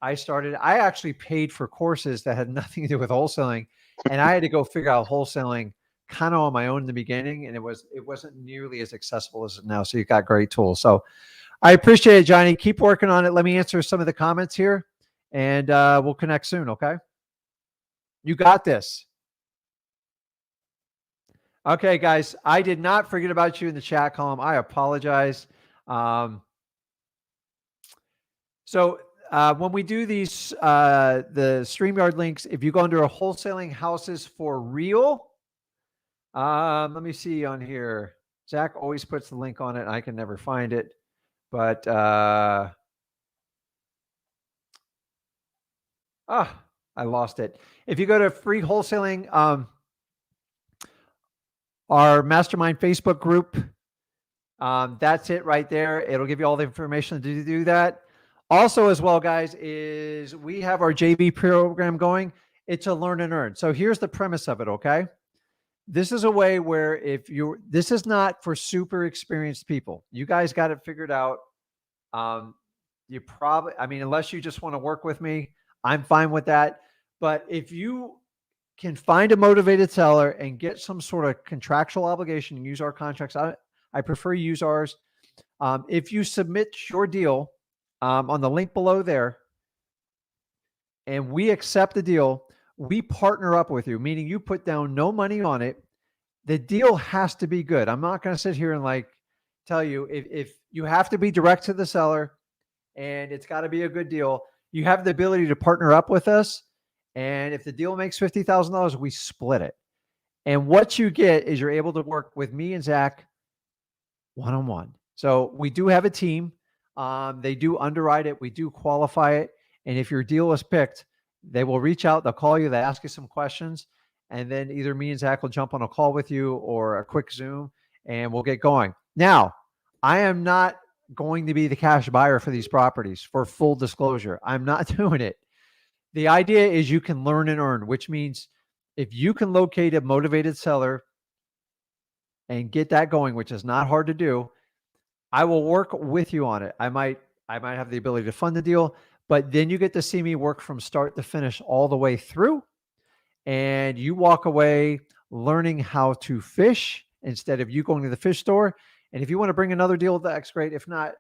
[SPEAKER 1] I actually paid for courses that had nothing to do with wholesaling, and I had to go figure out wholesaling kind of on my own in the beginning, and it wasn't nearly as accessible as it now. So you got great tools. So I appreciate it, Johnny. Keep working on it. Let me answer some of the comments here, and we'll connect soon. Okay. You got this. Okay, guys, I did not forget about you in the chat column. I apologize. So when we do these, the StreamYard links, if you go under a wholesaling houses for real, let me see on here. Zach always puts the link on it. I can never find it, but I lost it. If you go to free wholesaling, our Mastermind Facebook group, that's it right there. It'll give you all the information to do that. Also, as well, guys, is we have our JV program going. It's a learn and earn. So here's the premise of it, okay? This is a way where this is not for super experienced people. You guys got it figured out. You probably, unless you just want to work with me, I'm fine with that. But if you can find a motivated seller and get some sort of contractual obligation and use our contracts, I prefer you use ours. If you submit your deal on the link below there and we accept the deal, we partner up with you, meaning you put down no money on it. The deal has to be good. I'm not going to sit here and like tell you if you have to be direct to the seller and it's got to be a good deal. You have the ability to partner up with us. And if the deal makes $50,000, we split it. And what you get is you're able to work with me and Zach one-on-one. So we do have a team. They do underwrite it. We do qualify it. And if your deal is picked, They will reach out, they'll call you, they ask you some questions, and then either me and Zach will jump on a call with you or a quick Zoom, and we'll get going. Now, I am not going to be the cash buyer for these properties, for full disclosure. I'm not doing it. The idea is you can learn and earn, which means if you can locate a motivated seller and get that going, which is not hard to do, I will work with you on it. I might have the ability to fund the deal, but then you get to see me work from start to finish all the way through, and you walk away learning how to fish instead of you going to the fish store. And if you want to bring another deal, that's great. If not,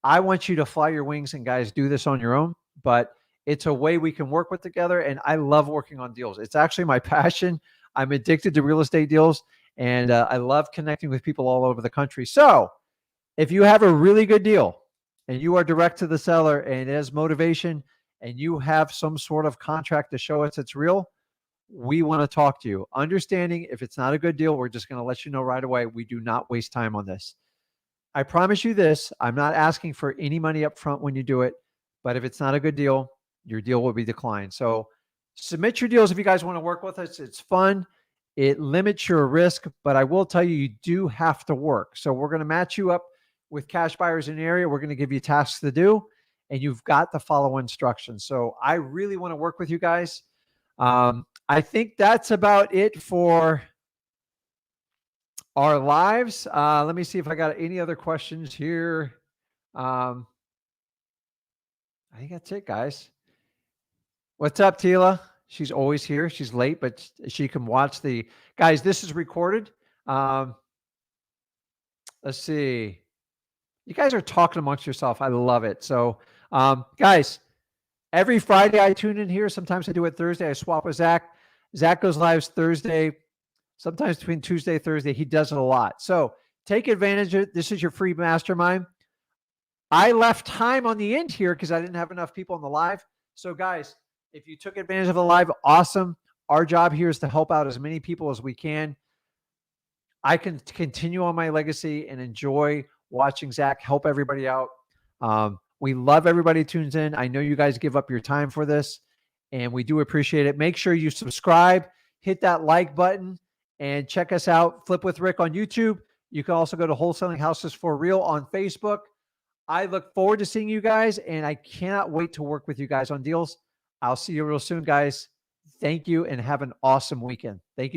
[SPEAKER 1] I want you to fly your wings and guys do this on your own, but it's a way we can work with together. And I love working on deals. It's actually my passion. I'm addicted to real estate deals, and I love connecting with people all over the country. So if you have a really good deal and you are direct to the seller and it has motivation and you have some sort of contract to show us it's real, we want to talk to you. Understanding if it's not a good deal, we're just going to let you know right away. We do not waste time on this. I promise you this, I'm not asking for any money up front when you do it, but if it's not a good deal, your deal will be declined. So submit your deals if you guys want to work with us. It's fun. It limits your risk, but I will tell you, you do have to work. So we're going to match you up with cash buyers in the area. We're going to give you tasks to do, and you've got to follow instructions. So I really want to work with you guys. I think that's about it for our lives. Let me see if I got any other questions here. I think that's it, guys. What's up, Tila? She's always here. She's late, but she can watch the guys. This is recorded. Let's see. You guys are talking amongst yourself. I love it. So, guys, every Friday I tune in here. Sometimes I do it Thursday. I swap with Zach. Zach goes live Thursday. Sometimes between Tuesday and Thursday. He does it a lot. So take advantage of it. This is your free mastermind. I left time on the end here because I didn't have enough people on the live. So guys, if you took advantage of the live, awesome. Our job here is to help out as many people as we can. I can continue on my legacy and enjoy watching Zach help everybody out. We love everybody who tunes in. I know you guys give up your time for this, and we do appreciate it. Make sure you subscribe, hit that like button, and check us out. Flip with Rick on YouTube. You can also go to Wholesaling Houses for Real on Facebook. I look forward to seeing you guys, and I cannot wait to work with you guys on deals. I'll see you real soon, guys. Thank you, and have an awesome weekend. Thank you.